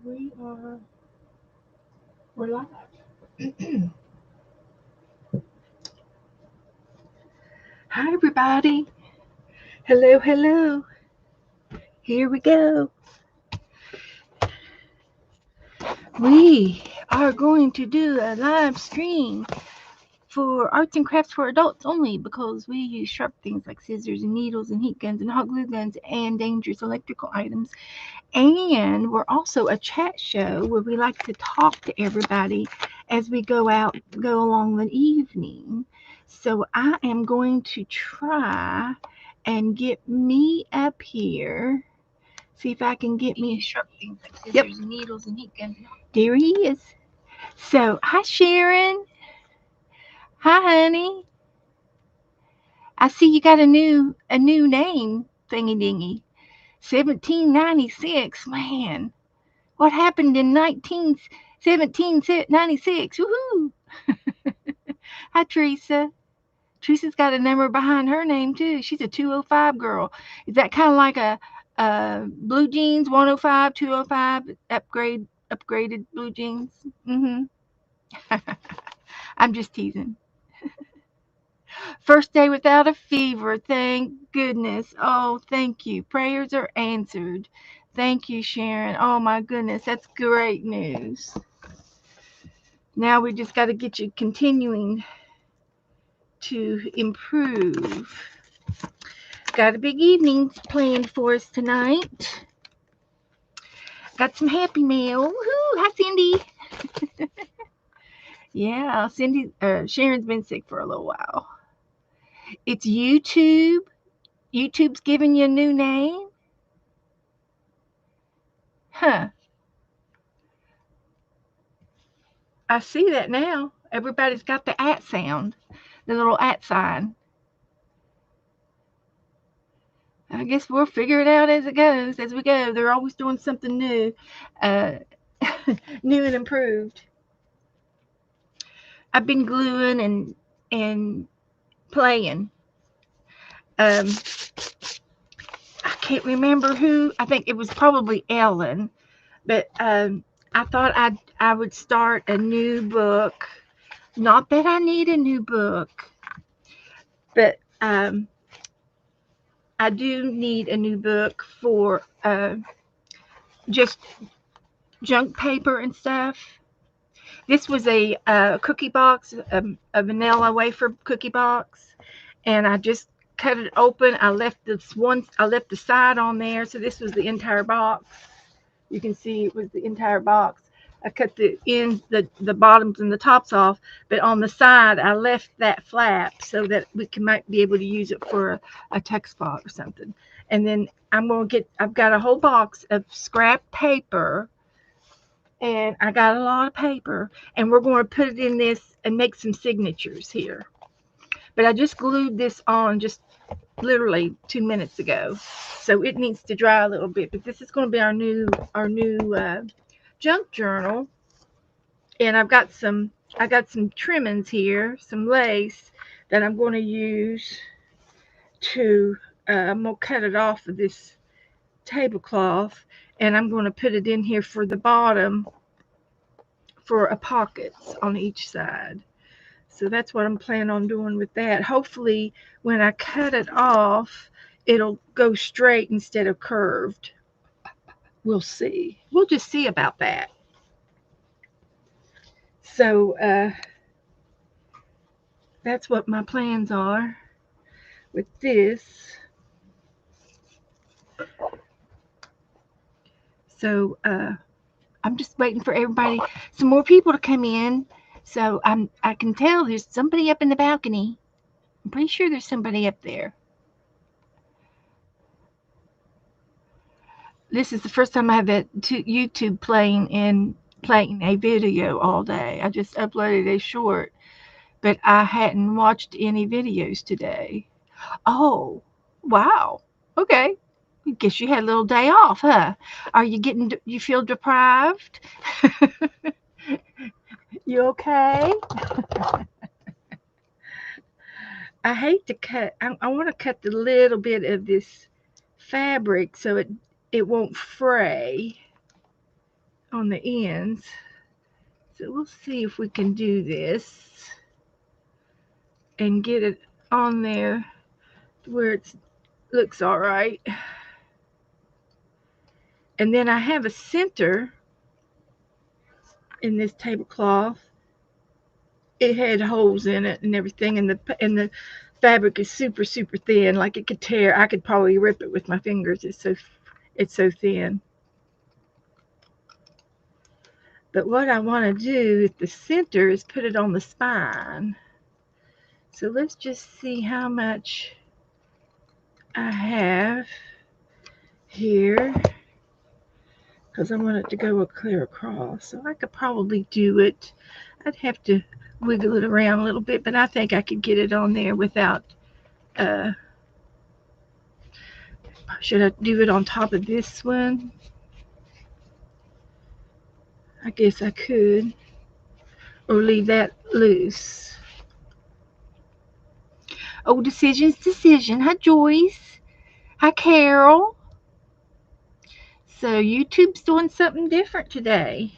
We're live. Hi, everybody. Hello, hello. Here we go. We are going to do a live stream for arts and crafts for adults only because we use sharp things like scissors and needles and heat guns and hot glue guns and dangerous electrical items. And we're also a chat show where we like to talk to everybody as we go along the evening. So I am going to try and get me up here. See if I can get me. Sharp things like scissors, yep, and needles and heat guns. There he is. So hi Sharon. Hi honey. I see you got a new name thingy dingy. 1796. Man, what happened in 1796? Woohoo! Hi, Teresa. Teresa's got a number behind her name, too. She's a 205 girl. Is that kind of like a blue jeans, 105, 205, upgraded blue jeans? I'm just teasing. First day without a fever. Thank goodness. Oh, thank you. Prayers are answered. Thank you, Sharon. Oh, my goodness. That's great news. Now we just got to get you continuing to improve. Got a big evening planned for us tonight. Got some Happy Meal. Woohoo! Hi, Cindy. Yeah, Sharon's been sick for a little while. It's YouTube. YouTube's giving you a new name? Huh. I see that now. Everybody's got the @ sound, the little @ sign. I guess we'll figure it out as it goes, as we go. They're always doing something new, uh, new and improved. I've been gluing and playing. I can't remember who. I think it was probably Ellen, but I thought I would start a new book. Not that I need a new book, but I do need a new book for just junk paper and stuff. This was a cookie box, a vanilla wafer cookie box, and I just cut it open. I left the side on there, so this was the entire box. You can see it was the entire box. I cut the ends, the bottoms and the tops off, but on the side I left that flap so that might be able to use it for a text spot or something. And then I've got a whole box of scrap paper, and I got a lot of paper, and we're going to put it in this and make some signatures here. But I just glued this on just literally 2 minutes ago, so it needs to dry a little bit. But this is going to be our new junk journal, and I got some trimmings here, some lace that I'm going to use to I'm going to cut it off of this tablecloth, and I'm going to put it in here for the bottom for a pockets on each side. So that's what I'm planning on doing with that. Hopefully when I cut it off, it'll go straight instead of curved. We'll see. We'll just see about that. So that's what my plans are with this. So I'm just waiting for everybody, some more people to come in. So I can tell there's somebody up in the balcony. I'm pretty sure there's somebody up there. This is the first time I have that YouTube playing a video all day. I just uploaded a short, but I hadn't watched any videos today. Oh, wow. Okay. I guess you had a little day off, huh? You feel deprived? You okay? I hate to cut. I want to cut the little bit of this fabric so it won't fray. on the ends. So we'll see if we can do this and get it on there where it looks all right. And then I have a center in this tablecloth. It had holes in it and everything, and the fabric is super thin, like it could tear. I could probably rip it with my fingers. It's so thin. But what I want to do at the center is put it on the spine. So let's just see how much I have here, because I want it to go clear across. So I could probably do it. I'd have to wiggle it around a little bit, but I think I could get it on there without, should I do it on top of this one? I guess I could, or leave that loose. Oh, decision. Hi, Joyce. Hi, Carol. So YouTube's doing something different today.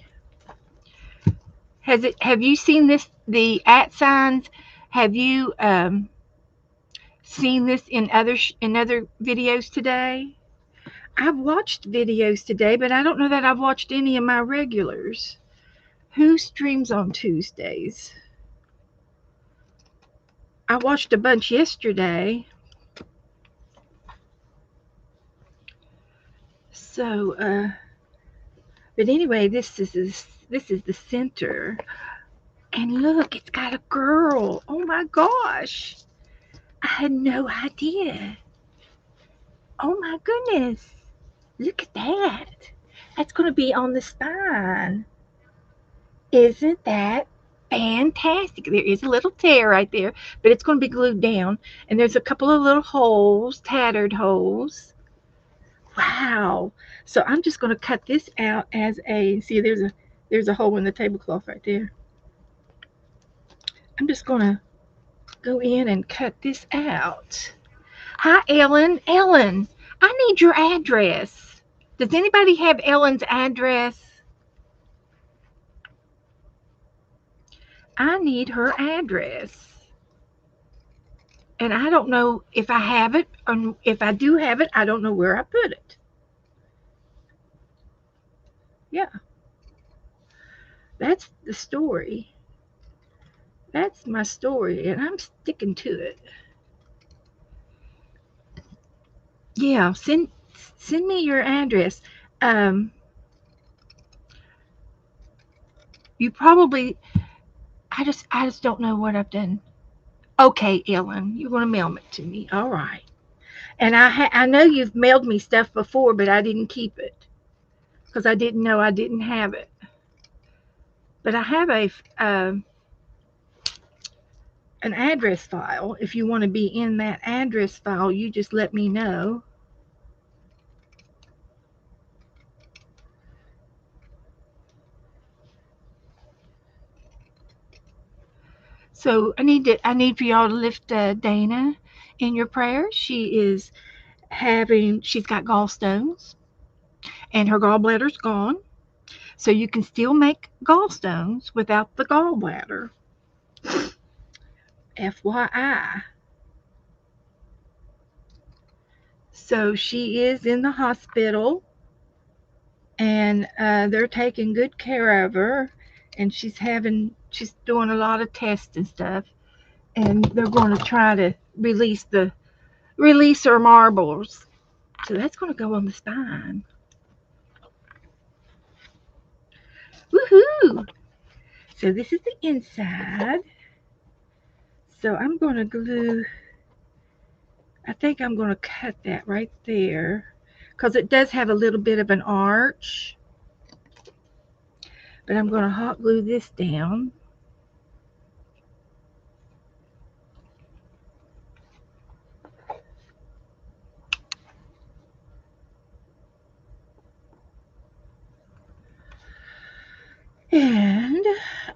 Have you seen this? The @ signs. Have you seen this in other videos today? I've watched videos today, but I don't know that I've watched any of my regulars. Who streams on Tuesdays? I watched a bunch yesterday. So, but anyway, this is the center. And look, it's got a girl. Oh my gosh. I had no idea. Oh my goodness. Look at that. That's going to be on the spine. Isn't that fantastic? There is a little tear right there, but it's going to be glued down. And there's a couple of little holes, tattered holes. Wow. So I'm just going to cut this out as see, there's a hole in the tablecloth right there. I'm just going to go in and cut this out. Hi, Ellen. Ellen, I need your address. Does anybody have Ellen's address? I need her address. And I don't know if I have it, or if I do have it, I don't know where I put it. Yeah. That's the story. That's my story, and I'm sticking to it. Yeah, send me your address. You probably, I just don't know what I've done. Okay, Ellen, you're going to mail it to me. All right. And I know you've mailed me stuff before, but I didn't keep it because I didn't know I didn't have it. But I have an address file. If you want to be in that address file, you just let me know. So I need for y'all to lift Dana in your prayers. She's got gallstones, and her gallbladder's gone. So you can still make gallstones without the gallbladder. FYI. So she is in the hospital, and they're taking good care of her, and she's doing a lot of tests and stuff, and they're going to try to release her marbles. So that's going to go on the spine. Woohoo! So this is the inside. So I'm going to glue, I think I'm going to cut that right there, because it does have a little bit of an arch. But I'm going to hot glue this down. And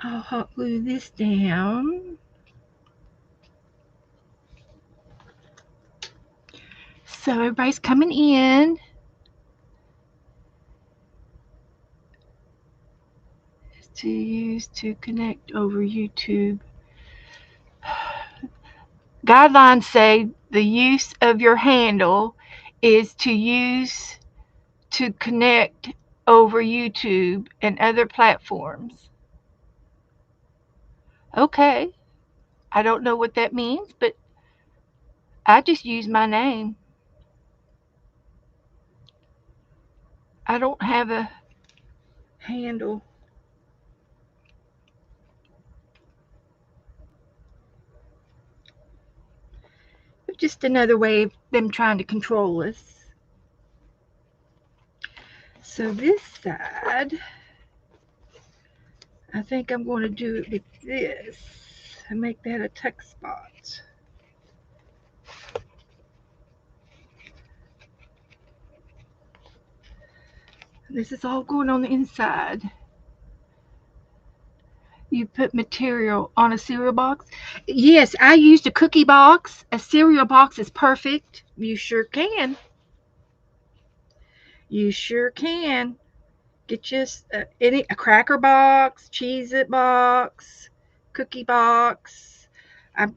I'll hot glue this down. So everybody's coming in. to use to connect over YouTube. Guidelines say the use of your handle is to use to connect over YouTube and other platforms. Okay, I don't know what that means, but I just use my name. I don't have a handle. Just another way of them trying to control us. So this side, I think I'm going to do it with this and make that a text spot. This is all going on the inside. You put material on a cereal box? Yes, I used a cookie box. A cereal box is perfect. You sure can. You sure can. Get just a cracker box, Cheez-It box, cookie box.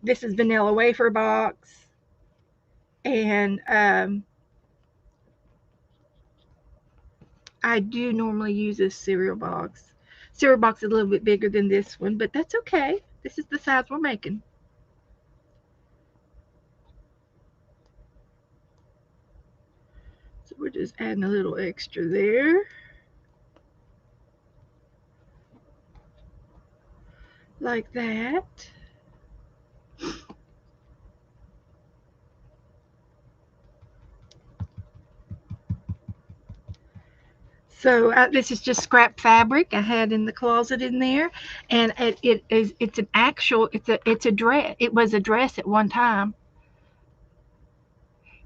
This is vanilla wafer box. And I do normally use a cereal box. Cereal box is a little bit bigger than this one, but that's okay. This is the size we're making. So we're just adding a little extra there. Like that. So this is just scrap fabric I had in the closet in there, and it's an actual it's a dress. It was a dress at one time.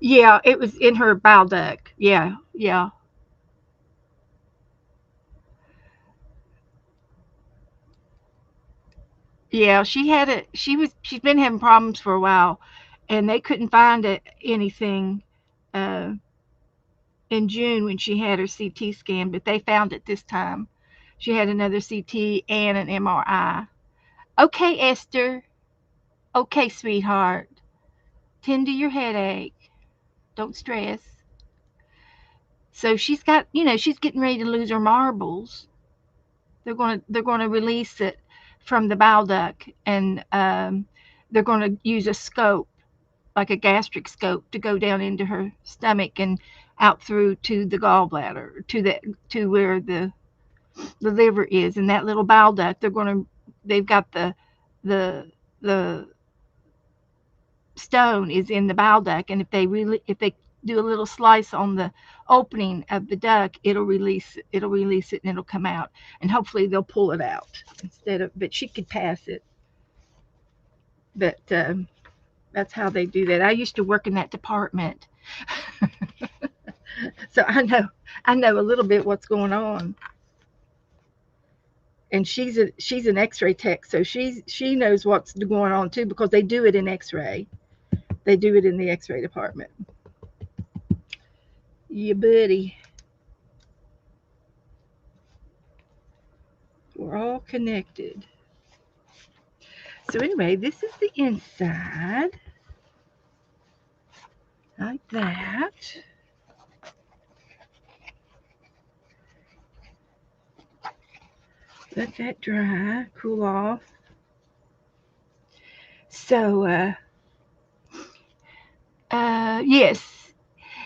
Yeah, it was in her bow duck. Yeah, yeah, yeah. She's been having problems for a while, and they couldn't find anything uh, in June when she had her CT scan, but they found it this time. She had another CT and an MRI. Okay, Esther. Okay, sweetheart. Tend to your headache. Don't stress. So she's getting ready to lose her marbles. They're going to release it from the bile duct, and they're going to use a scope, like a gastric scope, to go down into her stomach and out through to the gallbladder, to where the liver is, and that little bile duct. They've got the stone is in the bile duct, and if they do a little slice on the opening of the duct, it'll release it and it'll come out, and hopefully they'll pull it out but she could pass it. But that's how they do that. I used to work in that department. So I know a little bit what's going on. And she's an X-ray tech, so she knows what's going on too, because they do it in X-ray. They do it in the X-ray department. Yeah, buddy. We're all connected. So anyway, this is the inside. Like that. Let that dry, cool off. So, yes,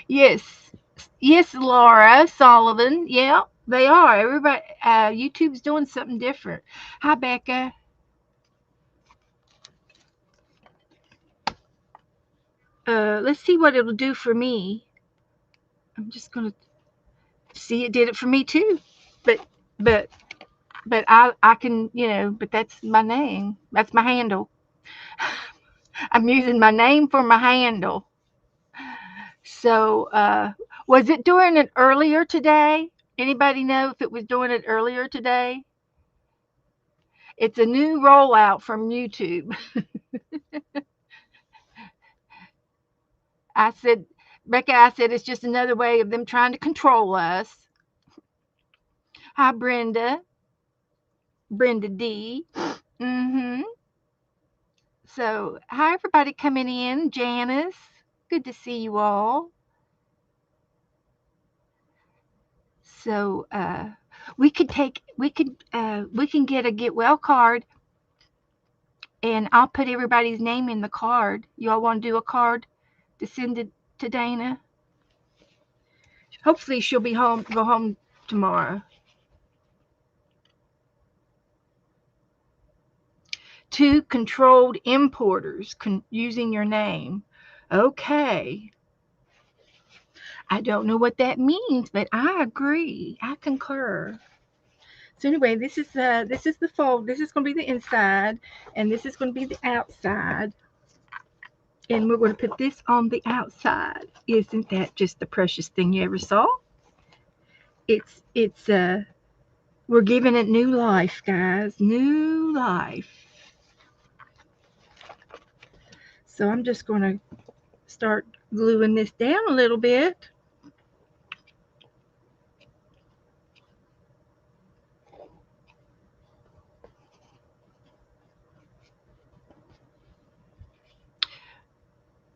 yes, yes, Laura Sullivan. Yeah, they are. Everybody, YouTube's doing something different. Hi, Becca. Let's see what it'll do for me. I'm just gonna see. It did it for me too, but but but I can, but that's my name. That's my handle. I'm using my name for my handle. So, was it doing it earlier today? Anybody know if it was doing it earlier today? It's a new rollout from YouTube. I said, Becca, I said it's just another way of them trying to control us. Hi, Brenda. Brenda D. So, hi everybody coming in. Janice, good to see you all. So, we can get a get well card, and I'll put everybody's name in the card. You all want to do a card to send it to Dana? Hopefully she'll go home tomorrow. 2 controlled importers using your name. Okay. I don't know what that means, but I agree. I concur. So anyway, this is the fold. This is going to be the inside, and this is going to be the outside. And we're going to put this on the outside. Isn't that just the precious thing you ever saw? It's we're giving it new life, guys. New life. So I'm just going to start gluing this down a little bit.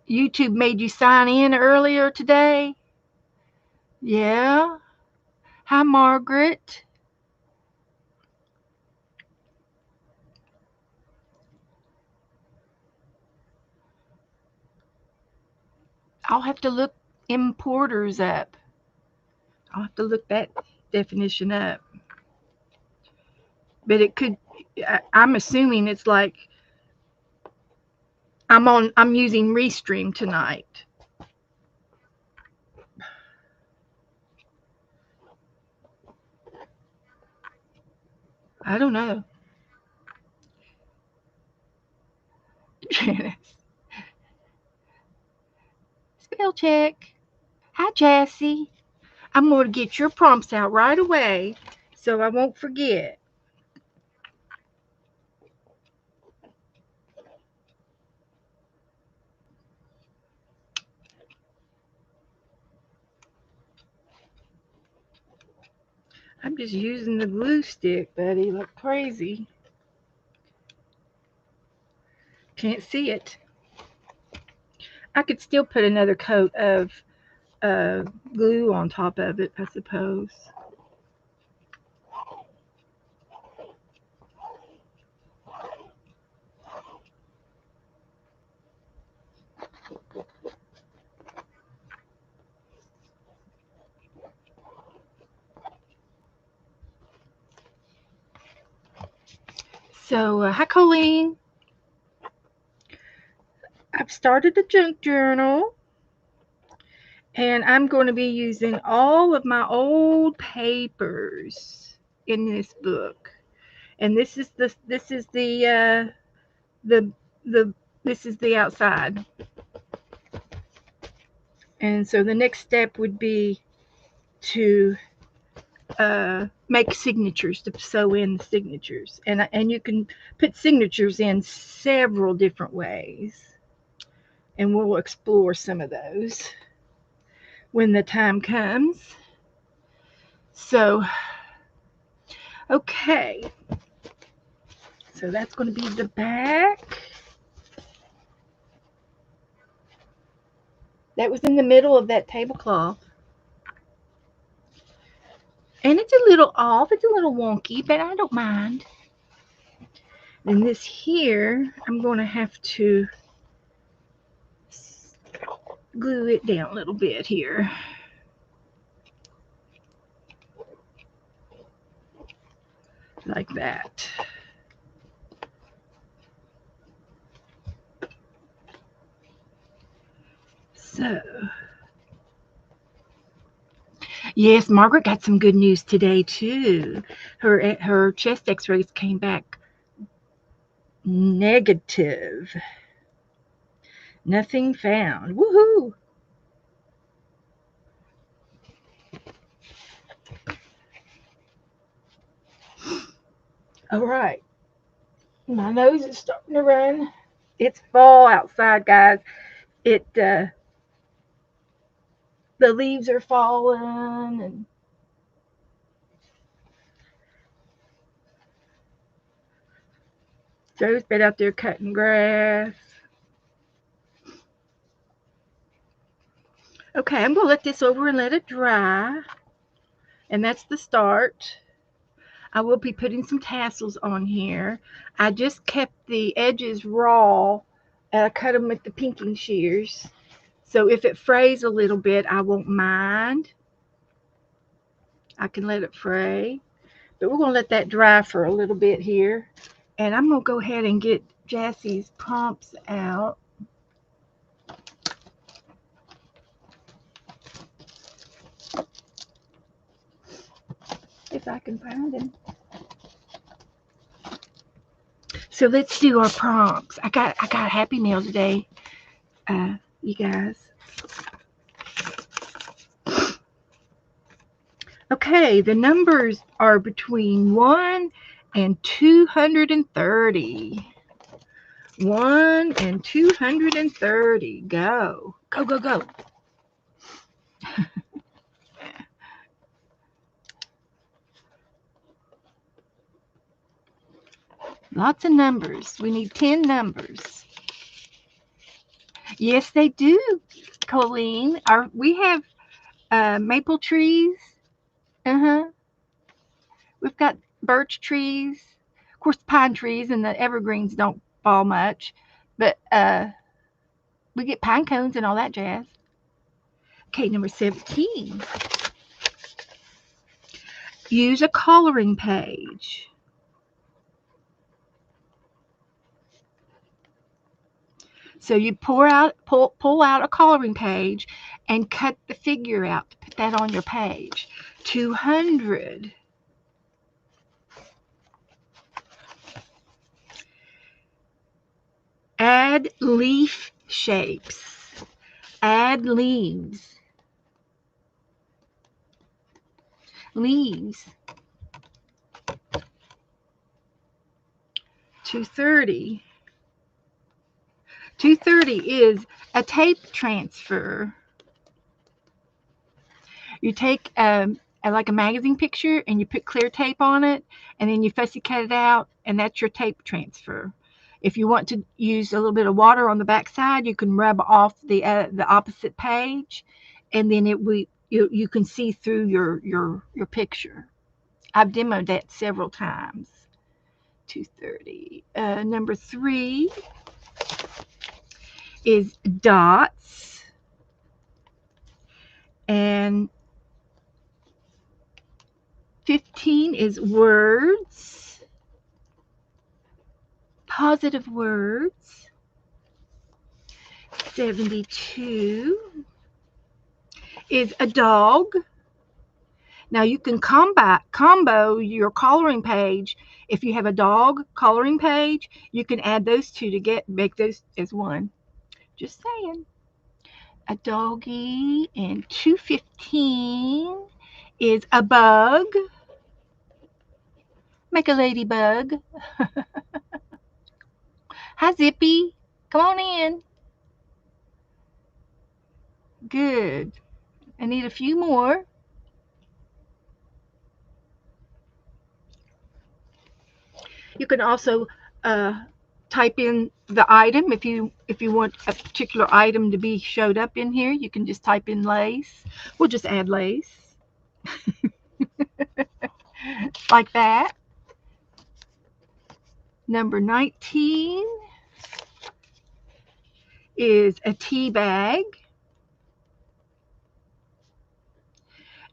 YouTube made you sign in earlier today? Yeah. Hi, Margaret. I'll have to look importers up. I'll have to look that definition up. But it could, I'm assuming it's like I'm using Restream tonight. I don't know. Janice. Spell check. Hi, Jessie. I'm going to get your prompts out right away so I won't forget. I'm just using the glue stick, buddy, like crazy. Can't see it. I could still put another coat of glue on top of it, I suppose. So, hi, Colleen. I've started a junk journal, and I'm going to be using all of my old papers in this book. And this is the outside. And so the next step would be to make signatures, to sew in the signatures, and you can put signatures in several different ways, and we'll explore some of those when the time comes. So, okay, so that's going to be the back. That was in the middle of that tablecloth. And it's a little off, it's a little wonky, but I don't mind. And this here, I'm going to have to glue it down a little bit here. Like that. So, yes, Margaret got some good news today too. Her chest X-rays came back negative. Nothing found. Woohoo! All right. My nose is starting to run. It's fall outside, guys. The leaves are falling, and Joe's been out there cutting grass. Okay, I'm going to let this over and let it dry. And that's the start. I will be putting some tassels on here. I just kept the edges raw. And I cut them with the pinking shears. So if it frays a little bit, I won't mind. I can let it fray. But we're going to let that dry for a little bit here. And I'm going to go ahead and get Jassie's pumps out. If I can find them. So let's do our prompts. I got a Happy Meal today, you guys. Okay, the numbers are between 1 and 230. 1 and 230. Go. Go, go, go. Lots of numbers. We need 10 numbers. Yes, they do, Colleen. We have maple trees. We've got birch trees. Of course, pine trees and the evergreens don't fall much. But we get pine cones and all that jazz. Okay, number 17. Use a coloring page. So you pull out a coloring page and cut the figure out to put that on your page. 200. Add leaf shapes. Add leaves. Leaves. 230. 230 is a tape transfer. You take like a magazine picture and you put clear tape on it, and then you fussy cut it out, and that's your tape transfer. If you want to use a little bit of water on the back side, you can rub off the opposite page, and then you can see through your picture. I've demoed that several times. 230. Number 3 is dots, and 15 is words, positive words. 72 is a dog. Now you can combo your coloring page. If you have a dog coloring page, you can add those two to make those as one. Just saying. A doggy. And 215 is a bug. Make a ladybug. Hi, Zippy. Come on in. Good. I need a few more. You can also type in the item if you want a particular item to be showed up in here. You can just type in lace. We'll just add lace like that. Number 19 is a tea bag.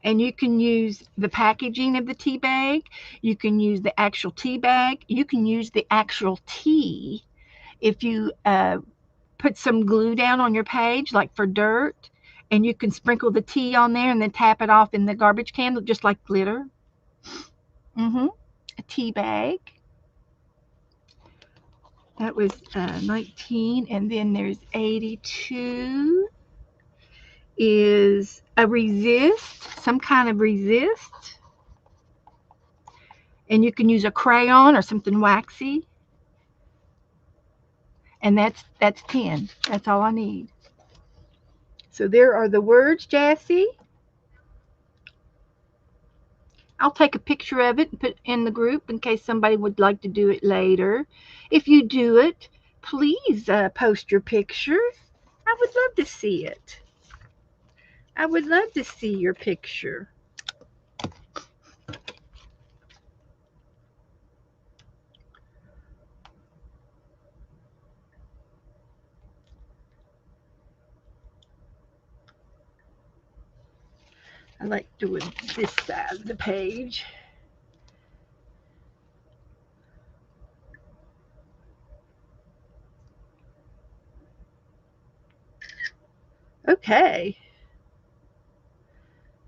And you can use the packaging of the tea bag. You can use the actual tea bag. You can use the actual tea. If you put some glue down on your page, like for dirt, and you can sprinkle the tea on there and then tap it off in the garbage can, just like glitter. A tea bag. That was 19. And then there's 82 is a resist, some kind of resist. And you can use a crayon or something waxy. And that's 10. That's all I need. So there are the words, Jassy. I'll take a picture of it and put it in the group in case somebody would like to do it later. If you do it, please post your pictures. I would love to see it. I would love to see your picture. I like doing this side of the page. Okay.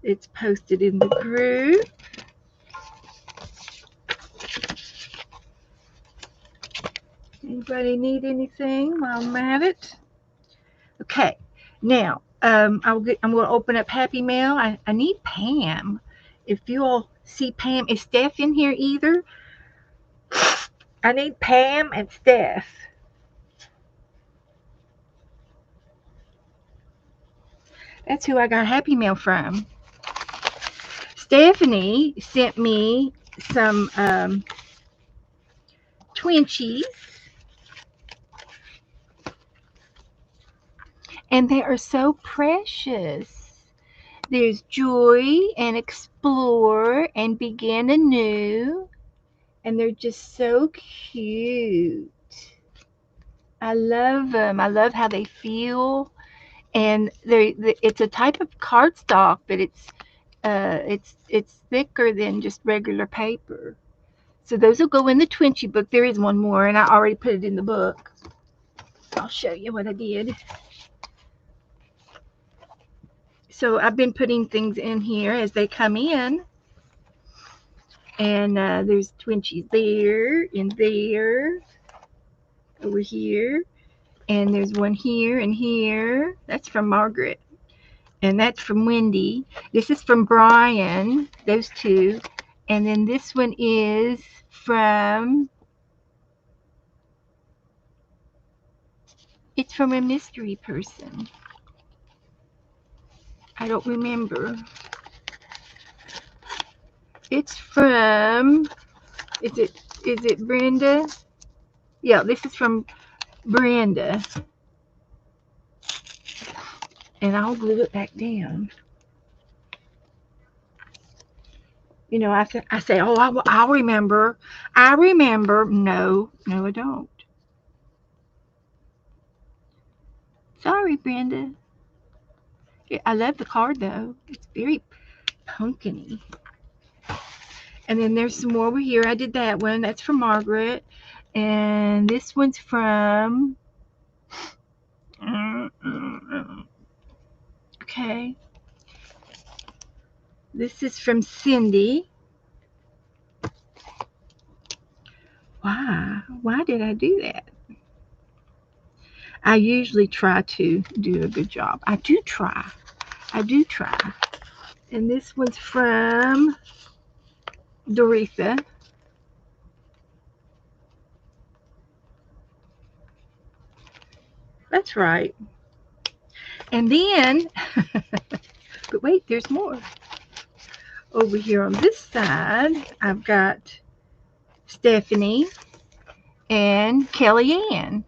It's posted in the group. Anybody need anything while I'm at it? Okay. Now, I'm going to open up Happy Mail. I need Pam. If you all see Pam, is Steph in here either? I need Pam and Steph. That's who I got Happy Mail from. Stephanie sent me some Twinchies. And they are so precious. There's Joy and Explore and Begin Anew. And they're just so cute. I love them. I love how they feel. And it's a type of cardstock, but it's thicker than just regular paper. So those will go in the Twinchie book. There is one more, and I already put it in the book. I'll show you what I did. So I've been putting things in here as they come in. And there's Twinchies there, and there, over here. And there's one here and here. That's from Margaret. And that's from Wendy. This is from Brian, those two. And then this one is from, it's from a mystery person. I don't remember. It's from, is it Brenda? Yeah, this is from Brenda. And I'll glue it back down. You know, I say, oh, I'll remember. I remember. No, I don't. Sorry, Brenda. I love the card, though. It's very pumpkin-y. And then there's some more over here. I did that one. That's from Margaret. And this one's from... Okay. This is from Cindy. Why did I do that? I usually try to do a good job. I do try. And this one's from Doretha. That's right. And then, but wait, there's more. Over here on this side, I've got Stephanie and Kellyanne.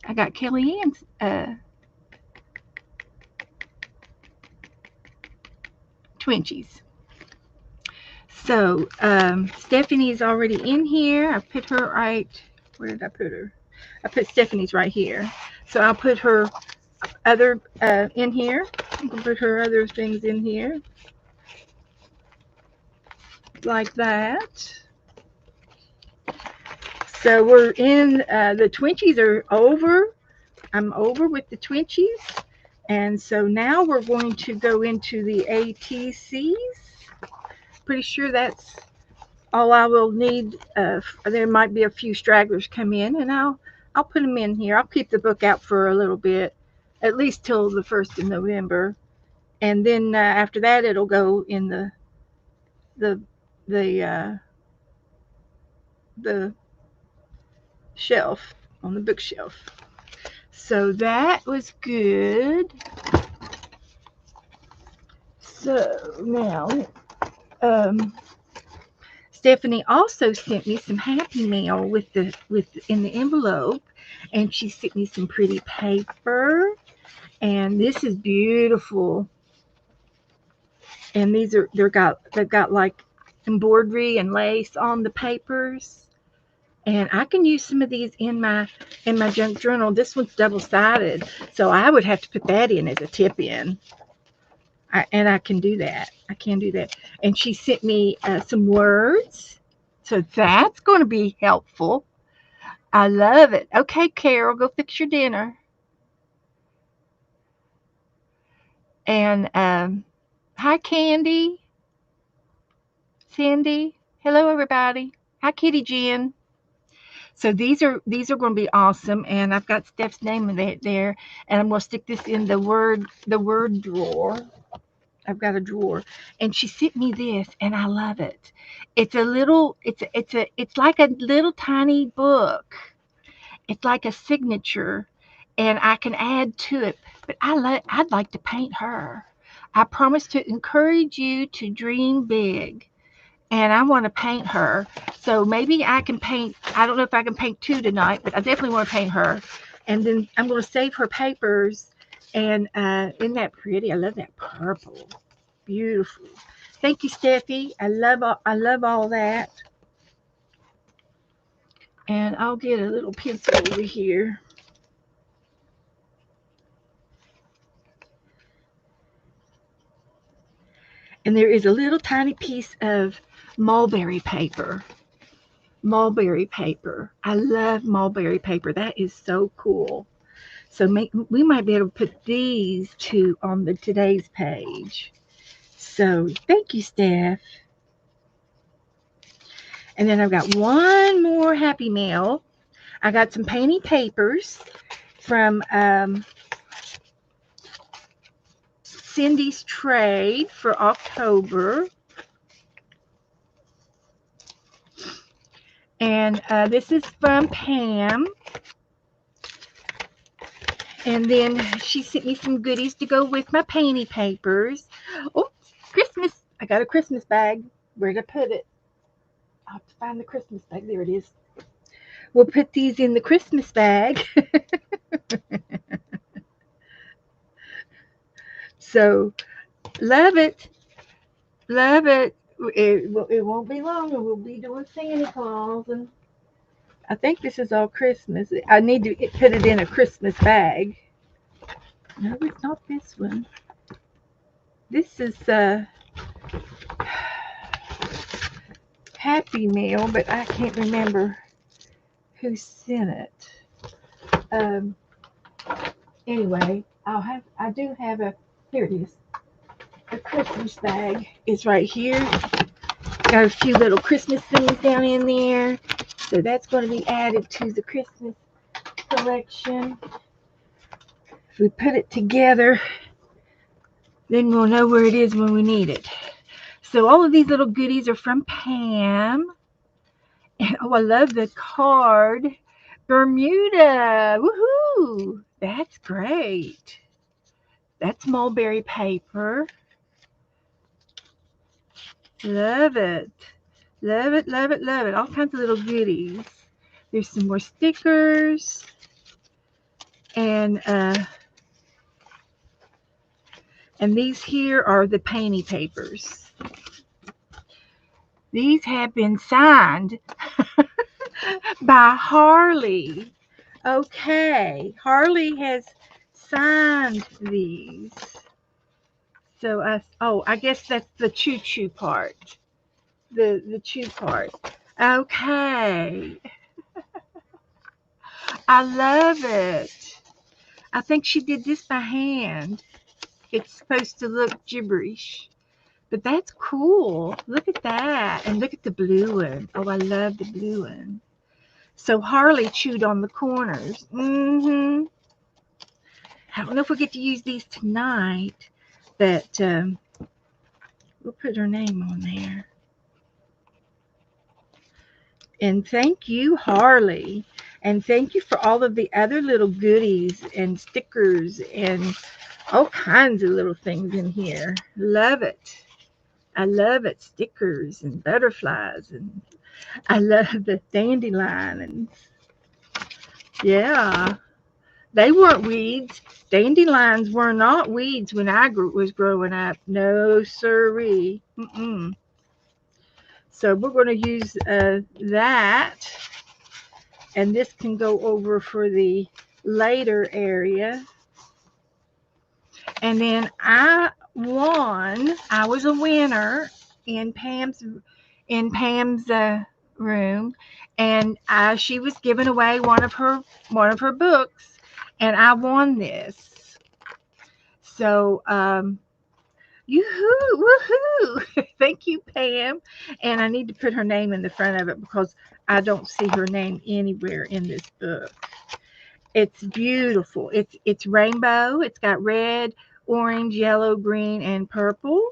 I got Kellyanne's Twinchies. So Stephanie's already in here. I put her right. Where did I put her? I put Stephanie's right here. So I'll put her other in here. I'm gonna put her other things in here, like that. So we're in. The Twinchies are over. I'm over with the Twinchies, and so now we're going to go into the ATCs. Pretty sure that's all I will need. There might be a few stragglers come in, and I'll put them in here. I'll keep the book out for a little bit, at least till the 1st of November, and then after that it'll go in the shelf, on the bookshelf. So that was good. So now Stephanie also sent me some Happy Mail in the envelope, and she sent me some pretty paper, and this is beautiful. And they've got like embroidery and lace on the papers, and I can use some of these in my junk journal. This one's double-sided, so I would have to put that in as a tip in. And I can do that. And she sent me some words, so that's going to be helpful. I love it. Okay, Carol, go fix your dinner. And hi, Candy, Cindy. Hello, everybody. Hi, Kitty Jen. So these are going to be awesome, and I've got Steph's name in there, and I'm going to stick this in the word drawer. I've got a drawer, and she sent me this, and I love it. It's it's like a little tiny book. It's like a signature, and I can add to it. But I'd like to paint her. I promise to encourage you to dream big, and I want to paint her. So maybe I can paint. I don't know if I can paint two tonight, but I definitely want to paint her. And then I'm going to save her papers. And isn't that pretty? I love that purple. Beautiful. Thank you, Steffi. I love all that. And I'll get a little pencil over here. And there is a little tiny piece of mulberry paper. Mulberry paper. I love mulberry paper. That is so cool. So we might be able to put these two on today's page. So thank you, Steph. And then I've got one more Happy Mail. I got some painting papers from Cindy's Trade for October. And this is from Pam. And then she sent me some goodies to go with my painting papers. Oh, Christmas. I got a Christmas bag. Where'd I put it? I'll have to find the Christmas bag. There it is. We'll put these in the Christmas bag. So, love it. Love it. It won't be long, and we'll be doing Santa Claus. And I think this is all Christmas. I need to put it in a Christmas bag. No, it's not this one. This is Happy Mail, but I can't remember who sent it. Anyway, I do have here it is. A Christmas bag is right here. Got a few little Christmas things down in there. So that's going to be added to the Christmas collection. If we put it together, then we'll know where it is when we need it. So all of these little goodies are from Pam. And oh, I love the card. Bermuda. Woohoo! That's great. That's mulberry paper. Love it. Love it, love it, love it. All kinds of little goodies. There's some more stickers. And these here are the painting papers. These have been signed by Harley. Okay, Harley has signed these. So I guess that's the choo-choo part. The chew part. Okay. I love it. I think she did this by hand. It's supposed to look gibberish. But that's cool. Look at that. And look at the blue one. Oh, I love the blue one. So Harley chewed on the corners. I don't know if we'll get to use these tonight, but we'll put her name on there. And thank you, Harley. And thank you for all of the other little goodies and stickers and all kinds of little things in here. Love it. I love it. Stickers and butterflies, and I love the dandelion. And yeah, they weren't weeds. Dandelions were not weeds when was growing up. No siree. Mm-mm. So we're going to use that, and this can go over for the later area. And then I won. I was a winner in Pam's room, and she was giving away one of her books, and I won this. So yoo-hoo, woohoo! Thank you, Pam. And I need to put her name in the front of it because I don't see her name anywhere in this book. It's beautiful. It's rainbow. It's got red, orange, yellow, green, and purple.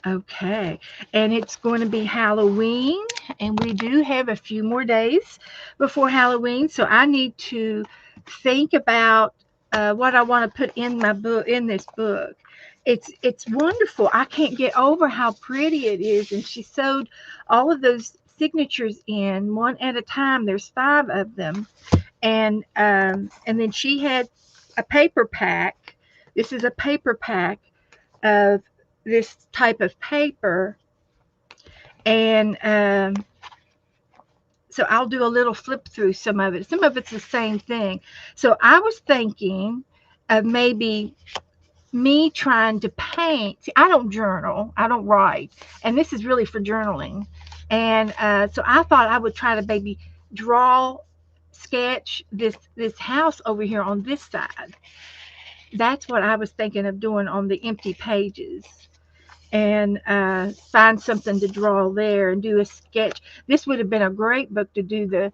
Okay. And it's going to be Halloween, and we do have a few more days before Halloween, so I need to think about what I want to put in my book in this book. It's wonderful. I can't get over how pretty it is, and she sewed all of those signatures in one at a time. There's 5 of them, and then she had a paper pack. This is a paper pack of this type of paper, and so I'll do a little flip through some of it. Some of it's the same thing. So I was thinking of maybe me trying to paint. See, I don't journal, I don't write, and this is really for journaling. And so I thought I would try to maybe draw, sketch this house over here on this side. That's what I was thinking of doing on the empty pages, and find something to draw there and do a sketch. This would have been a great book to do the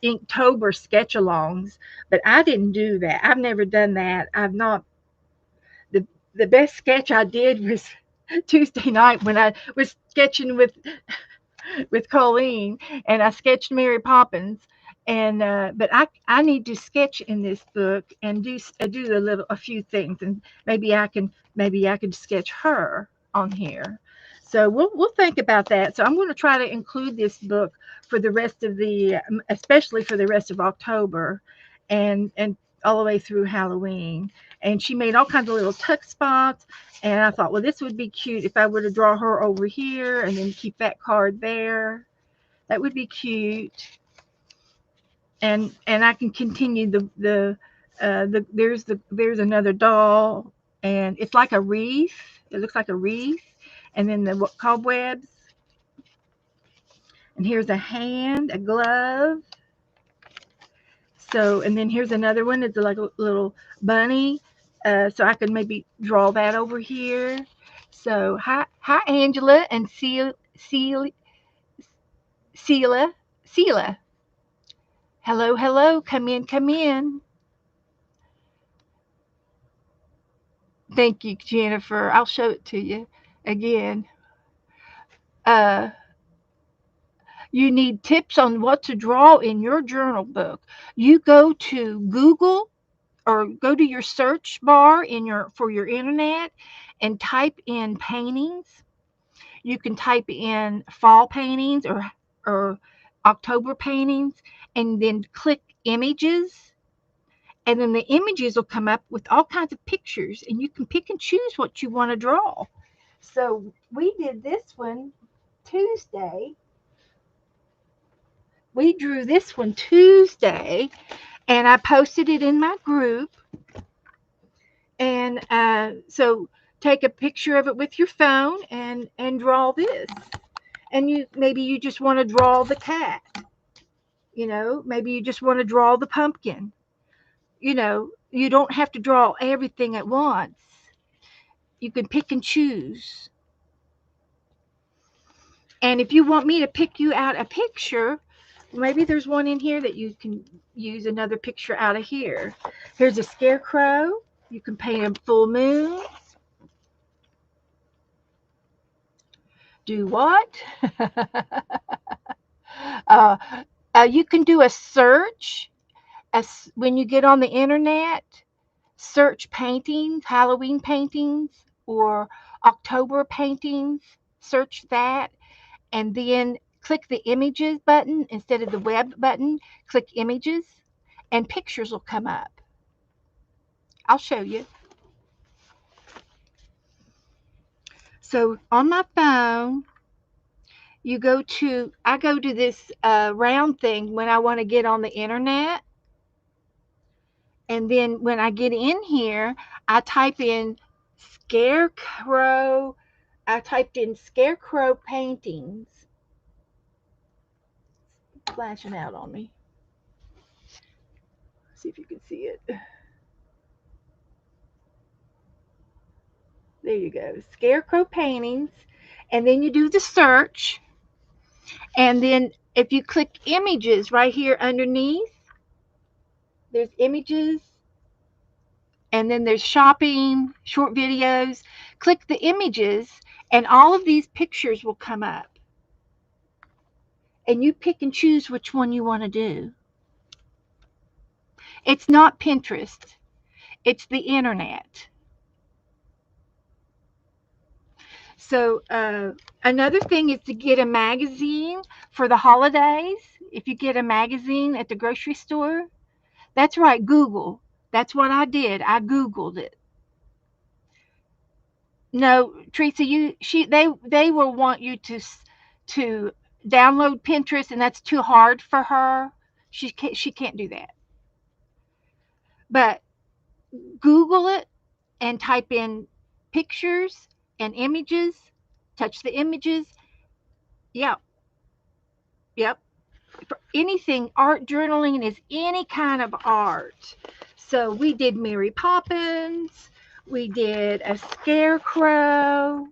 Inktober sketch alongs, but I didn't do that. I've never done that. I've not. The best sketch I did was Tuesday night when I was sketching with Colleen, and I sketched Mary Poppins. And but I need to sketch in this book and do a few things, and maybe I can sketch her on here. So we'll think about that. So I'm going to try to include this book for the rest of especially for the rest of October, and all the way through Halloween. And she made all kinds of little tuck spots, and I thought, well, this would be cute if I were to draw her over here and then keep that card there. That would be cute. And I can continue there's another doll, and it's like a wreath. It looks like a wreath, and then the cobwebs. And here's a hand, a glove. So, and then here's another one. It's like a little bunny. So I could maybe draw that over here. So hi Angela and Celia. Hello, hello. Come in, come in. Thank you, Jennifer. I'll show it to you again. Uh, you need tips on what to draw in your journal book. You go to Google or go to your search bar for your internet and type in paintings. You can type in fall paintings or October paintings, and then click images, and then the images will come up with all kinds of pictures, and you can pick and choose what you want to draw. So we did this one Tuesday. We drew this one Tuesday, and I posted it in my group. And so take a picture of it with your phone and draw this. And maybe you just want to draw the cat. Maybe you just want to draw the pumpkin. You don't have to draw everything at once. You can pick and choose. And if you want me to pick you out a picture, maybe there's one in here that you can use another picture out of here. Here's a scarecrow. You can paint a full moon. Do what? uh, you can do a search when you get on the internet, search paintings, Halloween paintings, or October paintings. Search that, and then click the images button instead of the web button. Click images, and pictures will come up. I'll show you. So on my phone, I go to this round thing when I want to get on the internet. And then when I get in here, I type in scarecrow. I typed in scarecrow paintings. Flashing out on me. See if you can see it. There you go. Scarecrow paintings. And then you do the search. And then if you click images right here underneath, there's images. And then there's shopping, short videos. Click the images, and all of these pictures will come up. And you pick and choose which one you want to do. It's not Pinterest. It's the internet. So another thing is to get a magazine for the holidays. If you get a magazine at the grocery store, that's right, Google. That's what I did. I Googled it. No, Teresa, they will want you to download Pinterest, and that's too hard for her. She can't do that. But Google it and type in pictures and images. Touch the images. Yeah, yep. For anything, art journaling is any kind of art. So we did Mary Poppins. We did a scarecrow.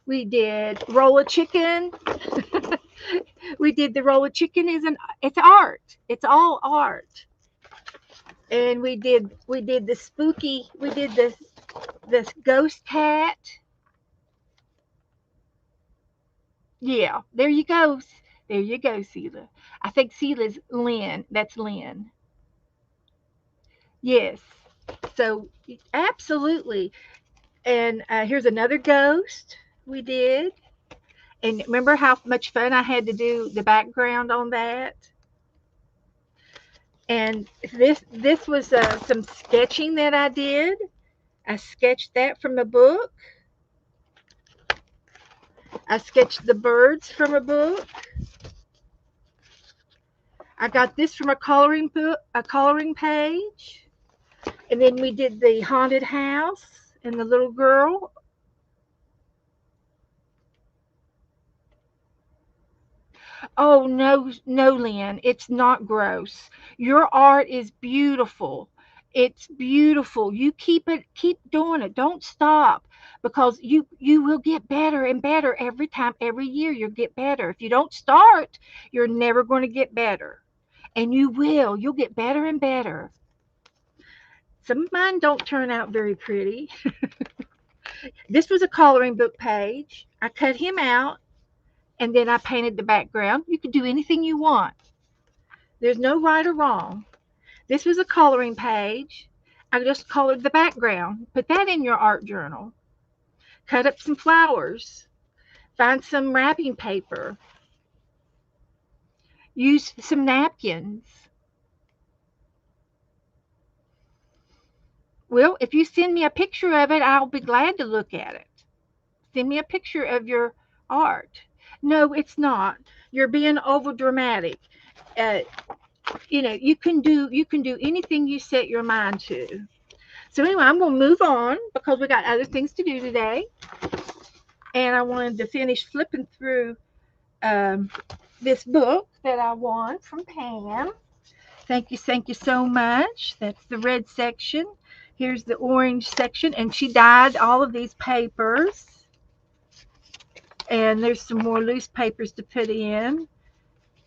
We did roll a chicken. We did the roll of chicken. It's art. It's all art. And we did the spooky. We did this ghost cat. Yeah, there you go. There you go, Seela. I think Seela's Lynn. That's Lynn. Yes. So absolutely. And here's another ghost we did. And remember how much fun I had to do the background on that? And this was some sketching that I did. I sketched that from a book. I sketched the birds from a book. I got this from a coloring book, a coloring page. And then we did the haunted house and the little girl. Oh no, no, Lynn, it's not gross. Your art is beautiful. It's beautiful. You keep doing it. Don't stop, because you will get better and better every time. Every year you'll get better. If you don't start, you're never going to get better. And you will. You'll get better and better. Some of mine don't turn out very pretty. This was a coloring book page. I cut him out, and then I painted the background. You can do anything you want. There's no right or wrong. This was a coloring page. I just colored the background. Put that in your art journal. Cut up some flowers. Find some wrapping paper. Use some napkins. Well, if you send me a picture of it, I'll be glad to look at it. Send me a picture of your art. No, it's not. You're being over dramatic. You can do anything you set your mind to. So anyway, I'm going to move on because we got other things to do today, and I wanted to finish flipping through this book that I won from Pam. Thank you so much. That's the red section. Here's the orange section, and she dyed all of these papers. And there's some more loose papers to put in,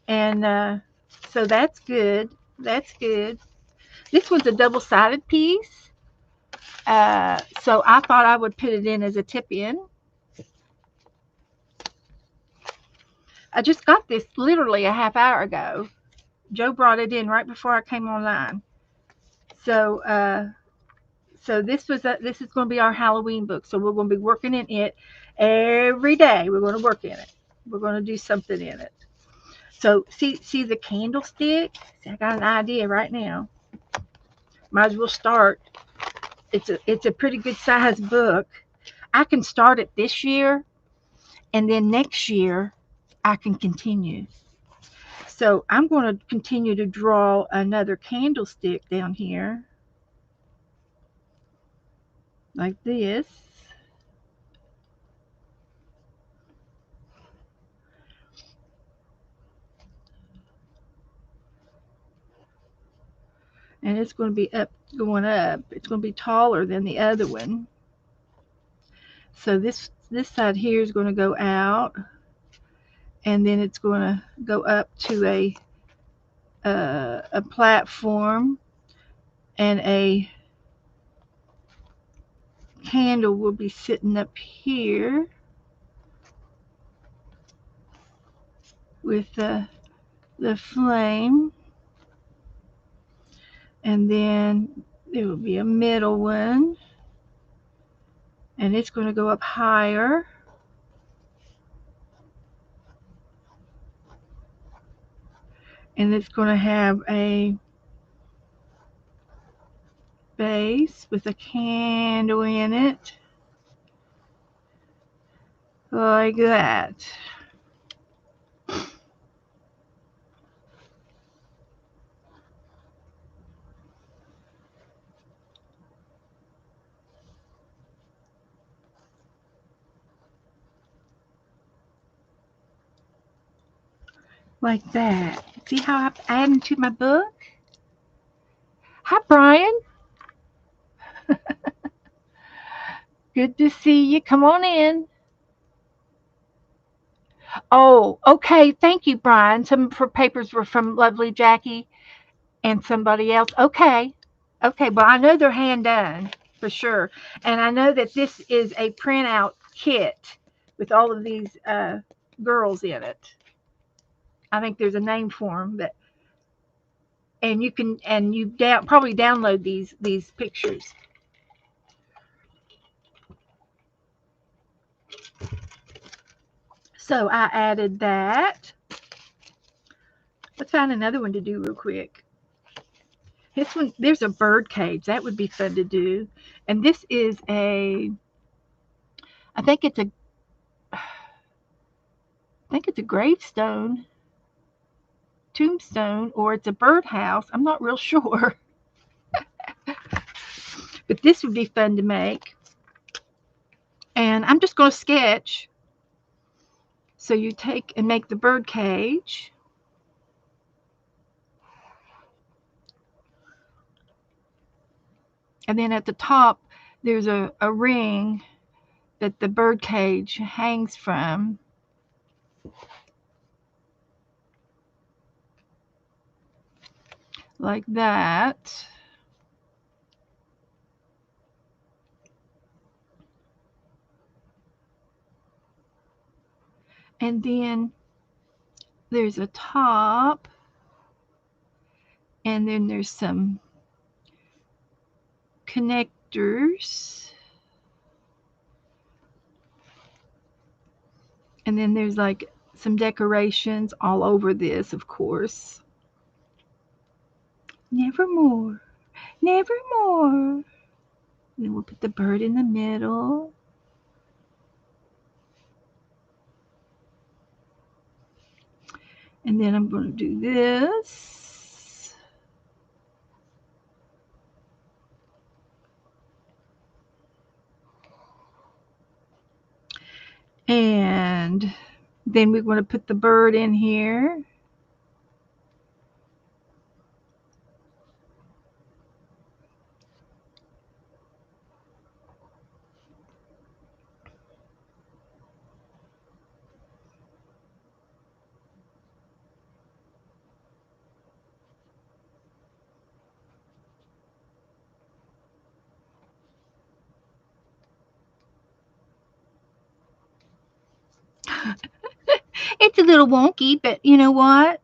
and so that's good. That's good. This one's a double-sided piece, so I thought I would put it in as a tip-in. I just got this literally a half hour ago. Joe brought it in right before I came online. So so this is going to be our Halloween book. So we're going to be working in it every day. We're going to work in it. We're going to do something in it. So see the candlestick. See, I got an idea right now. Might as well start. It's a pretty good size book. I can start it this year, and then next year I can continue. So I'm going to continue to draw another candlestick down here like this. And it's going to be up, going up. It's going to be taller than the other one. So this side here is going to go out, and then it's going to go up to a platform, and a candle will be sitting up here with the flame, and then there will be a middle one, and it's going to go up higher, and it's going to have a base with a candle in it like that. Like that. See how I'm adding to my book? Hi, Brian. Good to see you. Come on in. Oh, okay. Thank you, Brian. Some for papers were from Lovely Jackie and somebody else. Okay. Okay. Well, I know they're hand done for sure. And I know that this is a printout kit with all of these girls in it. I think there's a name for them, but and you can and you probably download these pictures. So I added that. Let's find another one to do real quick. This one, there's a bird cage. That would be fun to do. And this is I think it's a, I think it's a gravestone, tombstone, or it's a birdhouse. I'm not real sure. But this would be fun to make. And I'm just going to sketch. So you take and make the bird cage. And then at the top, there's a ring that the bird cage hangs from. Like that. And then there's a top, and then there's some connectors, and then there's like some decorations all over this, of course. Nevermore, nevermore. Then we'll put the bird in the middle. And then I'm going to do this. And then we're going to put the bird in here. It's a little wonky, but you know what?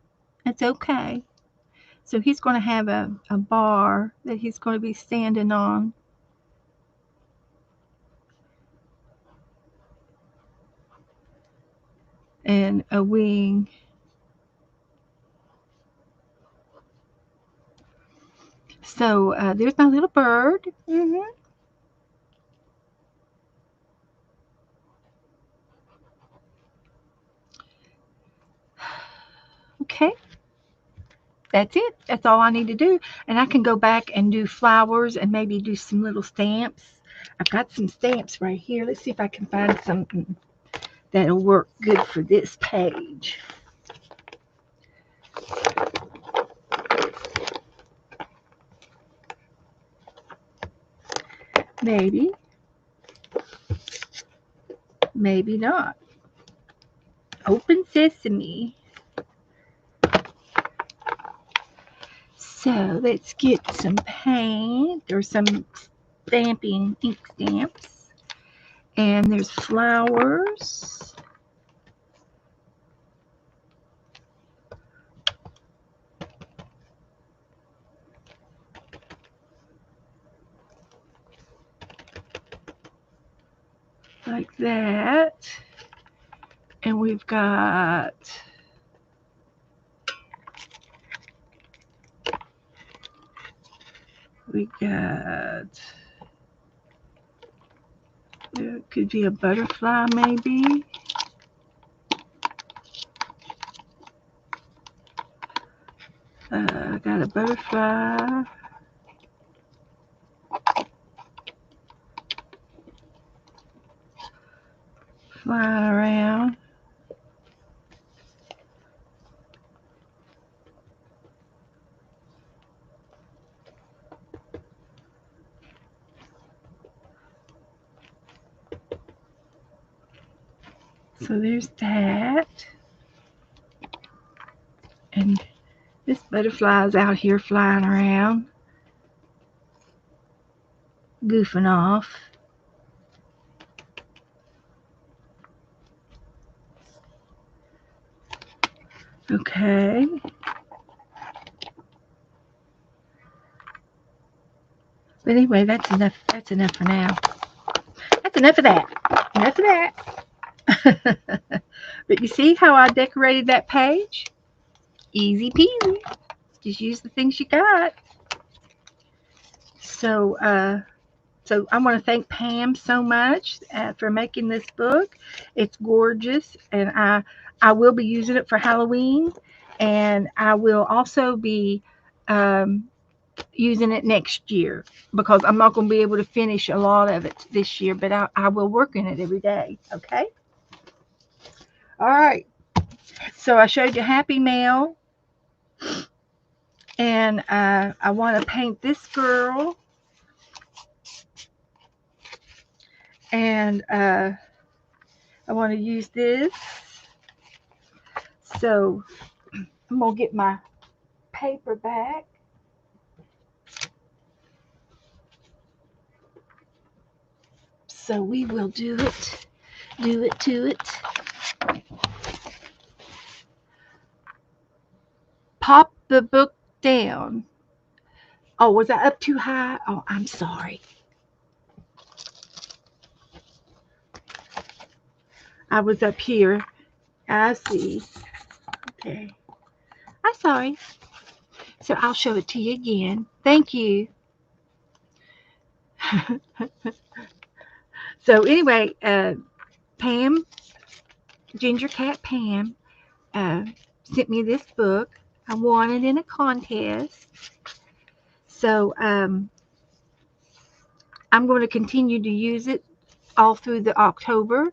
It's okay. So he's going to have a bar that he's going to be standing on. And a wing. So there's my little bird. Okay. That's it. That's all I need to do. And I can go back and do flowers and maybe do some little stamps. I've got some stamps right here. Let's see if I can find something that'll work good for this page. Maybe. Maybe not. Open sesame. So let's get some paint or some stamping ink stamps. And there's flowers. Like that. And we've got there could be a butterfly maybe. I got a butterfly. Flying around. So there's that. And this butterfly is out here flying around, goofing off. Okay. But anyway, that's enough. That's enough for now. That's enough of that. Enough of that. But you see how I decorated that page? Easy peasy. Just use the things you got. So, so I want to thank Pam so much for making this book. It's gorgeous, and I will be using it for Halloween, and I will also be using it next year because I'm not going to be able to finish a lot of it this year, but I will work in it every day. Okay. All right. So I showed you Happy Mail, and I want to paint this girl, and I want to use this. So I'm going to get my paper back. So we will do it to it. Pop the book down. Oh, was I up too high? Oh, I'm sorry. I was up here. I see. Okay. I'm sorry. So I'll show it to you again. Thank you. So anyway, Pam, Ginger Cat Pam, sent me this book. I won it in a contest. So I'm going to continue to use it all through the October,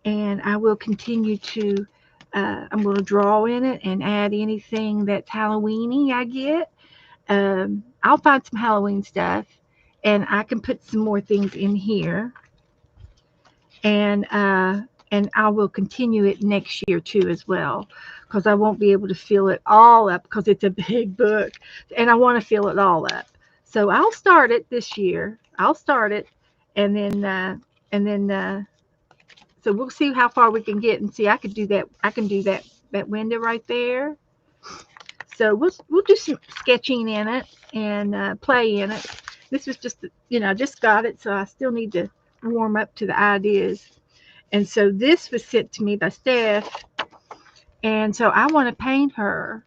and I will continue to. I'm going to draw in it and add anything that's Halloweeny I get. I'll find some Halloween stuff, and I can put some more things in here. And I will continue it next year too as well, because I won't be able to fill it all up because it's a big book, and I want to fill it all up. So I'll start it this year. I'll start it, and then so we'll see how far we can get, and see I can do that. I can do that window right there. So we'll do some sketching in it and play in it. This was just, I just got it, so I still need to warm up to the ideas. And so this was sent to me by Steph, and so I want to paint her.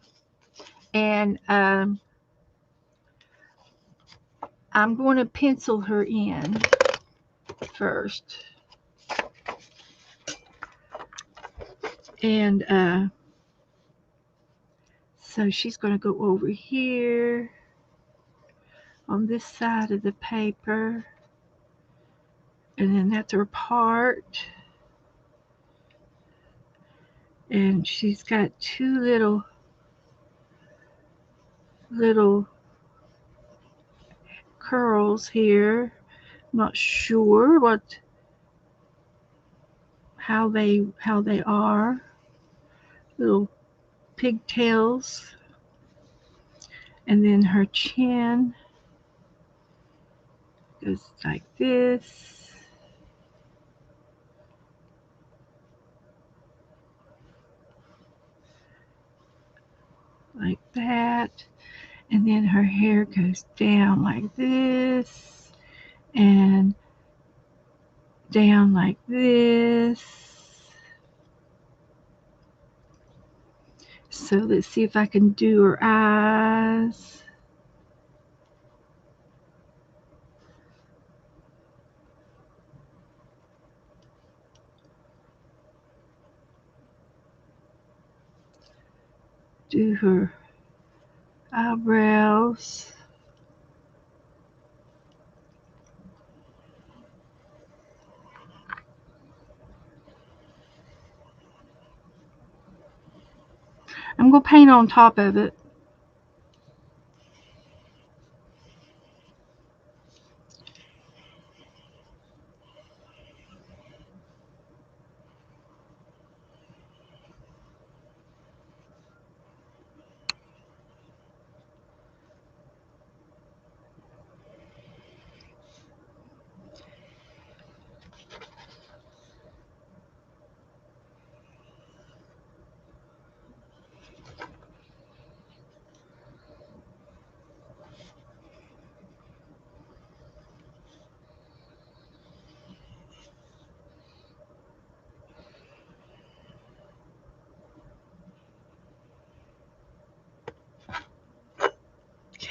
And I'm going to pencil her in first. And so she's going to go over here on this side of the paper. And then that's her part. And she's got two little curls here. I'm not sure how they are. Little pigtails. And then her chin goes like this. Like that. And then her hair goes down like this. And down like this. So let's see if I can do her eyes. Do her eyebrows. I'm going to paint on top of it.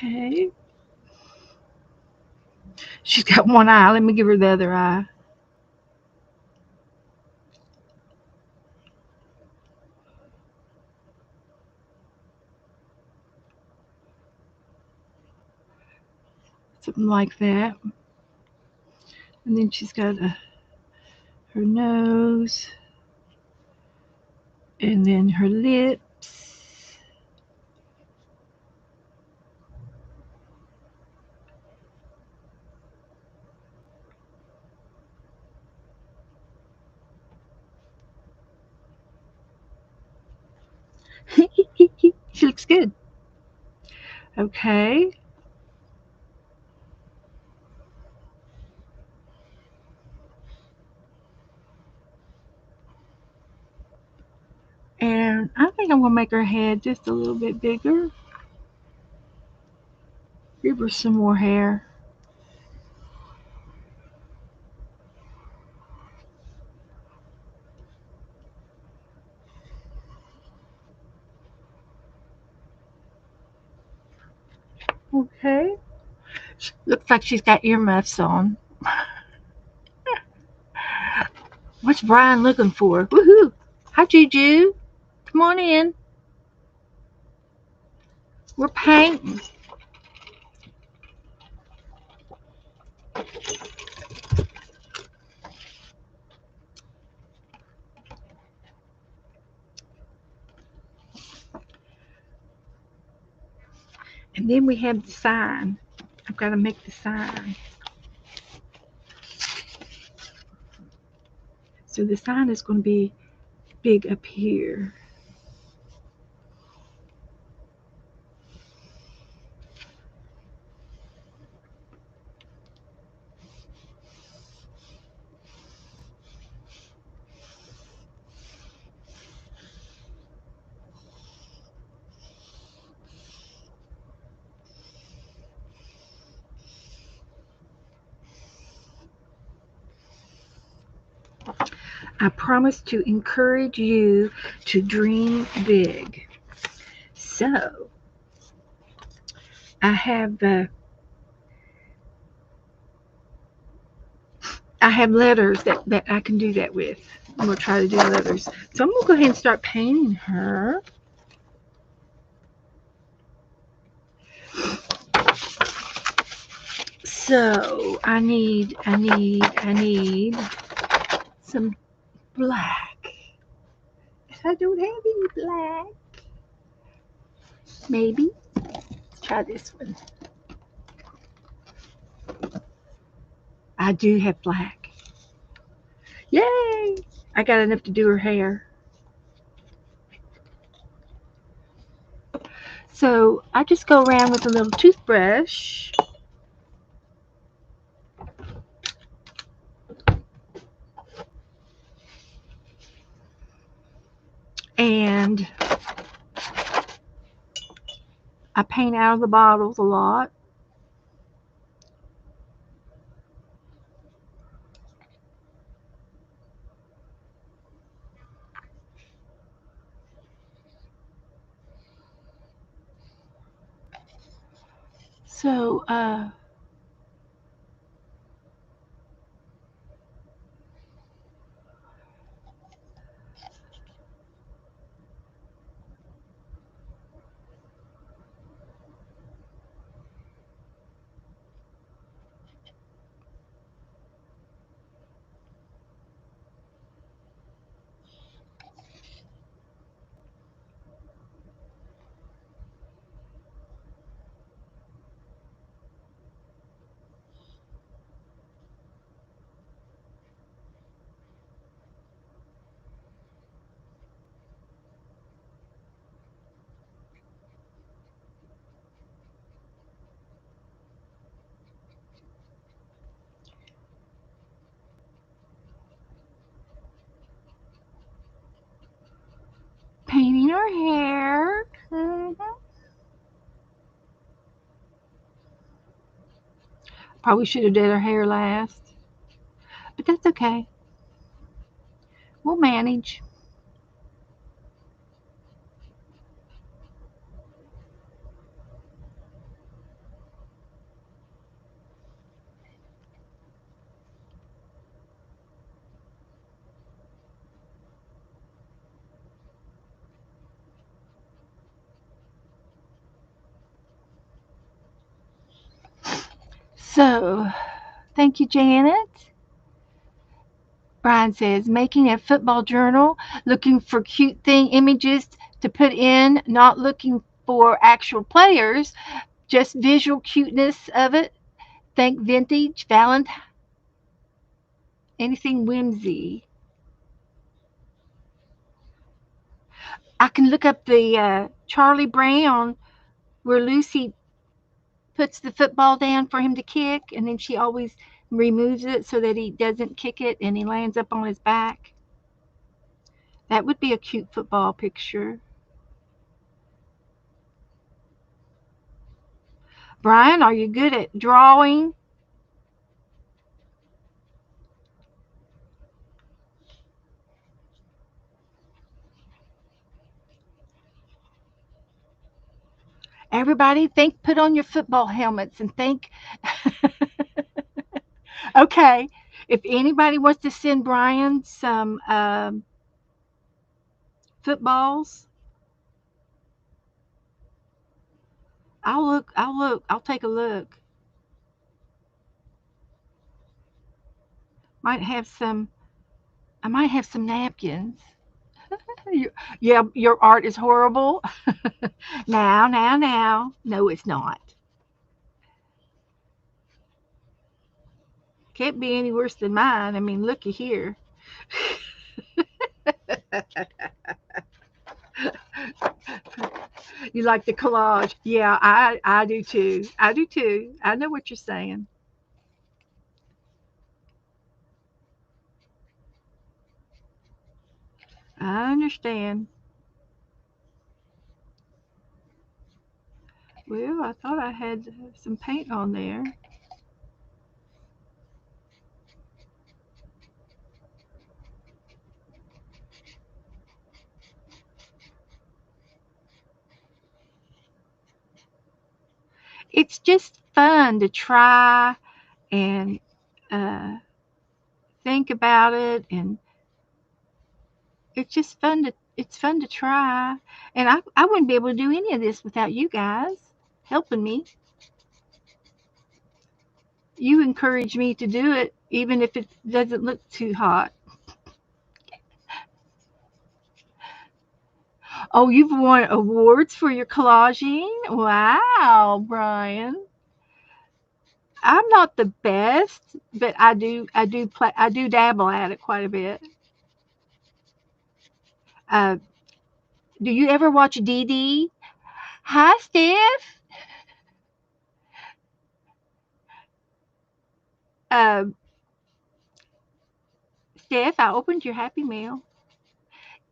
Okay. She's got one eye. Let me give her the other eye. Something like that. And then she's got her nose. And then her lips. She looks good. Okay. And I think I'm going to make her head just a little bit bigger. Give her some more hair. Okay. Looks like she's got earmuffs on. What's Brian looking for? Woohoo! Hi, Juju. Come on in. We're painting. And then we have the sign. I've got to make the sign. So the sign is going to be big up here. I promise to encourage you to dream big. So, I have letters that I can do that with. I'm gonna try to do letters. So I'm gonna go ahead and start painting her. So I need some black. I don't have any black. Maybe. Let's try this one. I do have black. Yay! I got enough to do her hair. So I just go around with a little toothbrush and I paint out of the bottles a lot. So painting her hair. Probably should have did her hair last, but that's okay. We'll manage. So, thank you, Janet. Brian says, making a football journal, looking for cute thing images to put in, not looking for actual players, just visual cuteness of it. Think vintage, Valentine, anything whimsy. I can look up the Charlie Brown where Lucy puts the football down for him to kick, and then she always removes it so that he doesn't kick it and he lands up on his back. That would be a cute football picture. Brian, are you good at drawing? Everybody, think, put on your football helmets and think. Okay, if anybody wants to send Brian some footballs, I'll look. I'll look. I'll take a look. Might have some. I might have some napkins. Yeah, your art is horrible. Now. No, it's not. Can't be any worse than mine. I mean, looky here. You like the collage? Yeah, I do too. I do too. I know what you're saying. I understand. Well, I thought I had some paint on there. It's just fun to try and uh, think about it, and it's fun to try. And I wouldn't be able to do any of this without you guys helping me. You encourage me to do it even if it doesn't look too hot. Oh, you've won awards for your collaging? Wow, Brian. I'm not the best, but I do dabble at it quite a bit. Uh, do you ever watch Dee Dee? Hi, Steph. Uh, Steph, I opened your Happy Mail.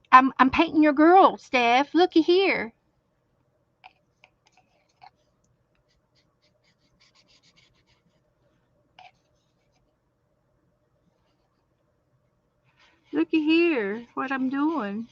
I'm painting your girl, Steph. Looky here. Looky here. What I'm doing.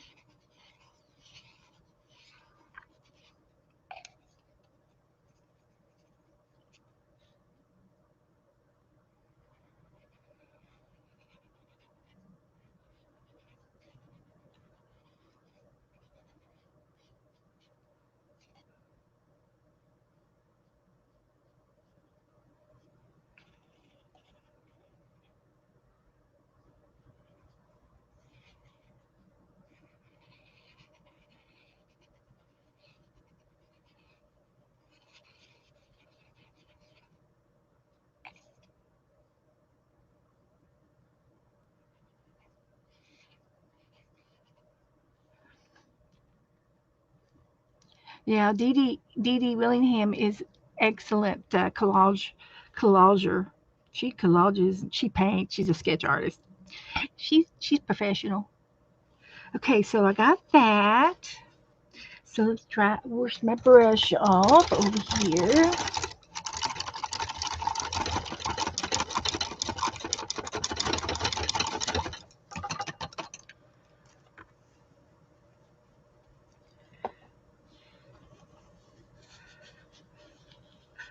Yeah, Dee Dee Willingham is excellent collager. She collages. She paints. She's a sketch artist. She's professional. Okay, so I got that. So let's try. Where's my brush off over here?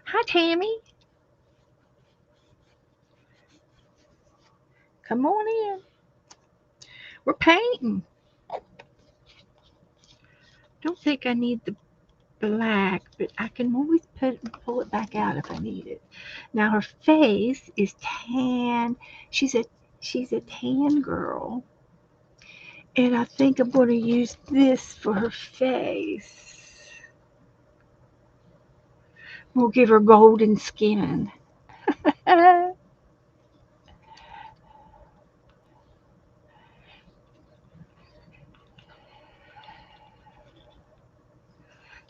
Hi, Tammy. Come on in. We're painting. Don't think I need the black, but I can always pull it back out if I need it. Now her face is tan. She's a she's a tan girl, and I think I'm going to use this for her face. We'll give her golden skin.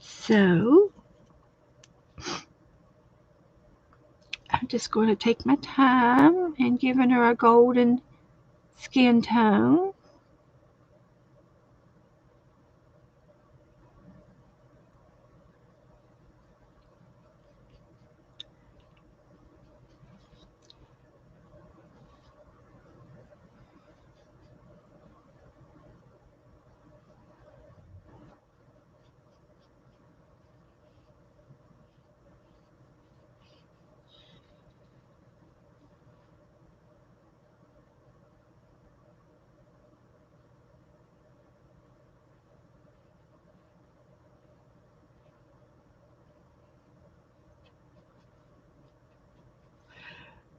So I'm just going to take my time and giving her a golden skin tone.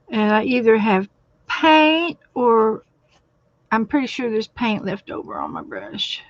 And I either have paint or I'm pretty sure there's paint left over on my brush.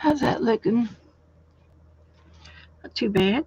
How's that looking? Not too bad.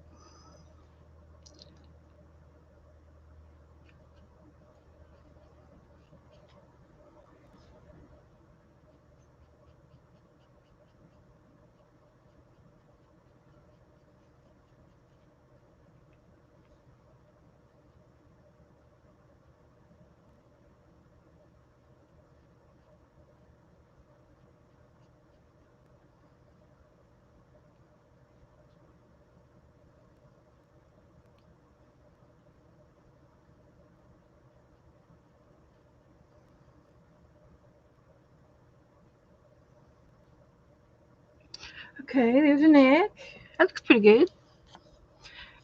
Okay, there's a neck. That looks pretty good.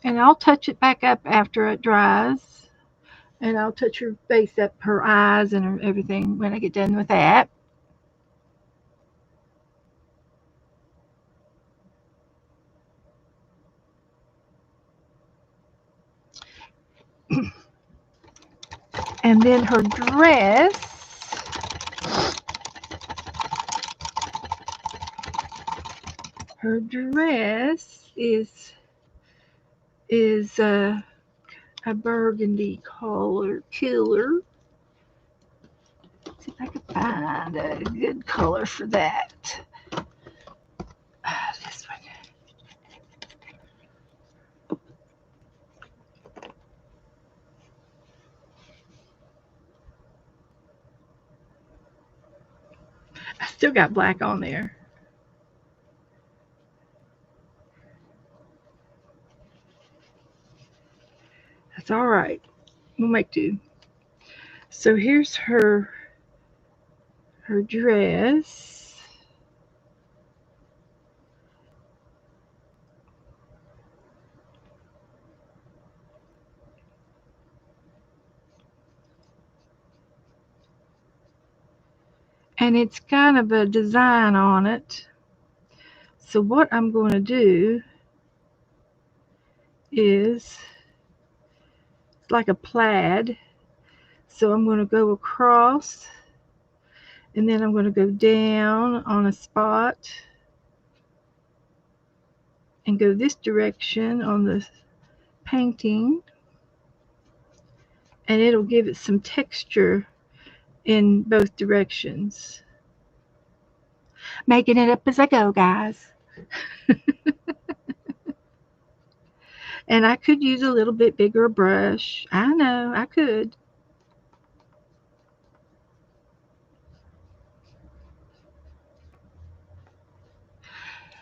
And I'll touch it back up after it dries. And I'll touch her face up, her eyes and everything when I get done with that. And then her dress. Her dress is a burgundy color killer. See if I can find a good color for that. This one. I still got black on there. That's all right. We'll make do. So here's her dress. And it's kind of a design on it. So what I'm going to do is like a plaid. So I'm going to go across and then I'm going to go down on a spot and go this direction on the painting, and it'll give it some texture in both directions. Making it up as I go, guys. And I could use a little bit bigger brush. I know, I could.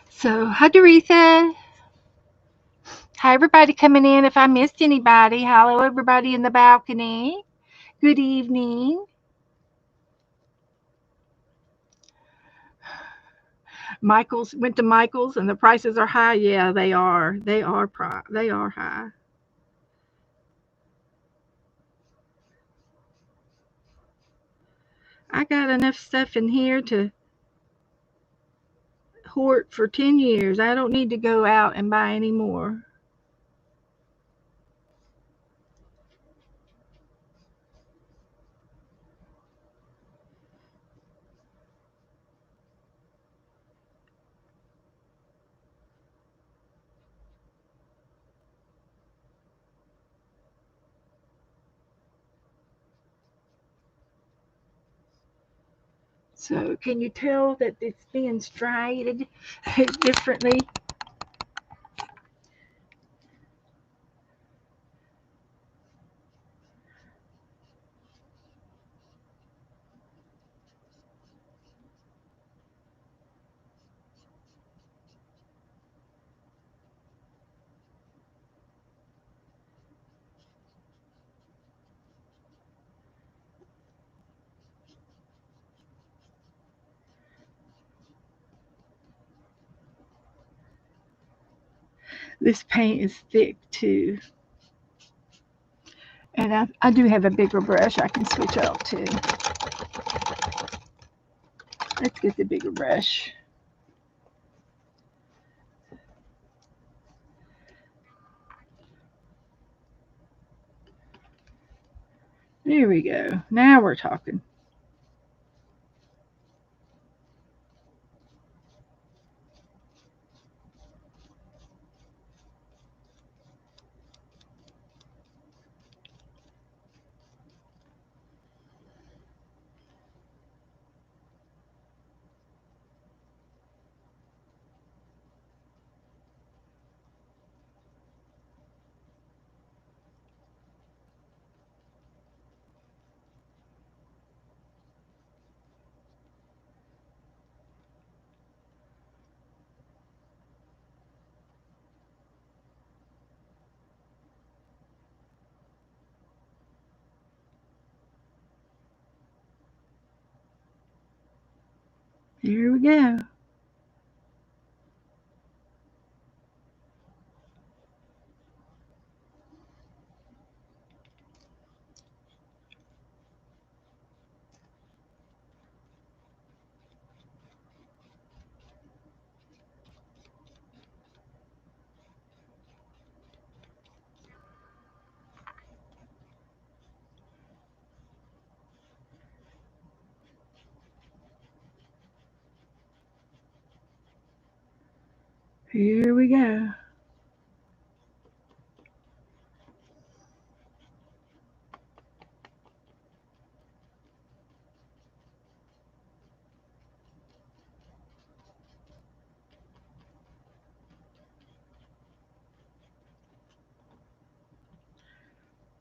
So, hi, Doretha. Hi, everybody coming in. If I missed anybody, hello, everybody in the balcony. Good evening. Michael's went to Michael's and the prices are high. Yeah, they are. They are high. I got enough stuff in here to hoard for 10 years. I don't need to go out and buy any more. So can you tell that it's being striated differently? This paint is thick too. And I do have a bigger brush I can switch out to. Let's get the bigger brush. There we go. Now we're talking. Here we go. Here we go.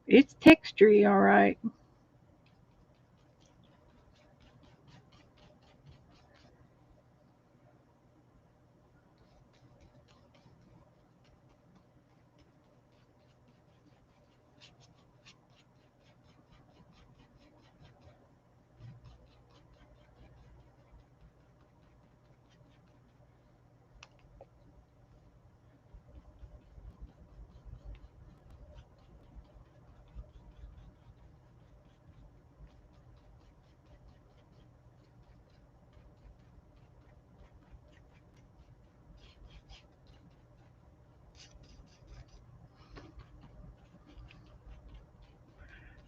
It's textury, all right.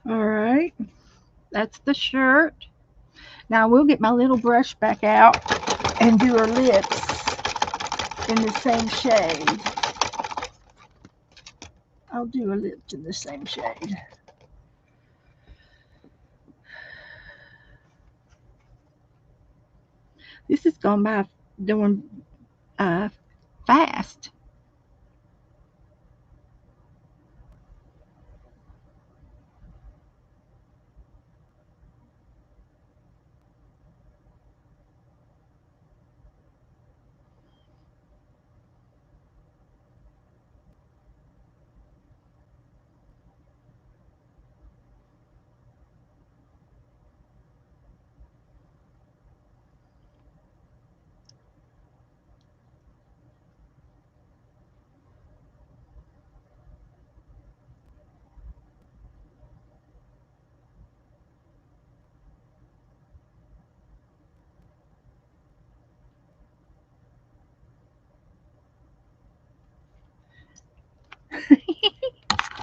All right. That's the shirt. Now we'll get my little brush back out and do her lips in the same shade. I'll do her lips in the same shade. This has gone by doing fast.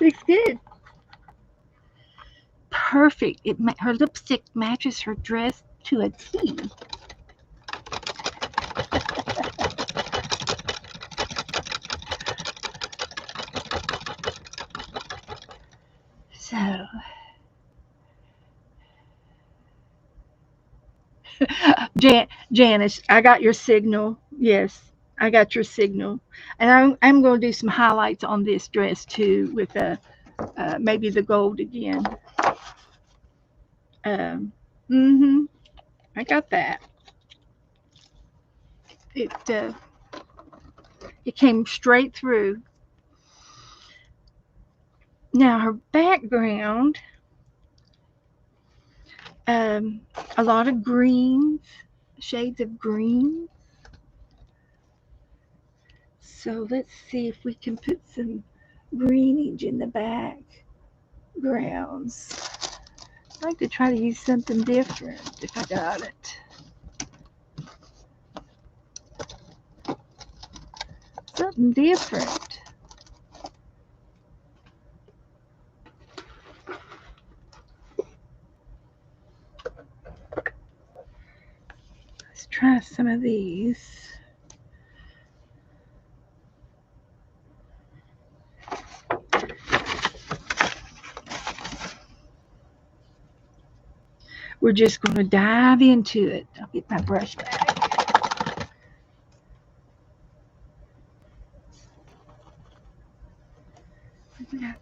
Looks good. Perfect. Her lipstick matches her dress to a T. So, Janice, I got your signal. Yes, I got your signal, and I'm going to do some highlights on this dress too with maybe the gold again. Um, mm-hmm. I got that. It it came straight through. Now her background, um, a lot of greens, shades of green. So let's see if we can put some greenage in the backgrounds. I'd like to try to use something different if I got it. Something different. Let's try some of these. We're just going to dive into it. I'll get my brush back.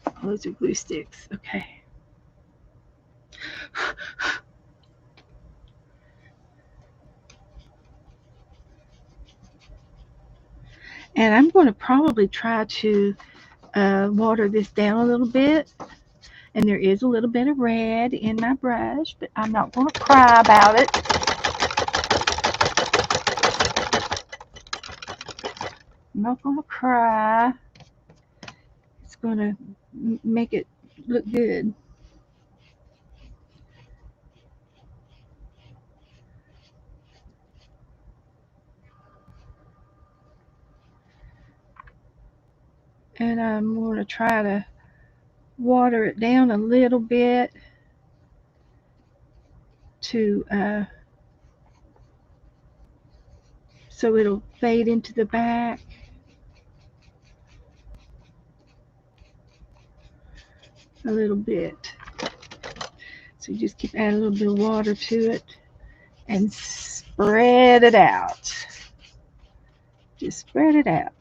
Oh, those are glue sticks. Okay. And I'm going to probably try to water this down a little bit. And there is a little bit of red in my brush, but I'm not going to cry about it. I'm not gonna cry. It's gonna make it look good. And I'm gonna try to water it down a little bit to so it'll fade into the back. A little bit. So you just keep adding a little bit of water to it and spread it out. Just spread it out.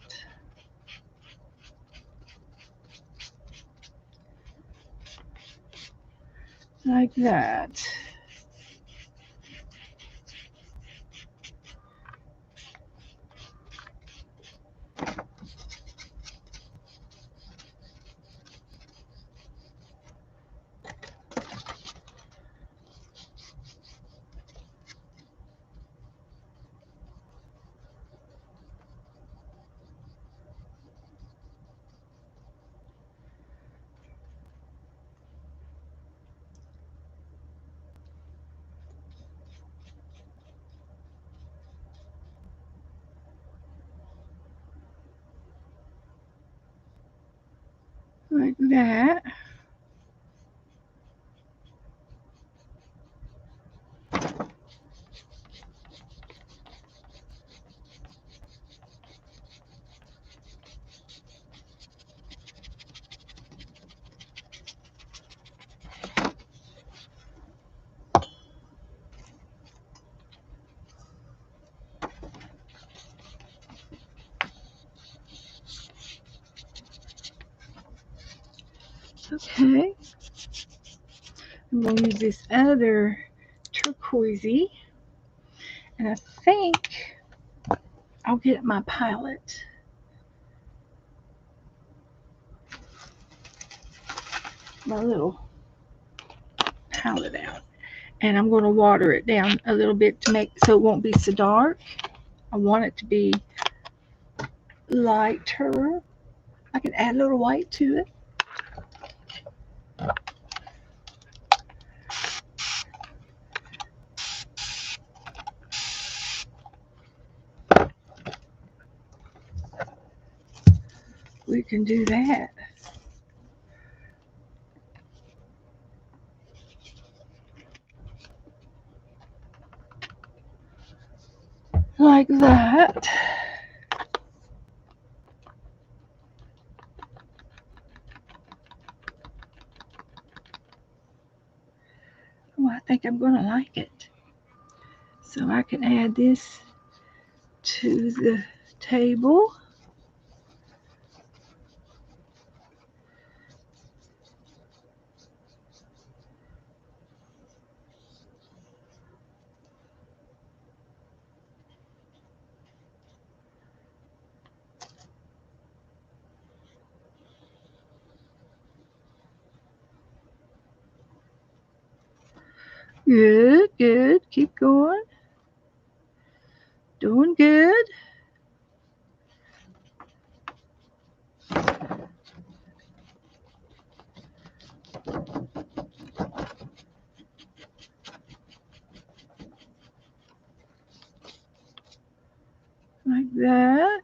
Like that. Like that. Okay. I'm going to use this other turquoisey. And I think I'll get my palette. My little palette out. And I'm going to water it down a little bit to make so it won't be so dark. I want it to be lighter. I can add a little white to it. We can do that. Like that. Oh, I think I'm going to like it. So I can add this to the table. Good, good. Keep going. Doing good. Like that.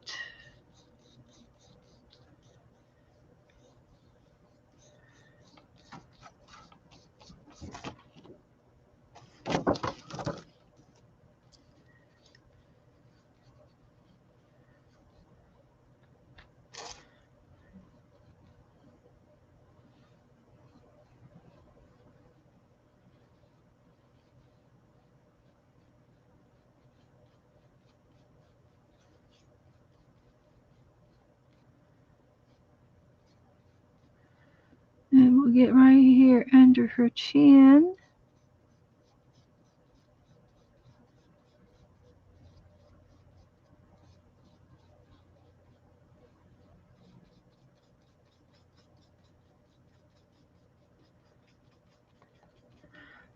And we'll get right here under her chin.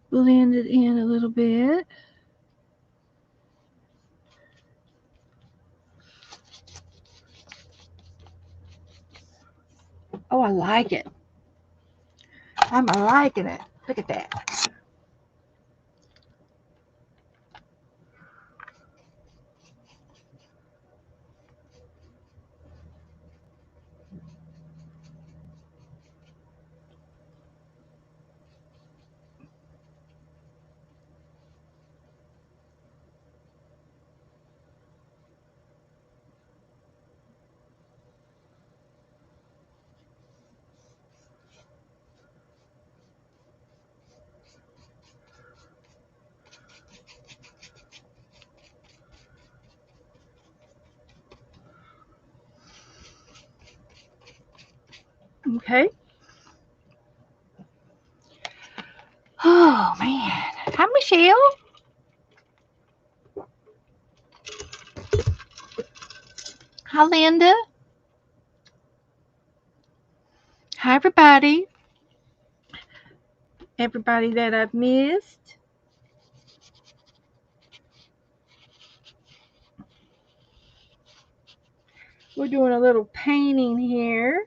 Blend it in a little bit. Oh, I like it. I'm liking it. Look at that. Okay. Oh, man. Hi, Michelle. Hi, Linda. Hi, everybody. Everybody that I've missed. We're doing a little painting here.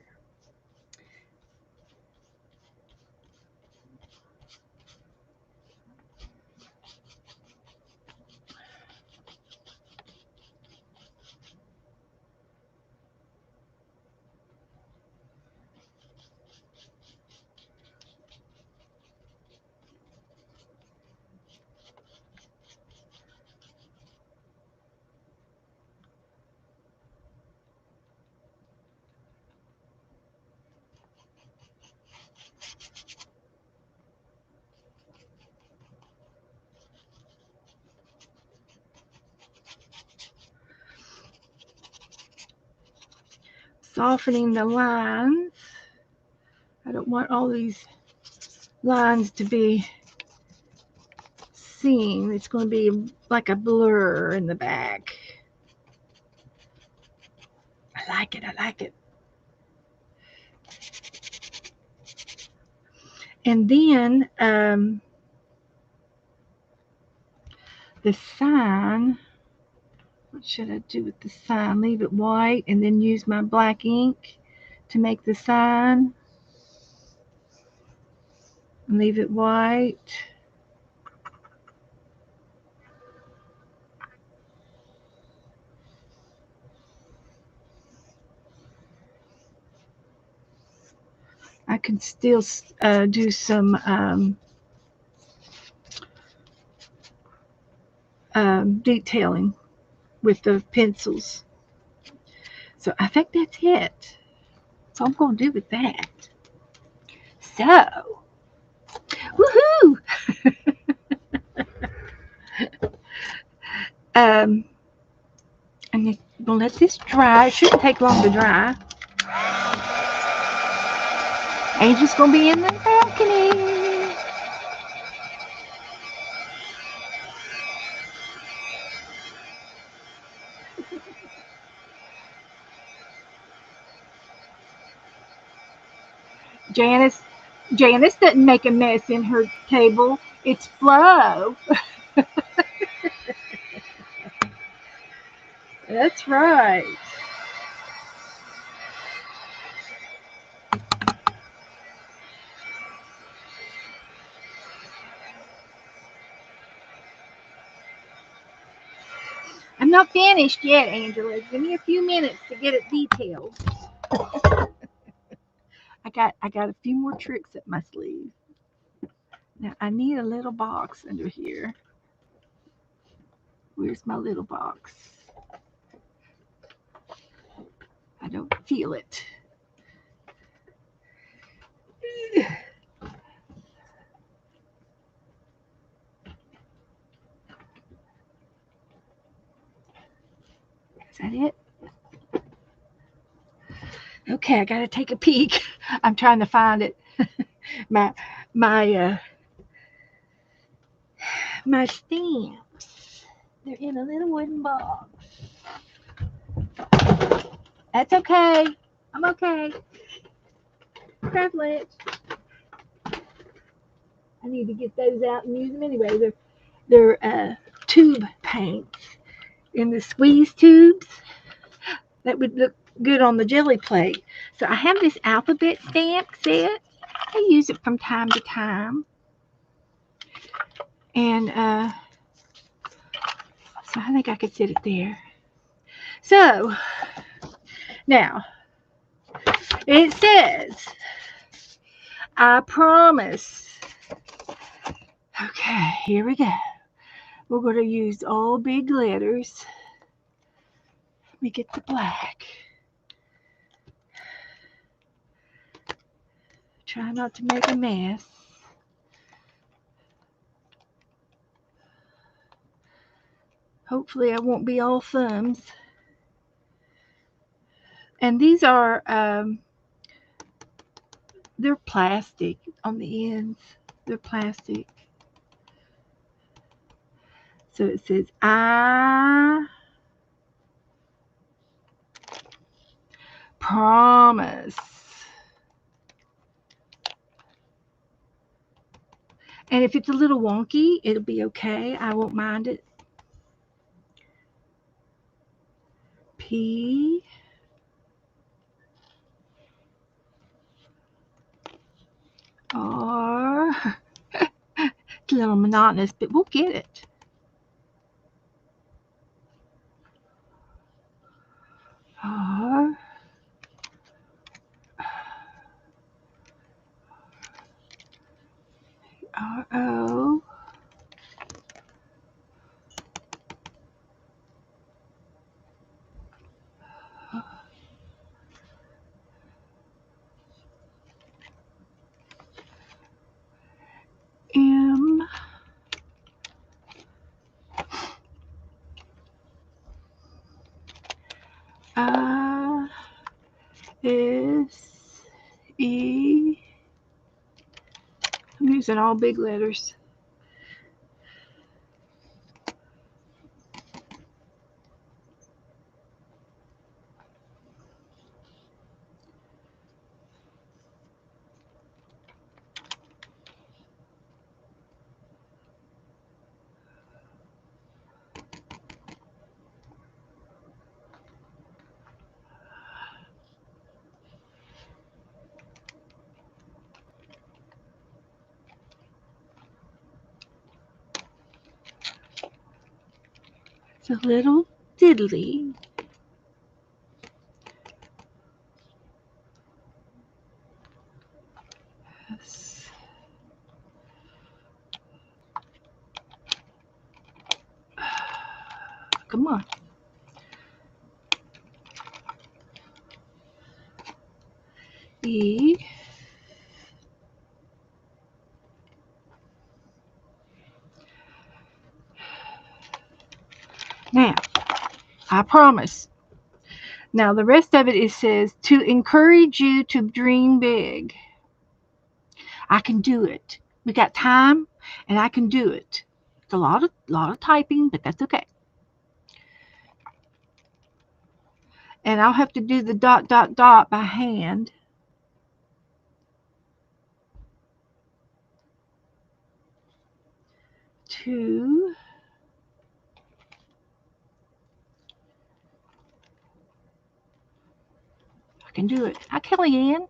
Softening the lines. I don't want all these lines to be seen. It's going to be like a blur in the back. I like it. I like it. And then the sign. What should I do with the sign? Leave it white and then use my black ink to make the sign. Leave it white. I can still do some detailing with the pencils. So I think that's it. So I'm going to do with that. So, woohoo! I'm going to let this dry. It shouldn't take long to dry. Angel's going to be in the balcony. Janice doesn't make a mess in her table. It's Flo. That's right. I'm not finished yet, Angela. Give me a few minutes to get it detailed. I got a few more tricks up my sleeve. Now I need a little box under here. Where's my little box? I don't feel it. Is that it? Okay, I gotta take a peek. I'm trying to find it. my my my stamps. They're in a little wooden box. That's okay. I'm okay. Privilege. I need to get those out and use them anyway. They're tube paints in the squeeze tubes. That would look good on the jelly plate. So I have this alphabet stamp set. I use it from time to time. And so I think I could sit it there. So now it says, I promise. Okay, here we go. We're going to use all big letters. Let me get the black. Try not to make a mess. Hopefully I won't be all thumbs. And these are, they're plastic on the ends. They're plastic. So it says, I promise. And if it's a little wonky, it'll be okay. I won't mind it. P R. It's a little monotonous, but we'll get it. R R O M I S E. I'm using all big letters. It's a little diddly. Yes. Come on. E. Now, I promise. Now, the rest of it says, to encourage you to dream big. I can do it. We got time, and I can do it. It's a lot of typing, but that's okay. And I'll have to do the ... by hand. Two. I can do it. Hi, Kellyanne.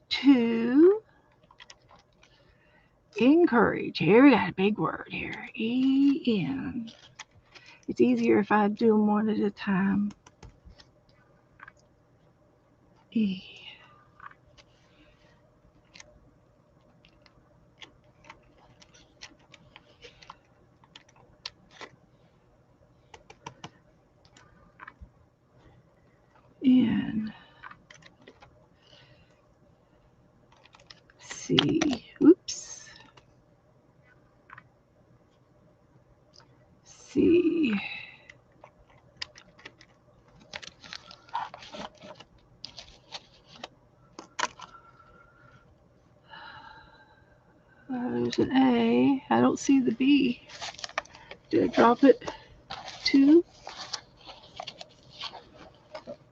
To encourage. Here we got a big word here. E-N. It's easier if I do them one at a time. E. N. C. Oops. C. There's an A. I don't see the B. Did I drop it? Two.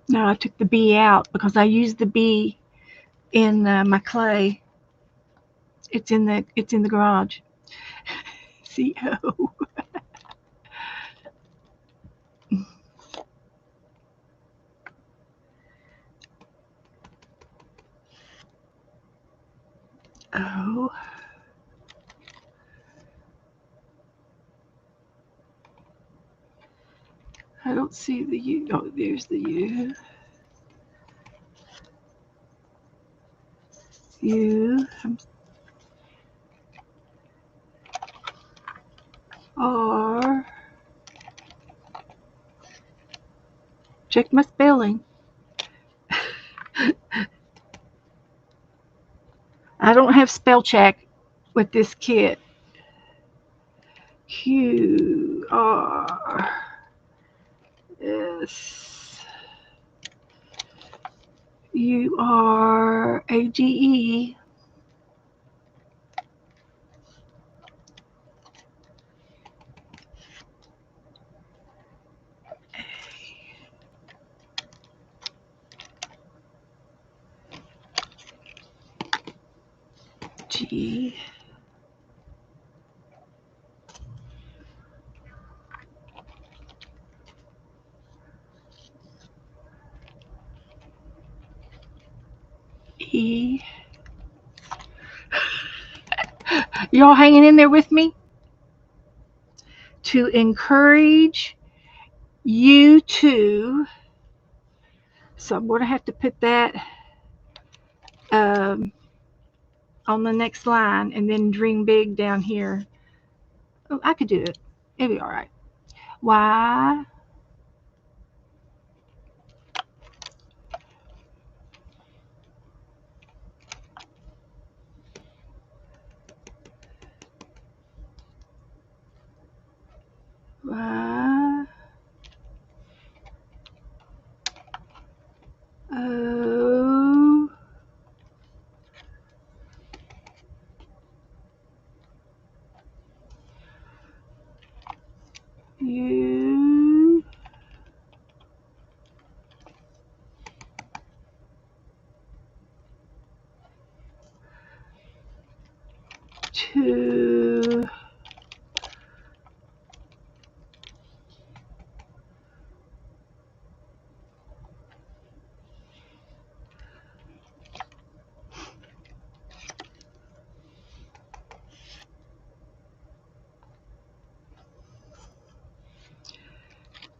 No, I took the B out because I used the B in my clay. It's in the garage. CO. Oh. I don't see the U. Oh, there's the U. U. R. Check my spelling. I don't have spell check with this kit. Q R S U R A G E. G. E. Y'all hanging in there with me? To encourage you to. So I'm going to have to put that on the next line and then dream big down here. Oh, I could do it. It'll be all right. Y. Y. O. U. To.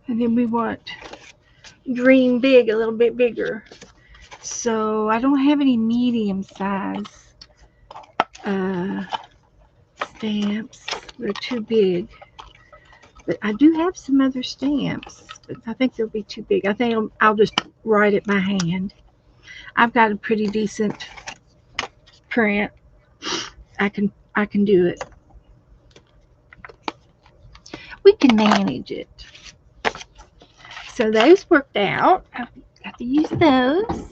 And then we want dream big, a little bit bigger. So I don't have any medium size stamps. They're too big. But I do have some other stamps, but I think they'll be too big. I think I'll just write it by hand. I've got a pretty decent print. I can do it. We can manage it. So those worked out. I've got to use those.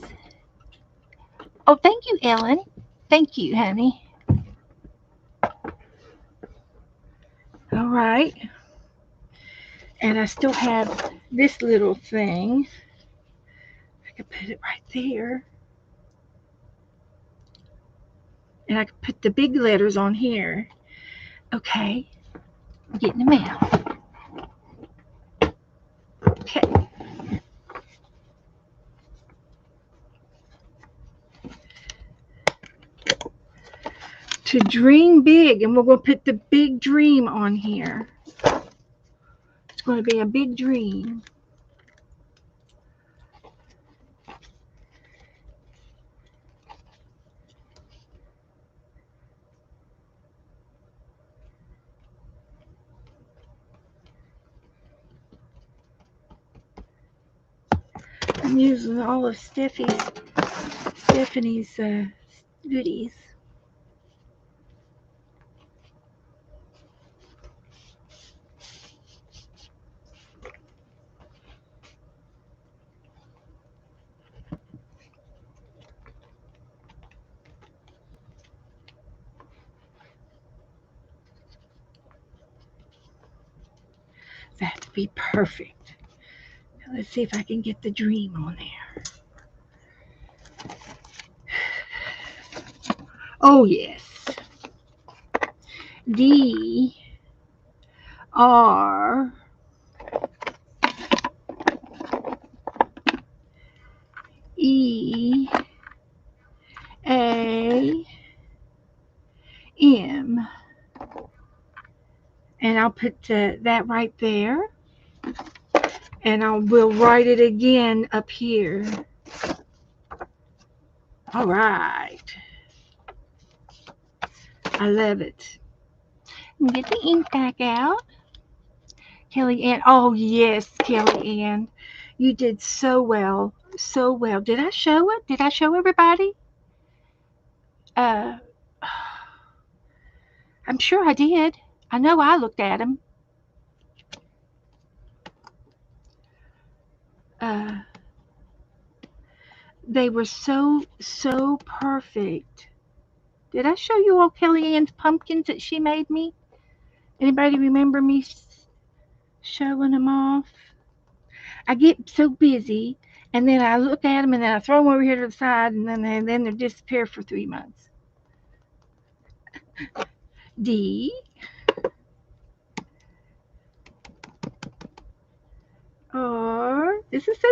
Oh, thank you, Ellen. Thank you, honey. All right. And I still have this little thing. I can put it right there. And I can put the big letters on here. Okay. I'm getting them out. Okay. To dream big, and we're going to put the big dream on here. It's going to be a big dream. I'm using all of Stephanie's goodies. That to be perfect. Now let's see if I can get the dream on there. Oh yes. D R E A M. And I'll put that right there. And we'll write it again up here. All right. I love it. Get the ink back out. Kelly Ann. Oh, yes, Kelly Ann. You did so well. So well. Did I show it? Did I show everybody? Uh, I'm sure I did. I know I looked at them. Uh, they were so perfect. Did I show you all Kelly Ann's pumpkins that she made me? Anybody remember me showing them off? I get so busy, and then I look at them, and then I throw them over here to the side, and then they disappear for 3 months. D R. This is so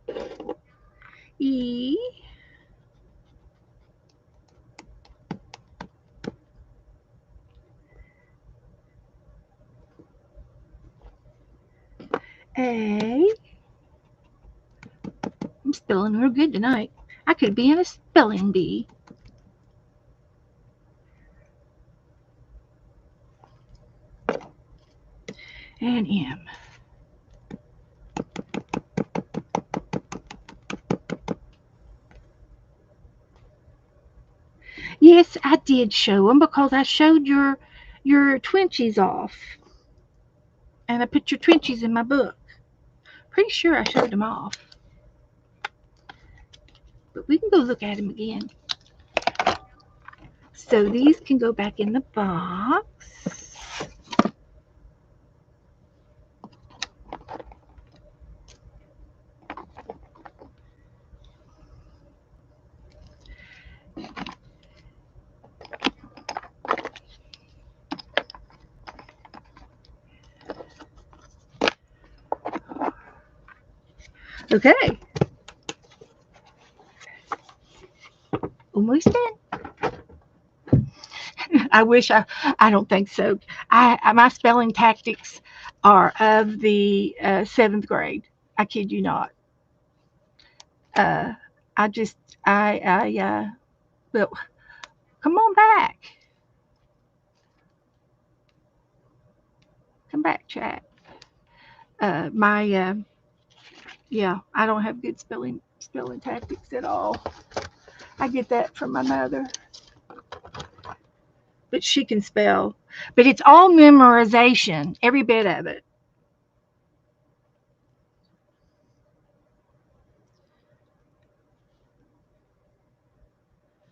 cute. E A. I'm spelling real good tonight. I could be in a spelling bee. And M. Yes, I did show them because I showed your Twinchies off. And I put your Twinchies in my book. Pretty sure I showed them off. But we can go look at them again. So these can go back in the box. Okay. Almost done. I wish I don't think so. My spelling tactics are of the 7th grade. I kid you not. Uh, I just, well, come on back. Come back, chat. My, yeah, I don't have good spelling tactics at all. I get that from my mother. But she can spell. But it's all memorization, every bit of it.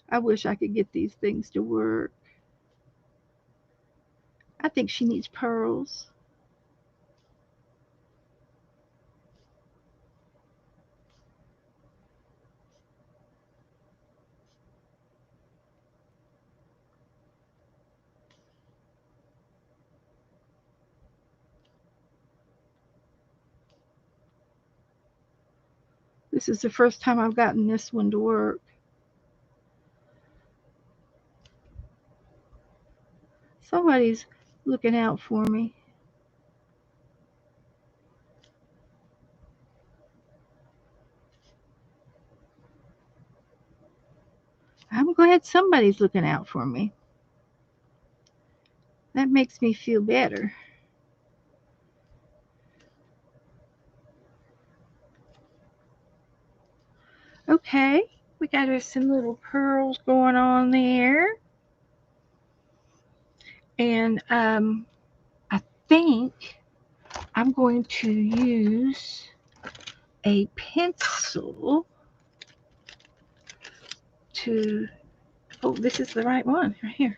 I wish I could get these things to work. I think she needs pearls. This is the first time I've gotten this one to work. Somebody's looking out for me. I'm glad somebody's looking out for me. That makes me feel better. Okay, we got us some little pearls going on there. And I think I'm going to use a pencil to, oh, this is the right one right here.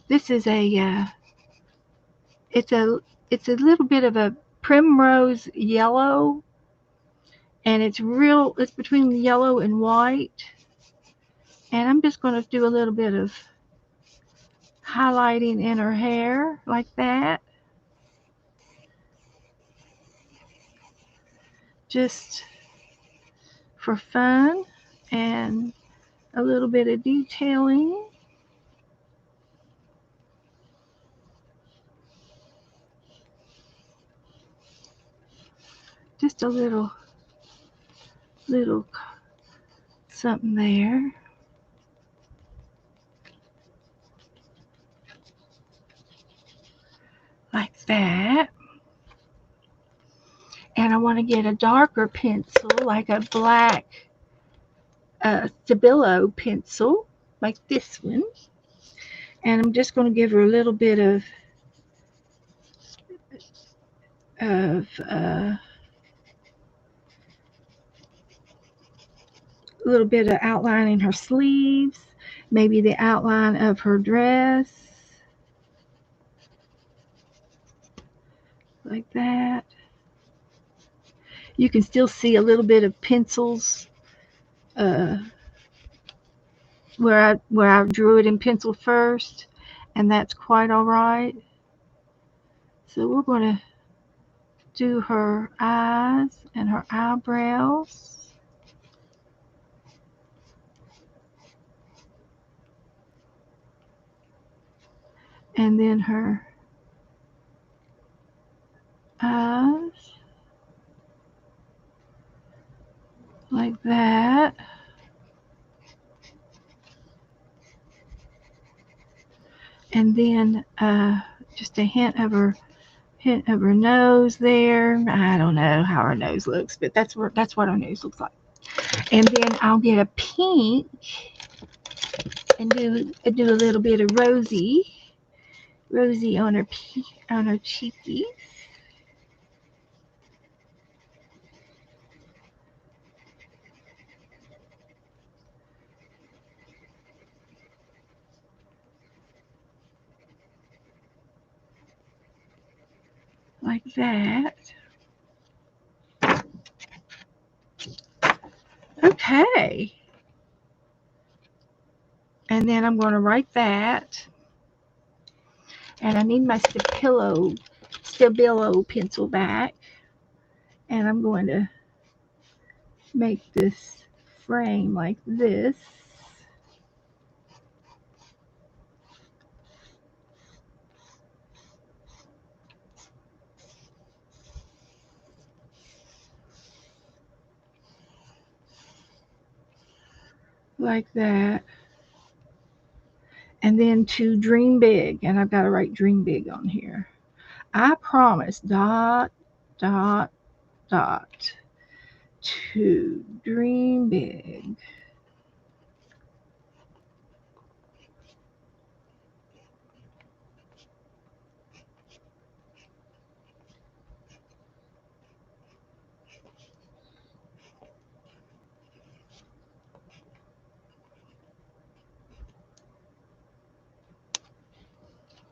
This is it's a little bit of a primrose yellow, and it's between the yellow and white. And I'm just going to do a little bit of highlighting in her hair like that. Just for fun and a little bit of detailing. Just a little something there. Like that. And I want to get a darker pencil, like a black Stabilo pencil, like this one. And I'm just going to give her a little bit of outline in her sleeves, maybe the outline of her dress, like that. You can still see a little bit of pencils where I drew it in pencil first, and that's quite all right. So we're going to do her eyes and her eyebrows. And then her eyes, like that. And then just a hint of her nose there. I don't know how her nose looks, but that's what her nose looks like. And then I'll get a pink and do a little bit of rosy on her cheekies. Like that. Okay. And then I'm going to write that. And I need my Stabilo pencil back. And I'm going to make this frame like this. Like that. And then to dream big, and I've got to write dream big on here. I promise, dot, dot, dot, to dream big.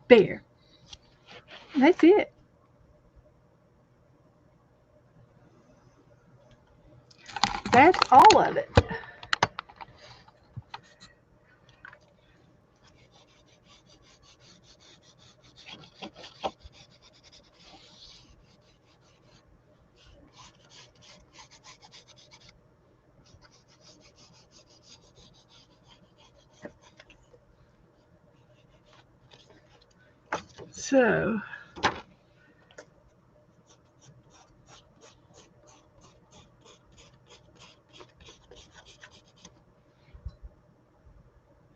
There. That's it. That's all of it. So,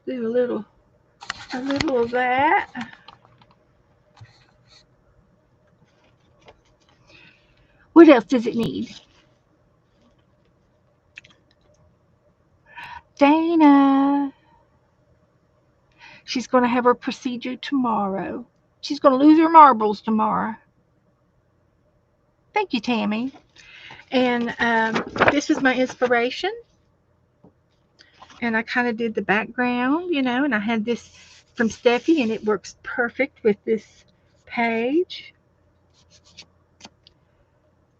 do a little of that. What else does it need? Dana. She's going to have her procedure tomorrow. She's going to lose her marbles tomorrow. Thank you, Tammy. And this was my inspiration. And I kind of did the background, and I had this from Steffi, and it works perfect with this page.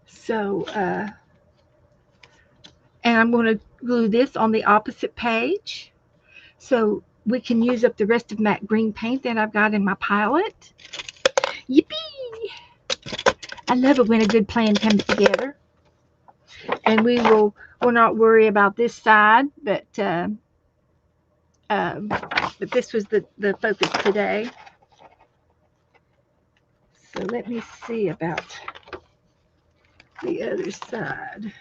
So, and I'm going to glue this on the opposite page. so we can use up the rest of that green paint that I've got in my palette. Yippee! I love it when a good plan comes together. And we'll not worry about this side, but this was the focus today. So let me see about the other side.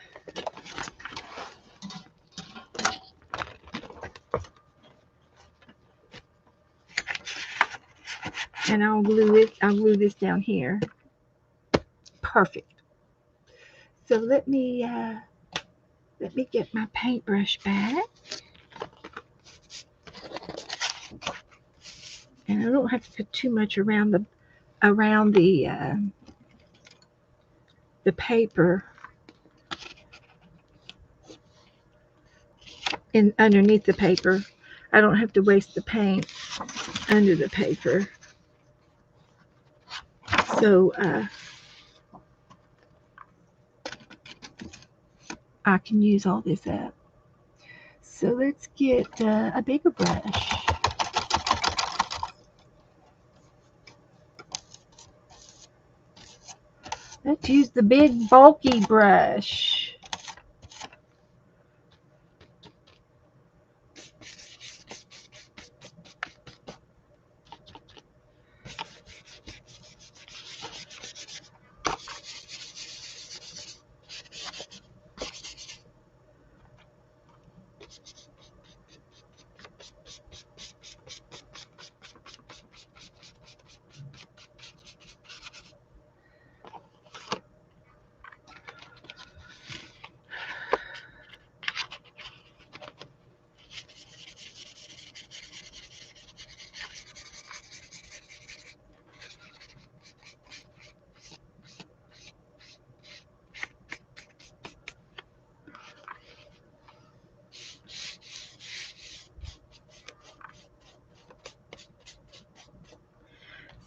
And I'll glue this down here. Perfect. So let me get my paintbrush back. And I don't have to put too much around the paper and underneath the paper. I don't have to waste the paint under the paper. So I can use all this up. So let's get a bigger brush. Let's use the big bulky brush.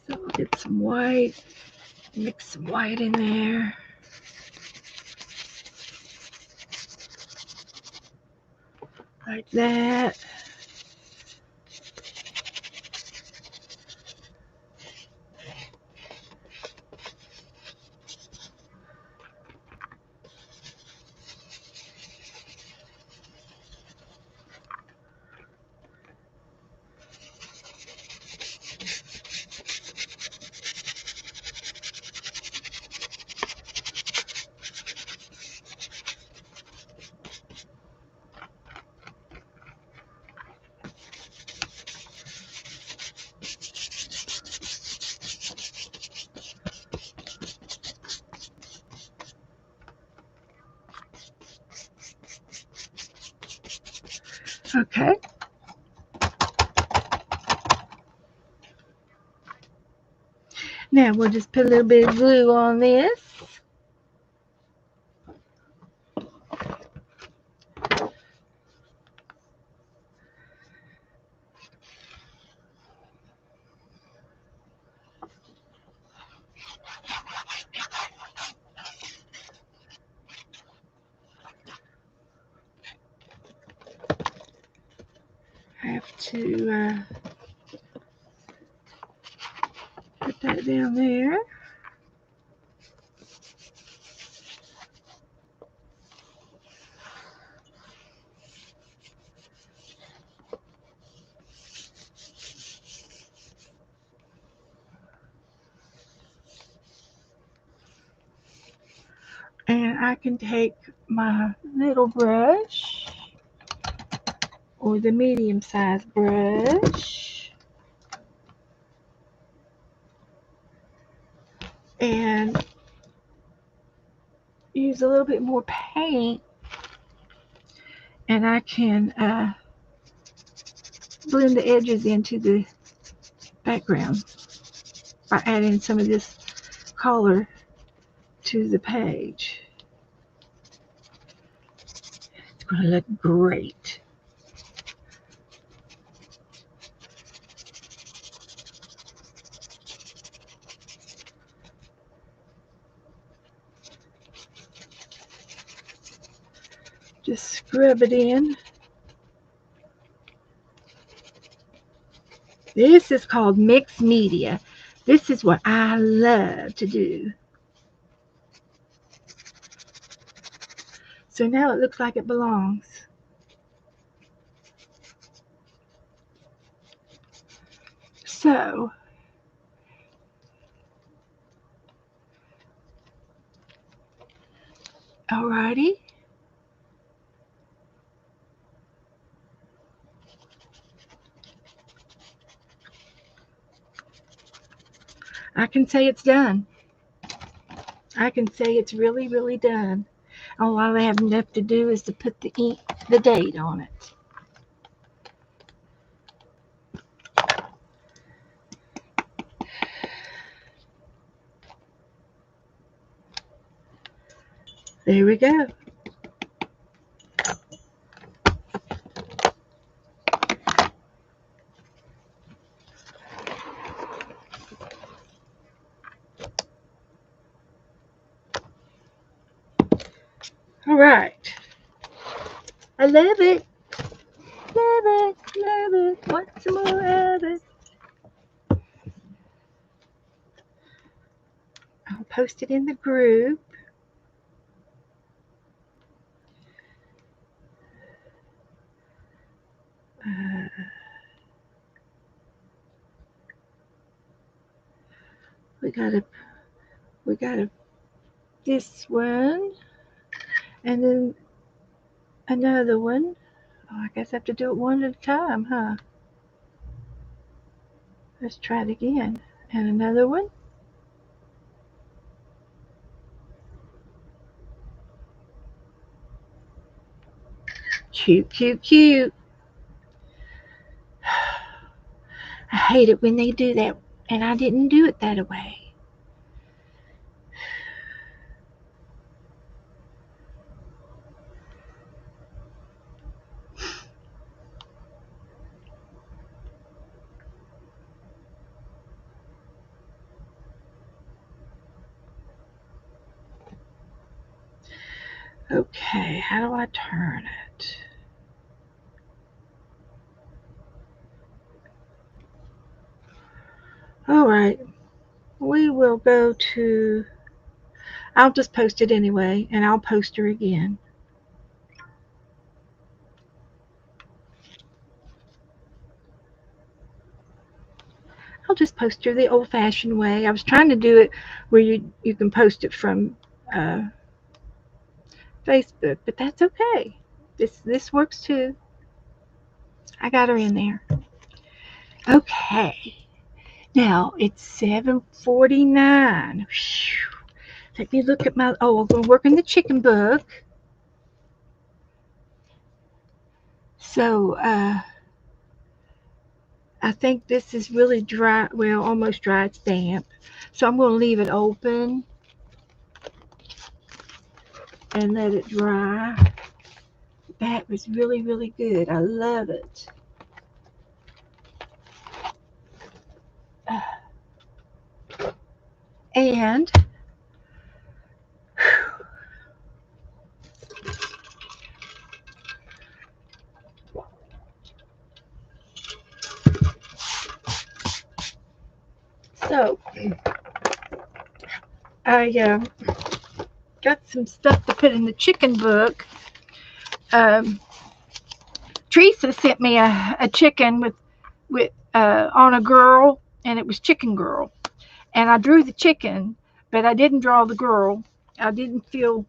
So we'll get some white, mix some white in there. Like that. Okay. Now we'll just put a little bit of glue on this. Have to put that down there. And I can take my little brush or the medium-sized brush and use a little bit more paint, and I can blend the edges into the background by adding some of this color to the page. It's going to look great. Just scrub it in. This is called mixed media. This is what I love to do. So now it looks like it belongs. So, alrighty. I can say it's done. I can say it's really, really done. All I have left to do is to put the date on it. There we go. All right. I love it. Love it. Love it. Want some more of it? I'll post it in the group. We got this one, and then another one. Oh, I guess I have to do it one at a time, huh? Let's try it again. And another one. Cute, cute, cute. I hate it when they do that, and I didn't do it that way. Okay, how do I turn it? All right, we will go to, I'll just post it anyway, and I'll post her again. I'll just post her the old-fashioned way. I was trying to do it where you can post it from Facebook, but that's okay. This works too. I got her in there. Okay. Now it's 7:49. Let me look at my. Oh, I'm going to work in the chicken book. So I think this is really dry. Well, almost dry. It's damp. So I'm going to leave it open and let it dry. That was really, really good. I love it. And so I got some stuff to put in the chicken book. Teresa sent me a chicken with on a girl, and it was Chicken Girl. And I drew the chicken, but I didn't draw the girl. I didn't feel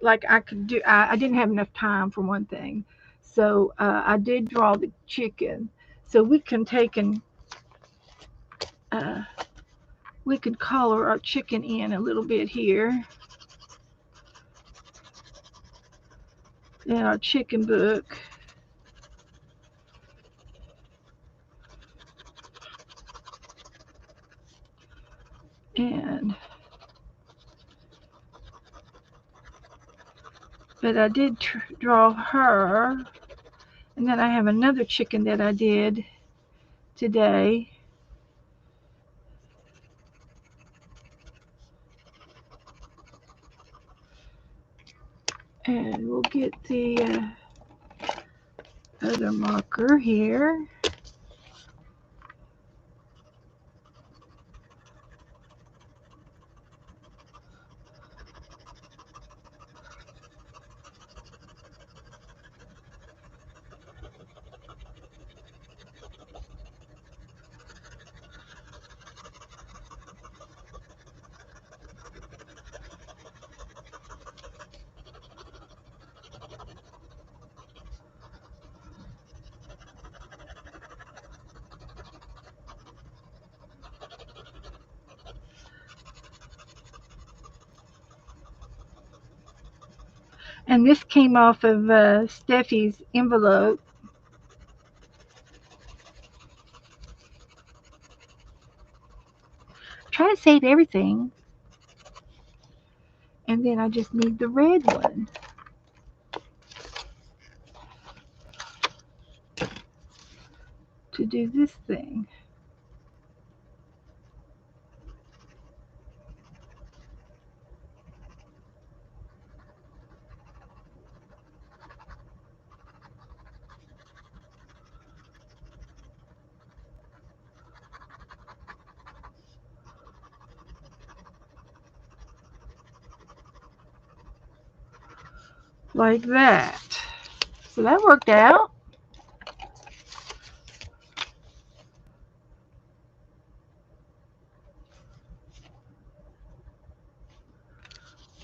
like I could do. I didn't have enough time for one thing, so I did draw the chicken. So we can take and we could color our chicken in a little bit here in our chicken book. And but I did draw her, and then I have another chicken that I did today. And we'll get the other marker here. And this came off of Steffi's envelope. Try to save everything. And then I just need the red one. To do this thing. Like that. So that worked out.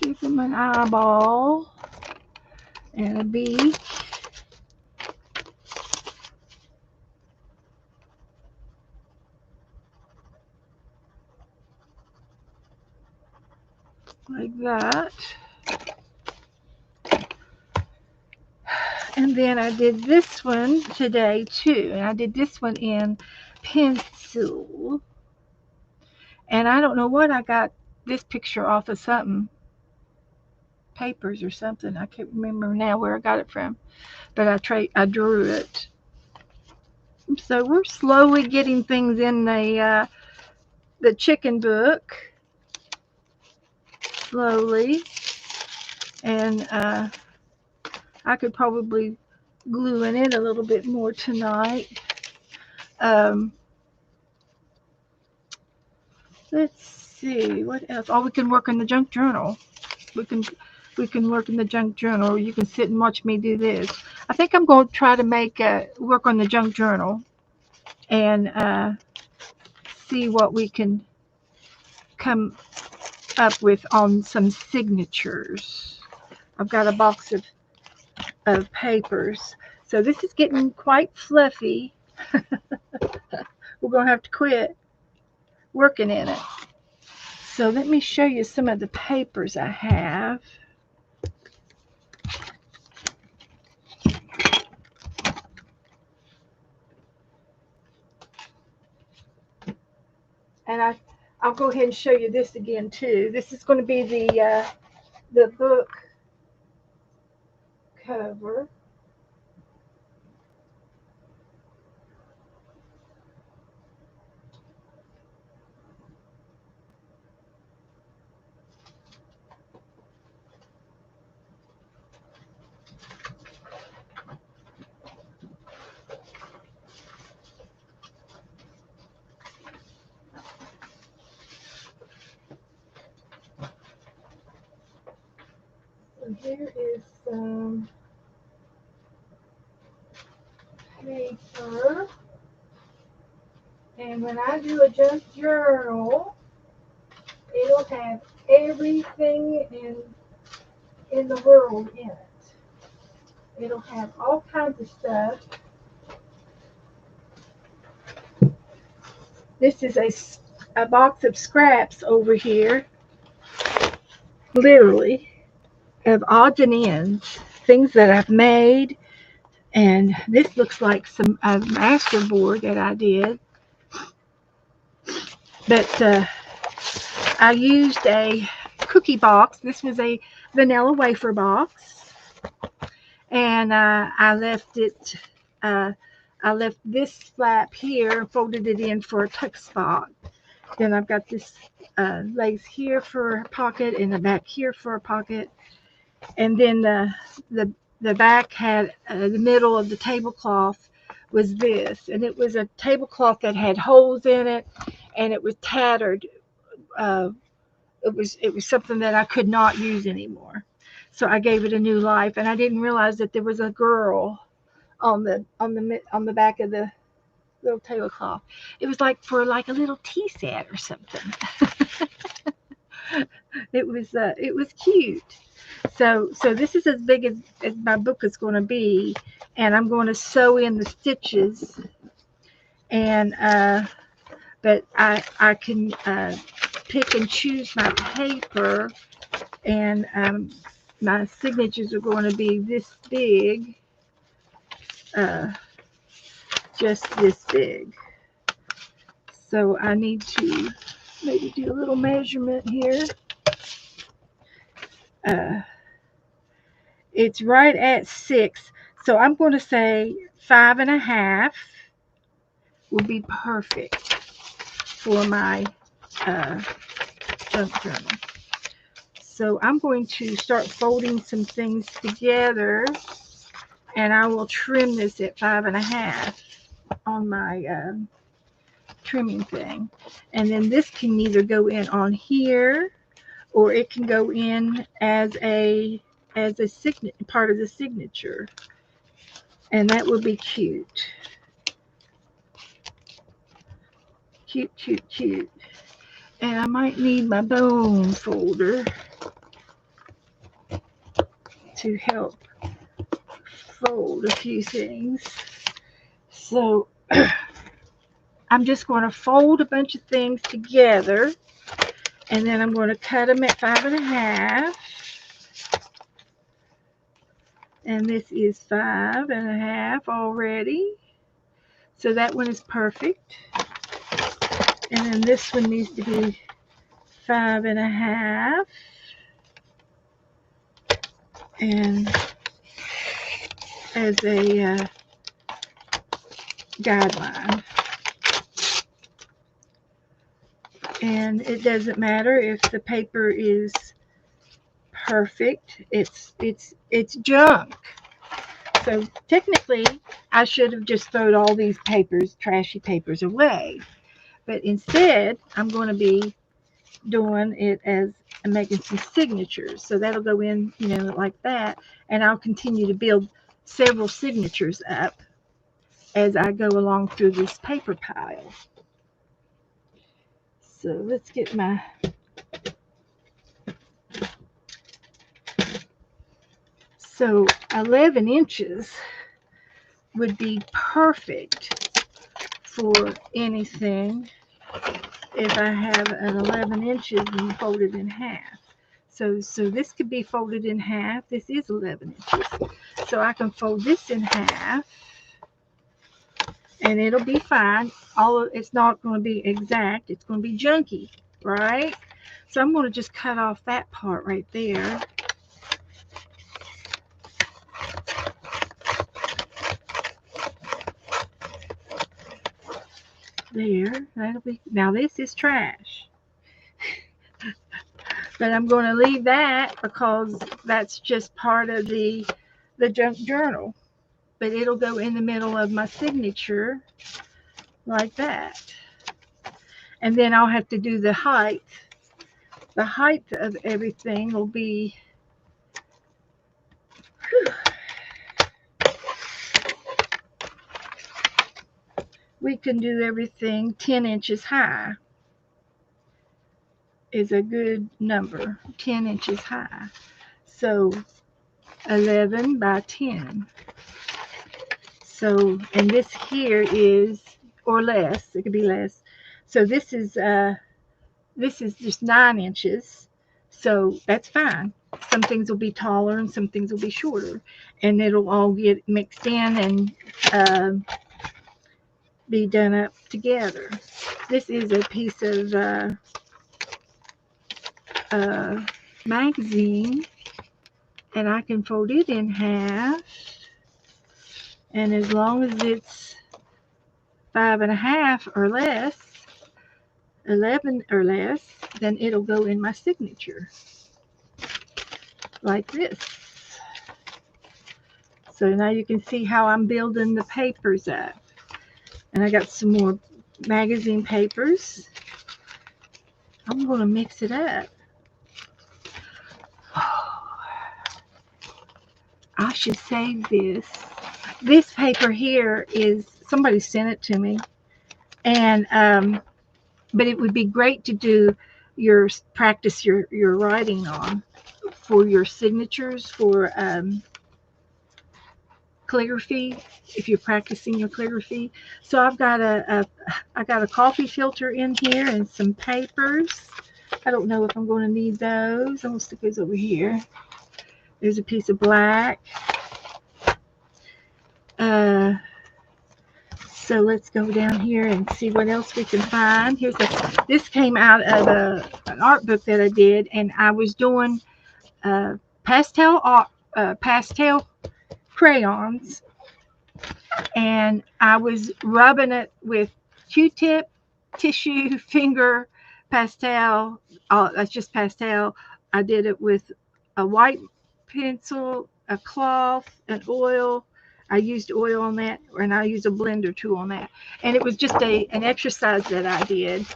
Give him an eyeball and a beak. Like that. And then I did this one today too. And I did this one in pencil. And I don't know what I got this picture off of something. Papers or something. I can't remember now where I got it from. But I drew it. So we're slowly getting things in the chicken book. Slowly. And I could probably glue in it a little bit more tonight. Let's see, what else? Oh, we can work in the junk journal. We can work in the junk journal. You can sit and watch me do this. I think I'm going to try to make work on the junk journal and see what we can come up with on some signatures. I've got a box of papers. So this is getting quite fluffy. We're going to have to quit working in it. So let me show you some of the papers I have. And I'll go ahead and show you this again too. This is going to be the book cover. And here is some paper. And when I do a junk journal, it'll have everything in the world in it. It'll have all kinds of stuff. This is a box of scraps over here, literally, of odds and ends, things that I've made. And this looks like some masterboard that I did. But I used a cookie box. This was a vanilla wafer box. And I left it, I left this flap here, folded it in for a tuck spot. Then I've got this lace here for a pocket and the back here for a pocket. And then the back had the middle of the tablecloth was this. And it was a tablecloth that had holes in it and it was tattered. It was something that I could not use anymore. So I gave it a new life, and I didn't realize that there was a girl on the back of the little tablecloth. It was like for like a little tea set or something. It was cute. So this is as big as my book is going to be, and I'm going to sew in the stitches. And but I can pick and choose my paper and my signatures are going to be this big, just this big. So I need to maybe do a little measurement here. It's right at 6. So I'm going to say 5.5 will be perfect for my junk journal. So I'm going to start folding some things together, and I will trim this at 5.5 on my trimming thing. And then this can either go in on here, or it can go in as a part of the signature, and that will be cute. Cute. And I might need my bone folder to help fold a few things. So I'm just going to fold a bunch of things together, and then I'm going to cut them at 5.5. And this is 5.5 already. So that one is perfect. And then this one needs to be 5.5. And as a guideline. And it doesn't matter if the paper is perfect. It's junk. So technically, I should have just thrown all these trashy papers away. But instead, I'm going to be doing it as making some signatures. So that'll go in, like that. And I'll continue to build several signatures up as I go along through this paper pile. So let's get my So 11 inches would be perfect for anything if I have an 11 inches and fold it in half. So this could be folded in half. This is 11 inches. So I can fold this in half, and it'll be fine. It's not going to be exact. It's going to be junky, right? So I'm going to just cut off that part right there. There, that'll be. Now this is trash. But I'm going to leave that because that's just part of the junk journal. But it'll go in the middle of my signature like that. And then I'll have to do the height. The height of everything will be we can do everything 10 inches high is a good number, 10 inches high. So 11 by 10. So, and this here is, or less, it could be less. So this is just 9 inches. So that's fine. Some things will be taller and some things will be shorter. And it'll all get mixed in and be done up together. This is a piece of magazine, and I can fold it in half, and as long as it's 5.5 or less, 11 or less, then it'll go in my signature like this. So now you can see how I'm building the papers up. And I got some more magazine papers. I'm going to mix it up. I should save this. This paper here is, somebody sent it to me. And, but it would be great to do practice your writing on for your signatures, for calligraphy, if you're practicing your calligraphy. So I've got I got a coffee filter in here and some papers. I don't know if I'm going to need those. I'm going to stick those over here. There's a piece of black. So let's go down here and see what else we can find. This came out of an art book that I did, and I was doing pastel art, pastel crayons, and I was rubbing it with Q-tip, tissue, finger, pastel. That's just pastel. I did it with a white pencil, a cloth, and oil. I used oil on that, and I used a blender tool on that. And it was just an exercise that I did.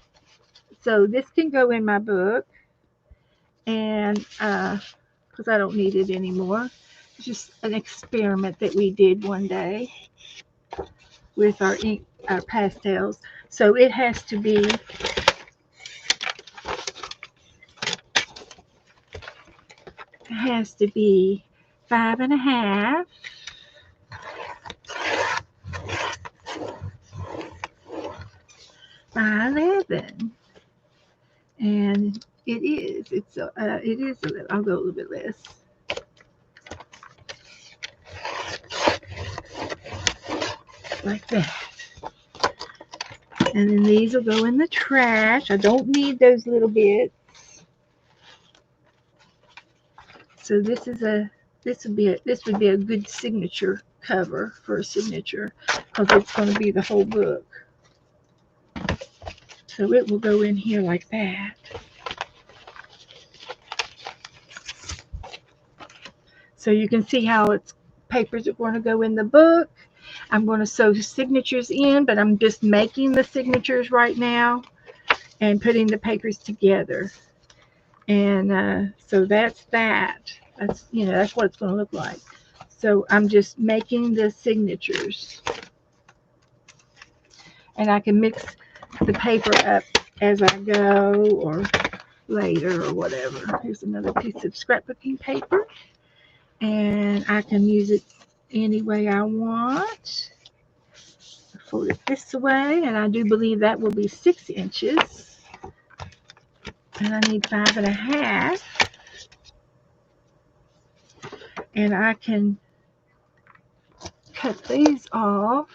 So this can go in my book, and because I don't need it anymore. It's just an experiment that we did one day with our ink, our pastels. So it has to be 5.5 by 11, and it is. It is a little. I'll go a little bit less. Like that. And then these will go in the trash. I don't need those little bits. So this would be a good signature cover for a signature, because it's going to be the whole book. So it will go in here like that. So you can see how its papers are going to go in the book. I'm going to sew signatures in, but I'm just making the signatures right now and putting the papers together. And so that's that. That's what it's going to look like. So I'm just making the signatures. And I can mix the paper up as I go or later or whatever. Here's another piece of scrapbooking paper. And I can use it any way I want. Fold it this way, and I do believe that will be 6 inches. And I need 5.5. And I can cut these off.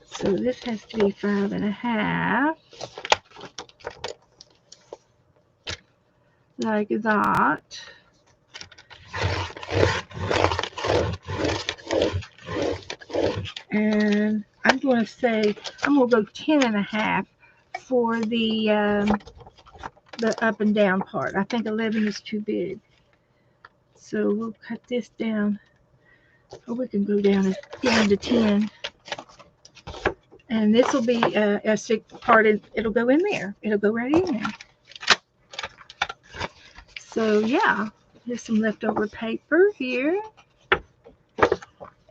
So this has to be 5.5. Like that. And I'm going to go 10.5 for the up and down part. I think 11 is too big. So we'll cut this down. Or we can go down to 10. And this will be a 6 part. It'll go in there. It'll go right in there. So yeah, here's some leftover paper here.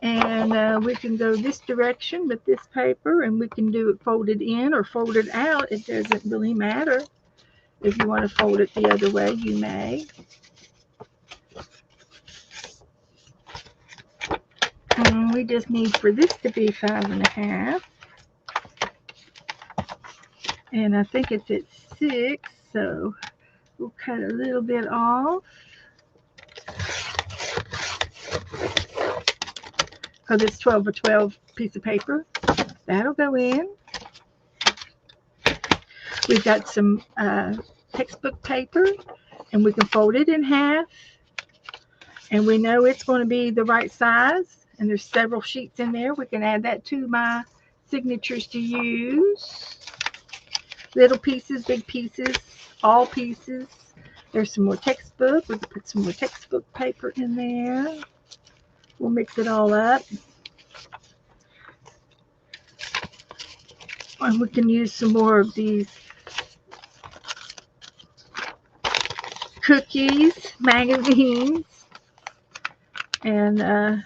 And we can go this direction with this paper, and we can do it folded in or folded out. It doesn't really matter. If you want to fold it the other way, you may. And we just need for this to be 5.5. And I think it's at 6, so we'll cut a little bit off. Because it's 12 by 12 piece of paper. That'll go in. We've got some textbook paper, and we can fold it in half. And we know it's going to be the right size. And there's several sheets in there. We can add that to my signatures to use. Little pieces, big pieces, all pieces. There's some more textbook. We can put some more textbook paper in there. We'll mix it all up. And we can use some more of these cookies, magazines. And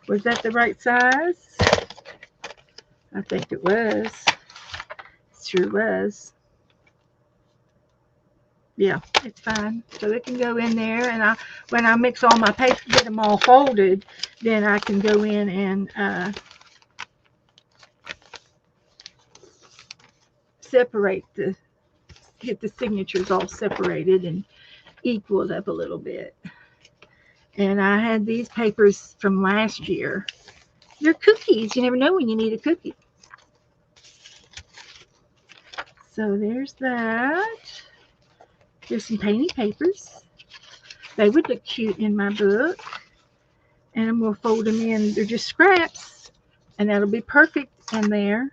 was that the right size? I think it was. It sure was. Yeah, it's fine. So it can go in there, and when I mix all my paper, get them all folded, then I can go in and separate the get the signatures all separated and equaled up a little bit. And I had these papers from last year. They're cookies. You never know when you need a cookie. So there's that. There's some painted papers. They would look cute in my book. And I'm going to fold them in. They're just scraps. And that'll be perfect in there.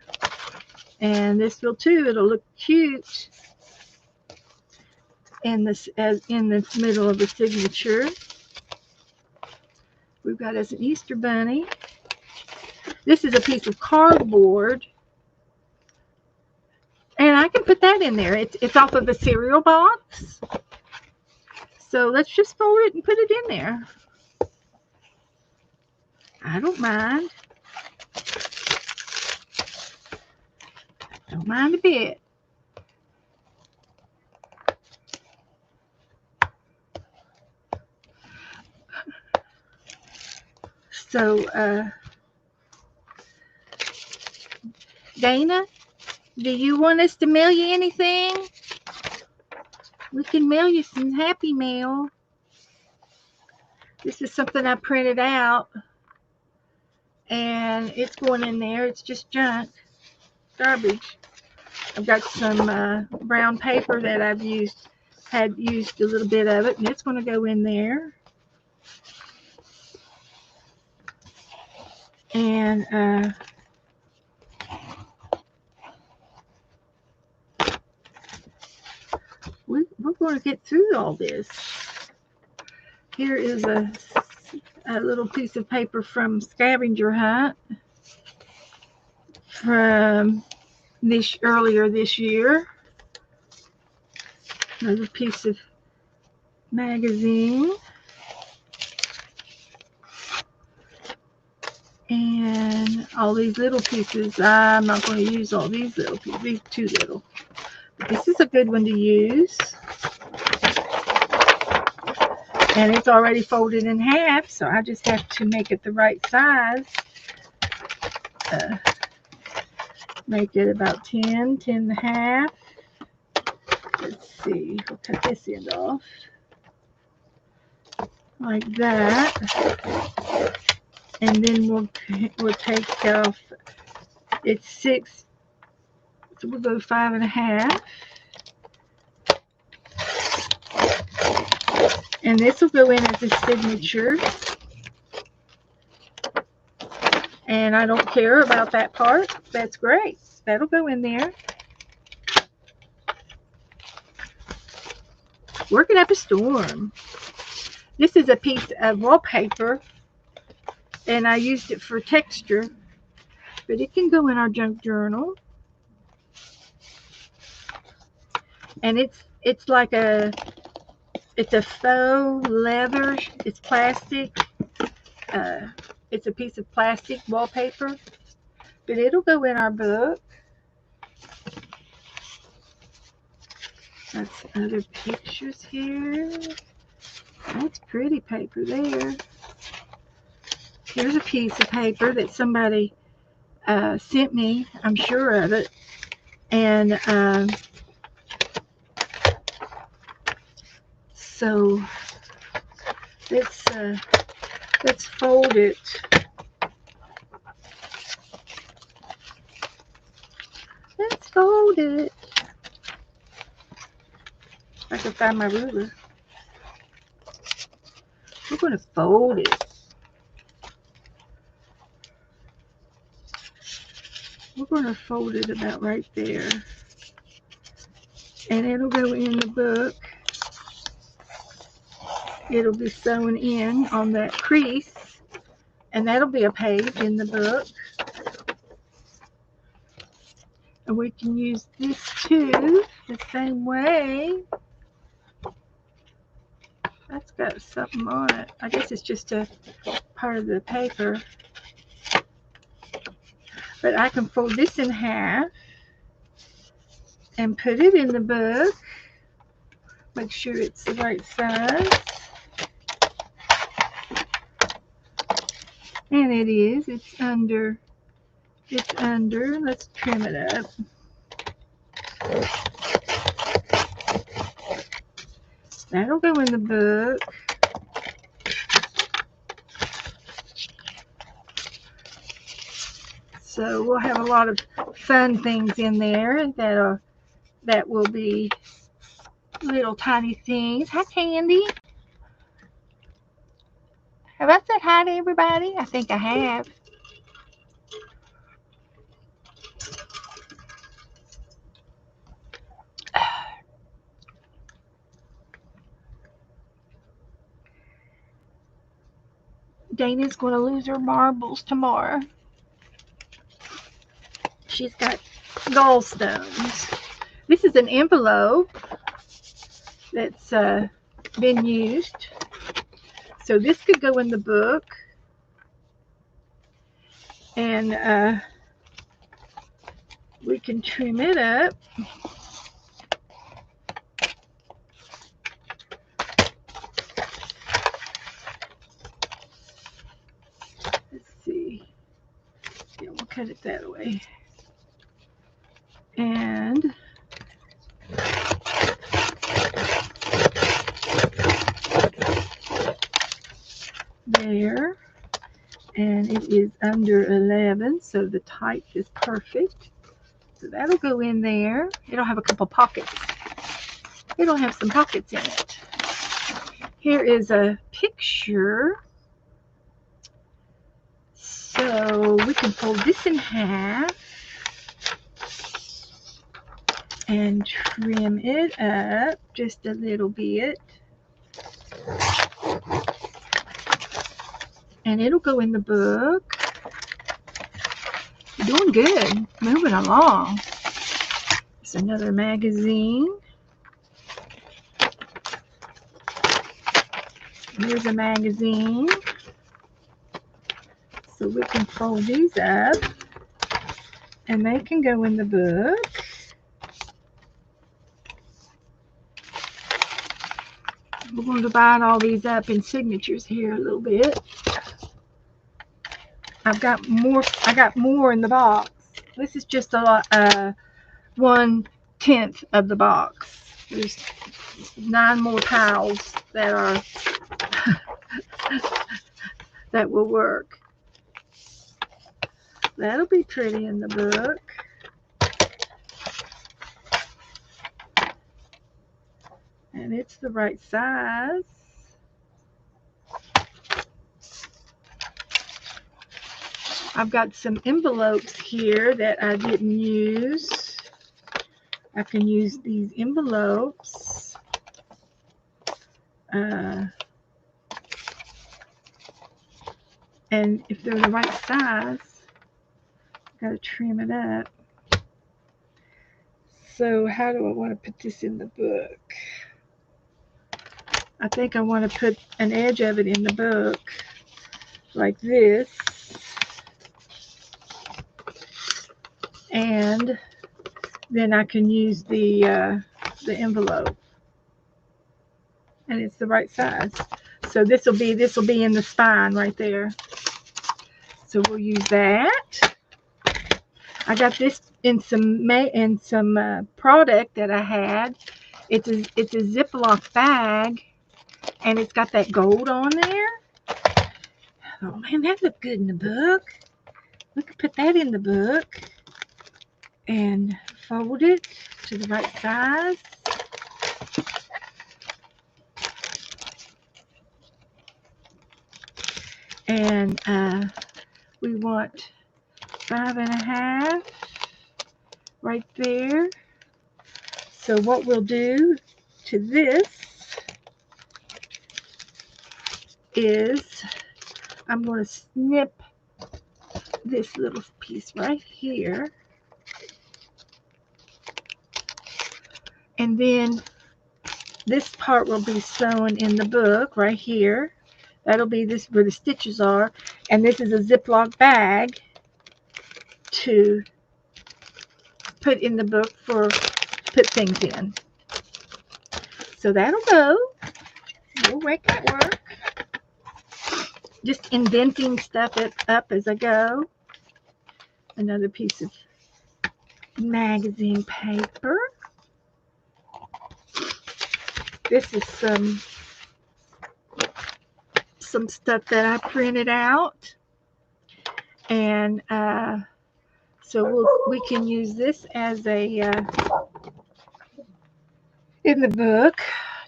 And this will too. It'll look cute in this middle of the signature. We've got as an Easter bunny. This is a piece of cardboard. And I can put that in there. It's off of a cereal box. So let's just fold it and put it in there. I don't mind. Don't mind a bit. So, Dana, do you want us to mail you anything? We can mail you some Happy Mail. This is something I printed out. And it's going in there. It's just junk. Garbage. I've got some brown paper that I've had used a little bit of it. And it's going to go in there. And we're going to get through all this. Here is a little piece of paper from Scavenger Hunt from earlier this year. Another piece of magazine. And all these little pieces. I'm not going to use all these little pieces. These too little. But this is a good one to use. And it's already folded in half, so I just have to make it the right size. Make it about 10 and a half. Let's see. We'll cut this end off. Like that. And then we'll take off, it's 6, so we'll go 5 and a half. And this will go in as a signature. And I don't care about that part. That's great. That'll go in there. Working up a storm. This is a piece of wallpaper. And I used it for texture, but it can go in our junk journal. And it's like it's a faux leather. It's plastic. It's a piece of plastic wallpaper, but it'll go in our book. That's other pictures here. That's pretty paper there. Here's a piece of paper that somebody sent me. I'm sure of it. And so let's fold it. Let's fold it. If I can find my ruler. We're going to fold it. We're going to fold it about right there. And it'll go in the book. It'll be sewn in on that crease. And that'll be a page in the book. And we can use this too, the same way. That's got something on it. I guess it's just a part of the paper. But I can fold this in half and put it in the book. Make sure it's the right size. And it is. It's under. It's under. Let's trim it up. That'll go in the book. So we'll have a lot of fun things in there that will be little tiny things. Hi, Candy. Have I said hi to everybody? I think I have. Dana's going to lose her marbles tomorrow. She's got gallstones. This is an envelope that's been used. So this could go in the book. And we can trim it up. Let's see. Yeah, we'll cut it that way. And there. And it is under 11, so the type is perfect. So that'll go in there. It'll have a couple pockets. It'll have some pockets in it. Here is a picture. So we can fold this in half and trim it up just a little bit. And it'll go in the book. You're doing good. Moving along. It's another magazine. Here's a magazine. So we can fold these up and they can go in the book. We're going to divide all these up in signatures here a little bit. I got more in the box. This is just a 1/10 of the box. There's 9 more piles that are that will work. That'll be pretty in the book. And it's the right size. I've got some envelopes here that I didn't use. I can use these envelopes. And if they're the right size, I've got to trim it up. So how do I want to put this in the book? I think I want to put an edge of it in the book like this. And then I can use the envelope. And it's the right size. So this will be in the spine right there. So we'll use that. I got this in some product that I had. It's a Ziploc bag, and it's got that gold on there. Oh man, that looked good in the book. We could put that in the book and fold it to the right size. And we want 5.5 right there. So what we'll do to this is I'm going to snip this little piece right here. And then this part will be sewn in the book right here. That'll be this where the stitches are. And this is a Ziploc bag to put in the book for put things in. So that'll go. We'll make it work. Just indenting stuff up as I go. Another piece of magazine paper. This is some stuff that I printed out, and so we can use this as a in the book.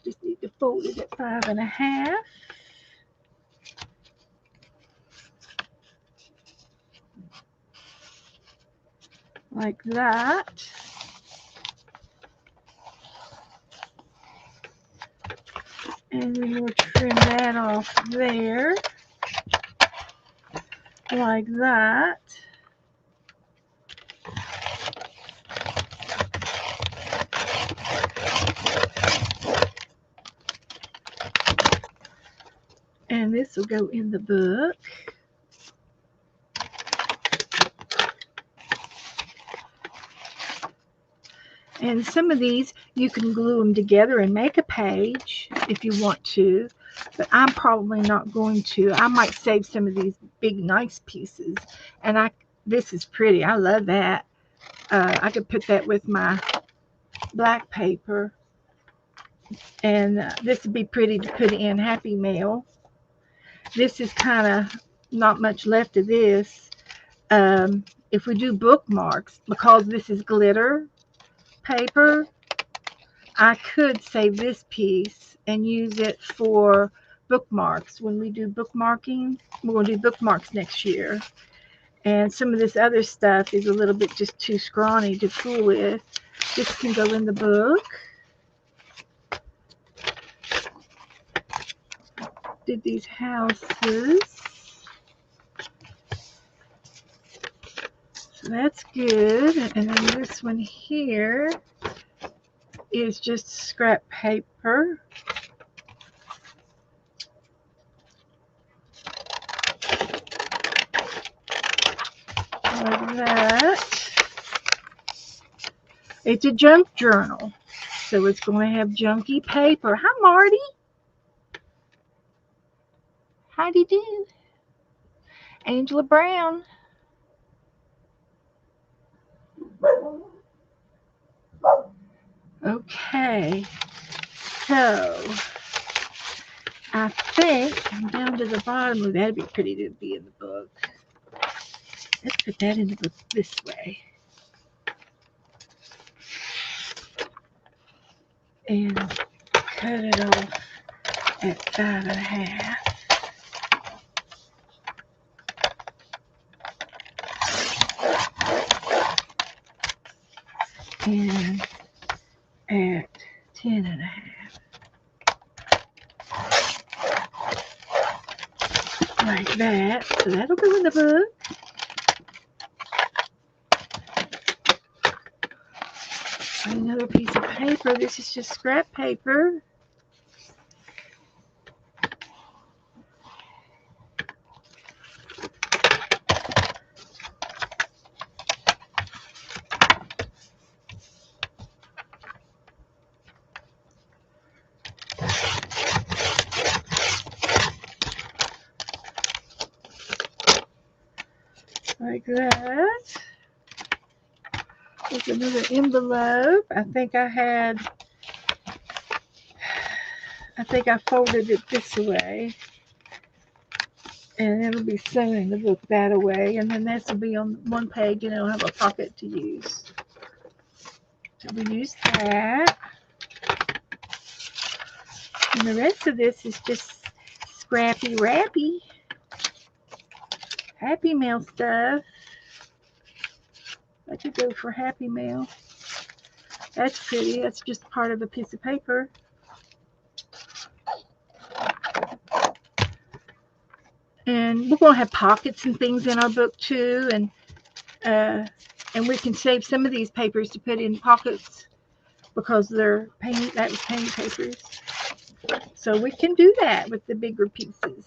Just need to fold it at 5.5. Like that. And then we'll trim that off there. Like that. And this will go in the book. And some of these, you can glue them together and make a page if you want to. But I'm probably not going to. I might save some of these big, nice pieces. And this is pretty. I love that. I could put that with my black paper. And this would be pretty to put in Happy Mail. This is kind of not much left of this. If we do bookmarks, because this is glitter paper, I could save this piece and use it for bookmarks. When we do bookmarking, we're going to do bookmarks next year. And some of this other stuff is a little bit just too scrawny to fool with. This can go in the book. Did these houses. So that's good. And then this one here is just scrap paper. Like that. It's a junk journal. So it's going to have junky paper. Hi, Marty. Howdy do. Angela Brown. Okay. So I think I'm down to the bottom. Oh, that'd be pretty to be in the book. Let's put that in the book this way. And cut it off at 5.5. And at 10.5. Like that. So that'll go in the book. Another piece of paper. This is just scrap paper. Like that. There's another envelope. I think I folded it this way. And it'll be sewn in the book that way. And then this will be on one page and it'll have a pocket to use. So we use that. And the rest of this is just scrappy rappy. Happy Mail stuff. I could go for Happy Mail. That's pretty. That's just part of a piece of paper. And we're going to have pockets and things in our book too. And we can save some of these papers to put in pockets because they're paint. That was paint papers. So we can do that with the bigger pieces.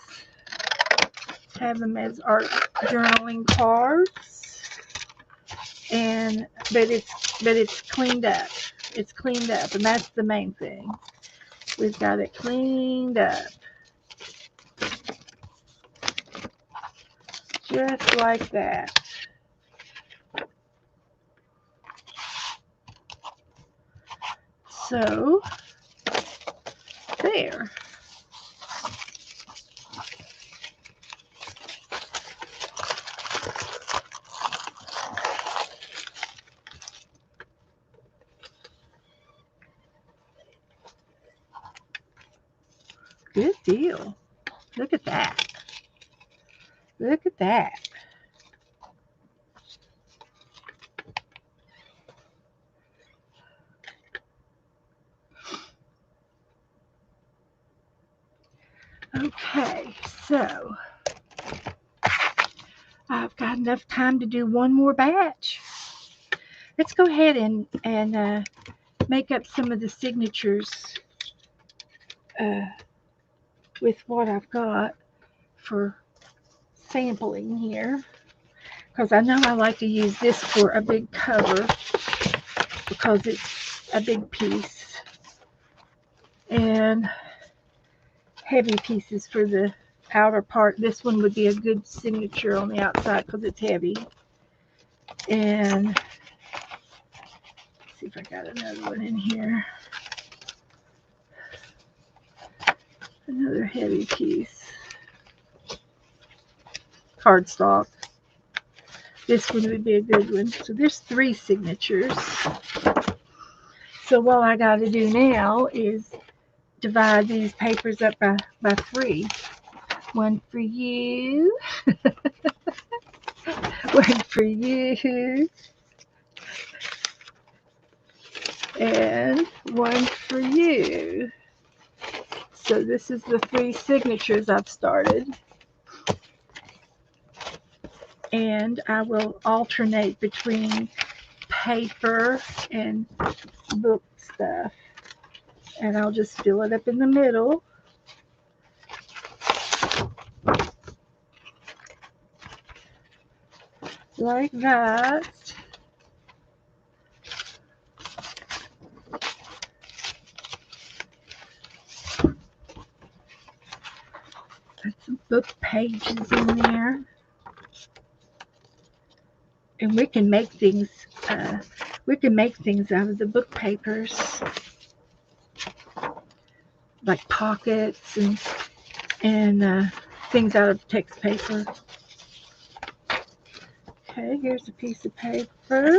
Have them as art journaling cards. But it's cleaned up. It's cleaned up, and that's the main thing. We've got it cleaned up. Just like that. So there. Good deal. Look at that. Look at that. Okay, so I've got enough time to do one more batch. Let's go ahead and make up some of the signatures with what I've got for sampling here, because I know I like to use this for a big cover because it's a big piece, and heavy pieces for the outer part. This one would be a good signature on the outside because it's heavy. And let's see if I got another one in here. Another heavy piece. Cardstock. This one would be a good one. So there's 3 signatures. So what I got to do now is divide these papers up by 3. One for you. One for you. And one for you. So this is the 3 signatures I've started. And I will alternate between paper and book stuff. And I'll just fill it up in the middle. Like that. Put some book pages in there. And we can make things out of the book papers. Like pockets and things out of text paper. Okay, here's a piece of paper.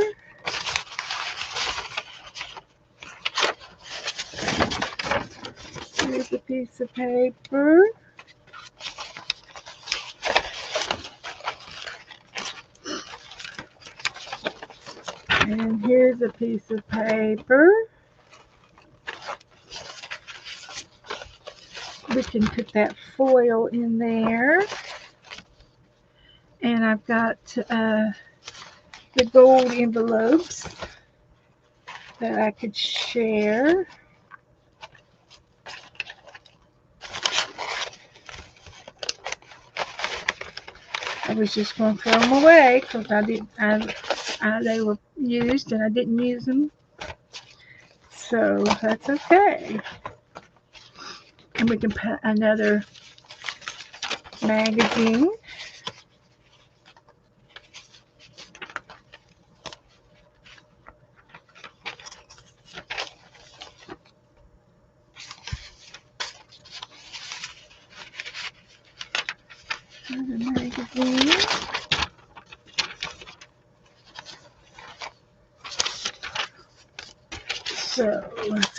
Here's a piece of paper. And here's a piece of paper. We can put that foil in there. And I've got the gold envelopes that I could share. I was just going to throw them away because they were used and I didn't use them. So that's okay. And we can put another magazine. Another magazine. So let's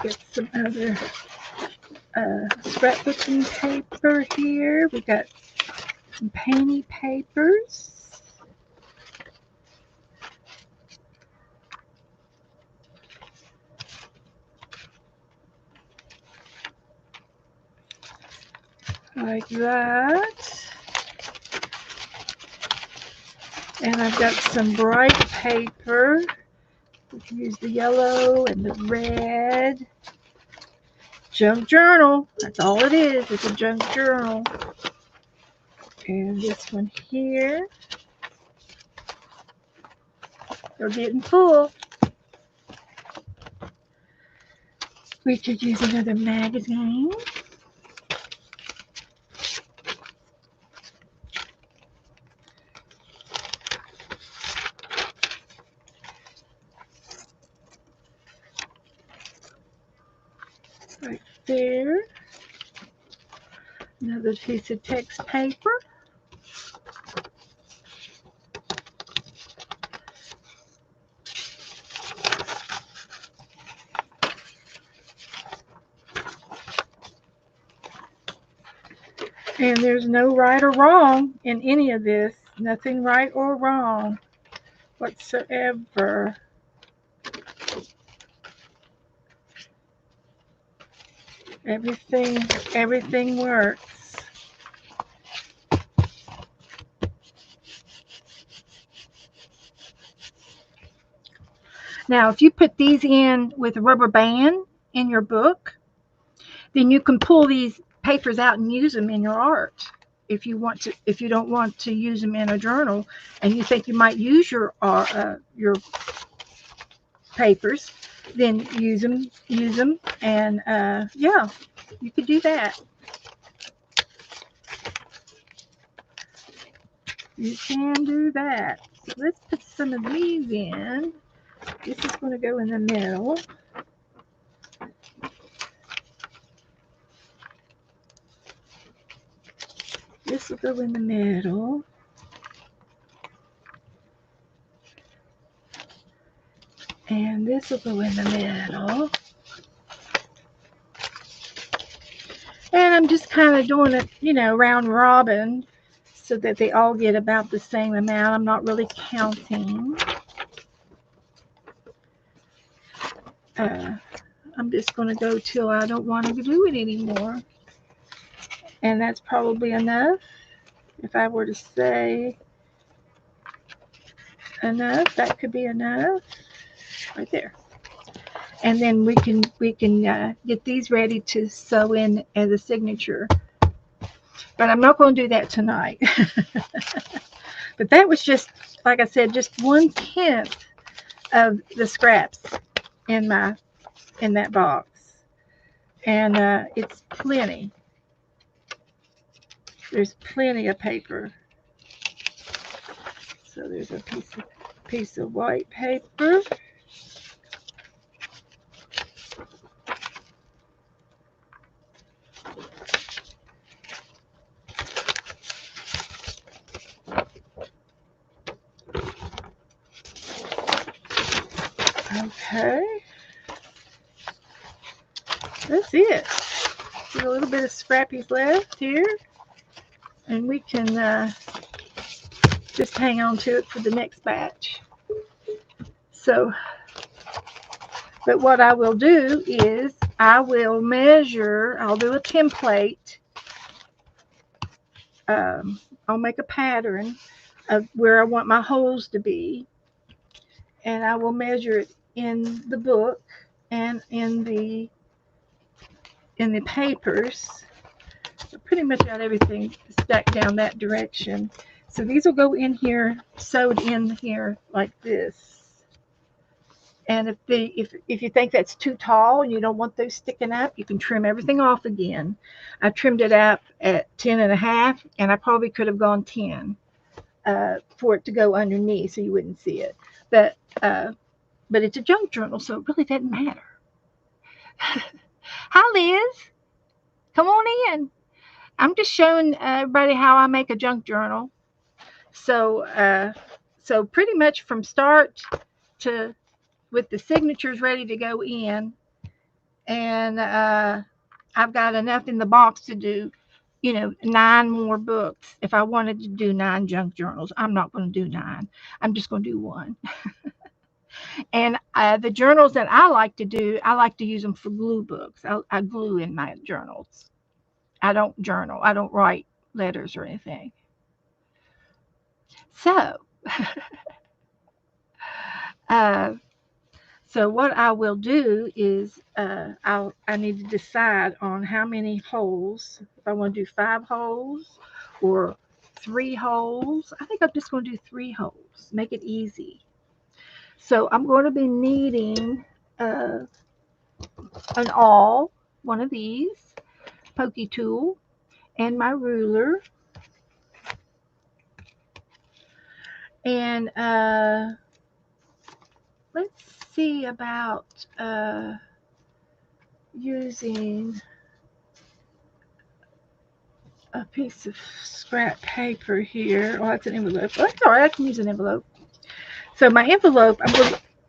get some other scrapbooking paper here. We got some painty papers. Like that. And I've got some bright paper. We can use the yellow and the red. Junk journal. That's all it is. It's a junk journal. And this one here. They're getting full. We could use another magazine. Like there. Another piece of text paper. And there's no right or wrong in any of this. Nothing right or wrong whatsoever. Everything works. Now, if you put these in with a rubber band in your book, then you can pull these papers out and use them in your art. If you don't want to use them in a journal, and you think you might use your papers, then use them, and yeah, you could do that. You can do that. So let's put some of these in. This is going to go in the middle. This will go in the middle. And this will go in the middle. And I'm just kind of doing it, round robin so that they all get about the same amount. I'm not really counting. I'm just going to go till I don't want to do it anymore. And that's probably enough. If I were to say enough, that could be enough. Right there. And then we can get these ready to sew in as a signature. But I'm not going to do that tonight. But that was just, like I said, just 1/10 of the scraps in that box. And it's plenty. There's plenty of paper. So there's a piece of white paper. Okay. That's it. There's a little bit of scrappies left here. And we can just hang on to it for the next batch. So, but what I will do is I will measure, I'll do a template. I'll make a pattern of where I want my holes to be. And I will measure it in the book and in the papers. So pretty much got everything stacked down that direction. So these will go in here, sewed in here like this. And if you think that's too tall and you don't want those sticking up, you can trim everything off again. I trimmed it up at 10.5, and I probably could have gone 10 for it to go underneath so you wouldn't see it. But it's a junk journal, so it really doesn't matter. Hi, Liz. Come on in. I'm just showing everybody how I make a junk journal. So pretty much from start to with the signatures ready to go in, and I've got enough in the box to do, 9 more books. If I wanted to do 9 junk journals, I'm not going to do 9. I'm just going to do 1. And the journals that I like to do, I like to use them for glue books. I glue in my journals. I don't journal. I don't write letters or anything. So, so what I will do is I need to decide on how many holes. If I want to do 5 holes or 3 holes. I think I'm just going to do 3 holes. Make it easy. So I'm going to be needing an awl, one of these, pokey tool, and my ruler. And let's see about using a piece of scrap paper here. Oh, that's an envelope. Oh, that's all right. I can use an envelope. So my envelope,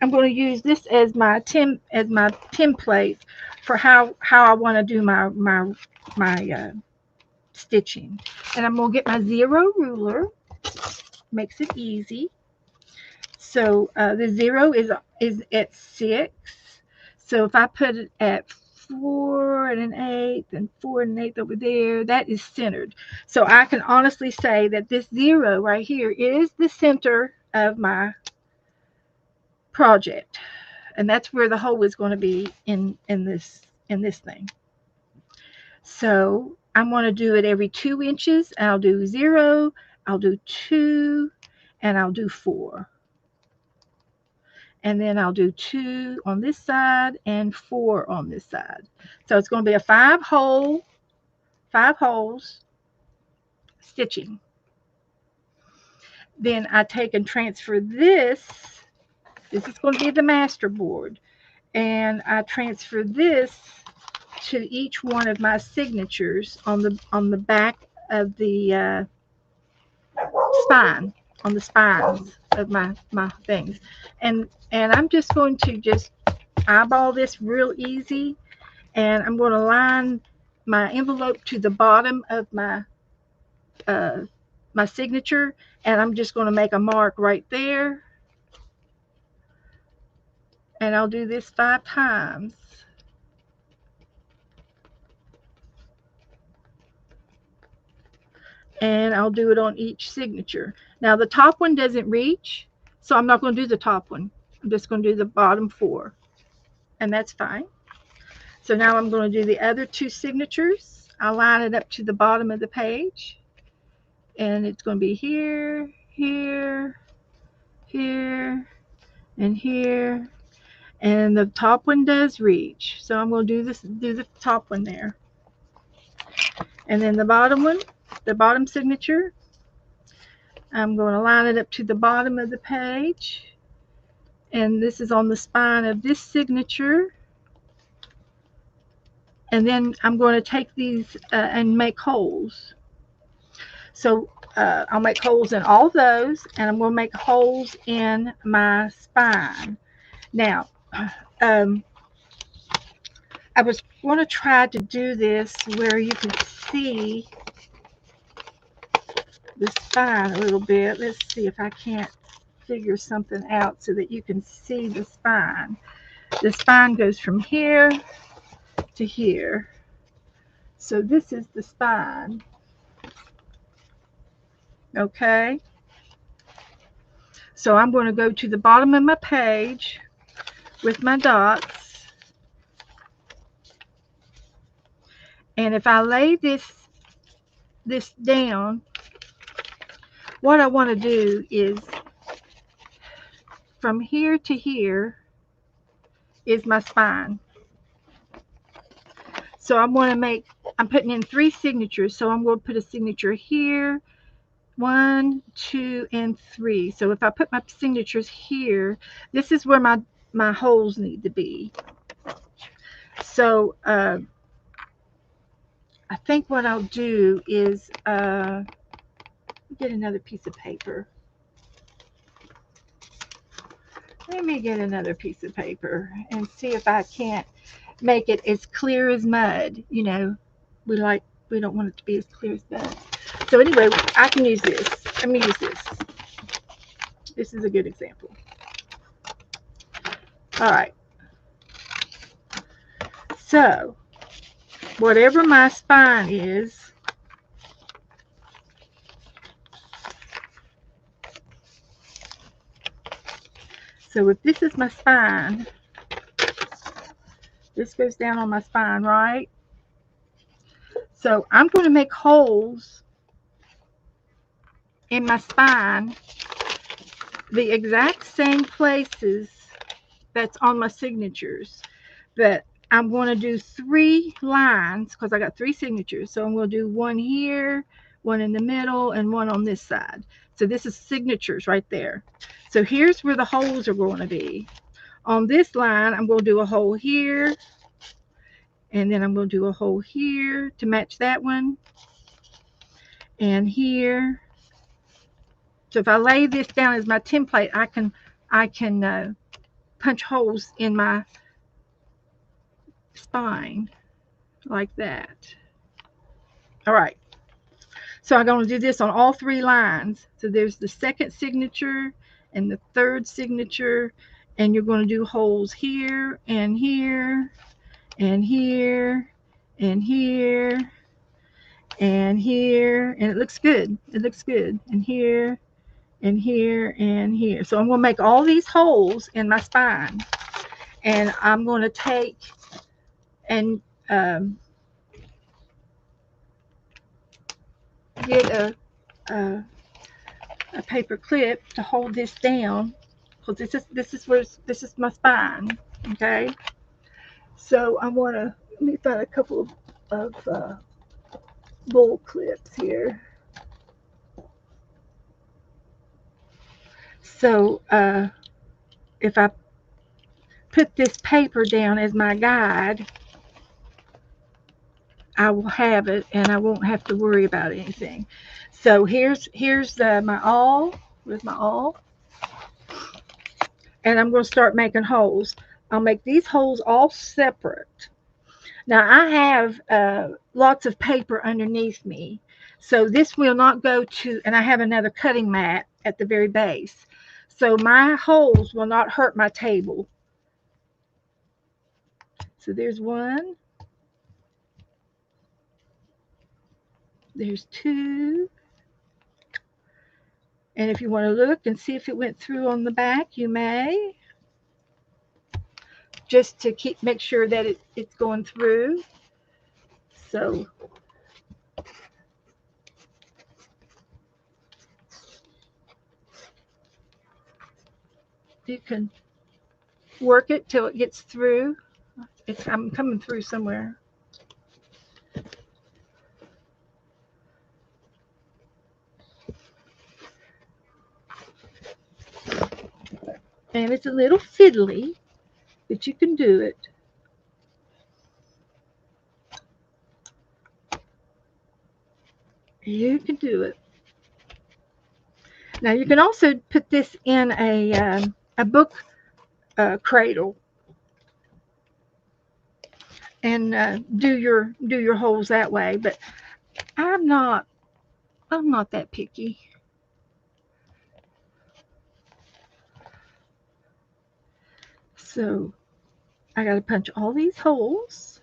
I'm going to use this as my template for how I want to do my stitching. And I'm going to get my 0 ruler. Makes it easy. So the 0 is at 6. So if I put it at 4 and an 8 and 4 and an 8 over there, that is centered. So I can honestly say that this 0 right here is the center of my project, and that's where the hole is going to be in this thing. So I'm going to do it every 2 inches. I'll do 0, I'll do 2, and I'll do 4. And then I'll do 2 on this side and 4 on this side. So it's going to be a 5 holes stitching. Then I take and transfer this. This is going to be the master board. And I transfer this to each one of my signatures on the back of the spine, on the spines of my things. And I'm just going to just eyeball this real easy, and I'm going to line my envelope to the bottom of my my signature, and I'm just going to make a mark right there, and I'll do this 5 times. And I'll do it on each signature. Now the top one doesn't reach, so I'm not going to do the top one. I'm just going to do the bottom 4, and that's fine. So now I'm going to do the other 2 signatures. I'll line it up to the bottom of the page, and it's going to be here, here, here, and here. And the top one does reach, so I'm going to do the top one there. And then the bottom one, the bottom signature, I'm going to line it up to the bottom of the page, and this is on the spine of this signature. And then I'm going to take these and make holes. So I'll make holes in all those, and I'm going to make holes in my spine. Now, I was going to try to do this where you can see the spine a little bit. Let's see if I can't figure something out so that you can see the spine. The spine goes from here to here. So this is the spine. Okay. So I'm going to go to the bottom of my page with my dots. And if I lay this down, what I want to do is from here to here is my spine. So I'm putting in 3 signatures. So I'm going to put a signature here, 1, 2, and 3. So if I put my signatures here, this is where my holes need to be. So I think what I'll do is get another piece of paper. Let me get another piece of paper and see if I can't make it as clear as mud. You know, we don't want it to be as clear as mud. So anyway, I can use this. Let me use this. This is a good example. All right. So whatever my spine is, so if this is my spine, this goes down on my spine, right? So I'm going to make holes in my spine the exact same places that's on my signatures, but I'm going to do 3 lines because I got 3 signatures. So I'm going to do 1 here, 1 in the middle, and 1 on this side. So this is signatures right there. So here's where the holes are going to be. On this line, I'm going to do a hole here, and then I'm going to do a hole here to match that one. and here. So if I lay this down as my template, I can punch holes in my spine like that. All right. So I'm going to do this on all 3 lines. So there's the second signature and the third signature, and you're going to do holes here and here and here and here and here, and it looks good. It looks good. And here and here and here. So I'm going to make all these holes in my spine, and I'm going to take and get a paper clip to hold this down, because this is my spine. Okay, so I want to, let me find a couple of bull clips here. So if I put this paper down as my guide, I will have it, and I won't have to worry about anything. So here's my awl. Where's my awl? And I'm going to start making holes. I'll make these holes all separate. Now I have lots of paper underneath me, so this will not go to, and I have another cutting mat at the very base, so my holes will not hurt my table. So there's one, there's 2, and if you want to look and see if it went through on the back, you may, just to make sure that it's going through. So you can work it till it gets through. I'm coming through somewhere. And it's a little fiddly, but you can do it. You can do it. Now you can also put this in a book cradle and do your holes that way. But I'm not that picky. So I got to punch all these holes,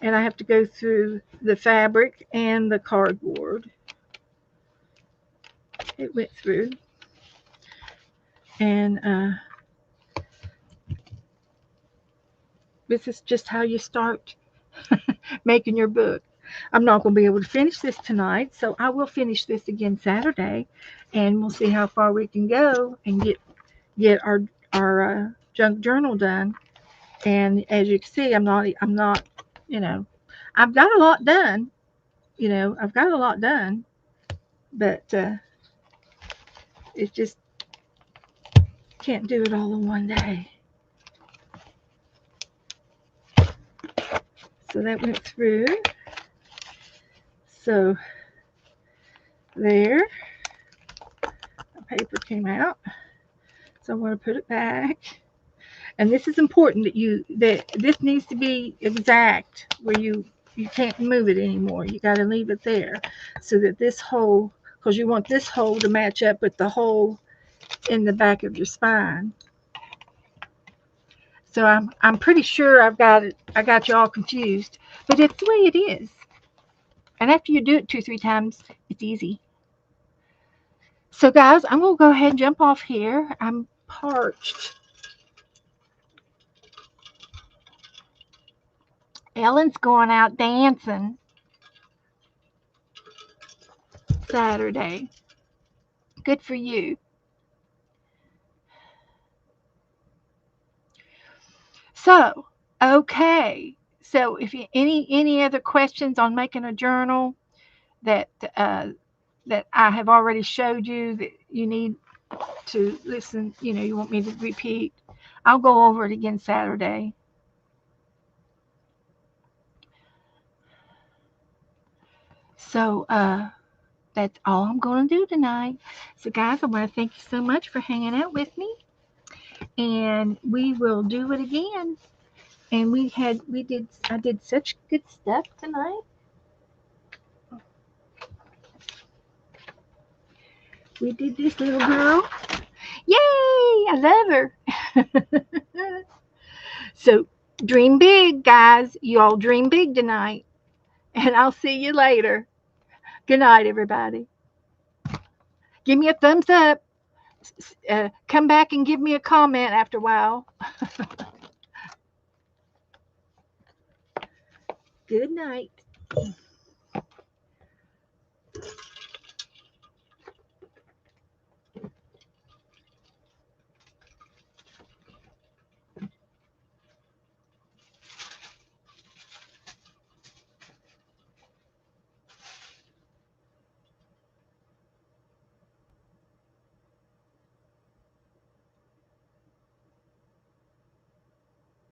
and I have to go through the fabric and the cardboard. It went through, and this is just how you start making your book. I'm not going to be able to finish this tonight, so I will finish this again Saturday, and we'll see how far we can go and get our junk journal done. And as you can see, I'm not, I've got a lot done. I've got a lot done, but it just can't do it all in one day. So that went through. So there, the paper came out. So I'm going to put it back. And this is important that this needs to be exact, where you can't move it anymore. You got to leave it there, so that this hole, because you want this hole to match up with the hole in the back of your spine. So I'm pretty sure I got you all confused, but it's the way it is. And after you do it 2-3 times, it's easy. So guys, I'm going to go ahead and jump off here. I'm parched. Ellen's going out dancing Saturday. Good for you. So, okay. So if you any other questions on making a journal that that I have already showed you that you need to listen, you want me to repeat, I'll go over it again Saturday. So that's all I'm going to do tonight. So guys, I want to thank you so much for hanging out with me, and we will do it again. And I did such good stuff tonight. We did this little girl. Yay! I love her. So dream big, guys. You all dream big tonight. And I'll see you later. Good night, everybody. Give me a thumbs up. Come back and give me a comment after a while. Good night.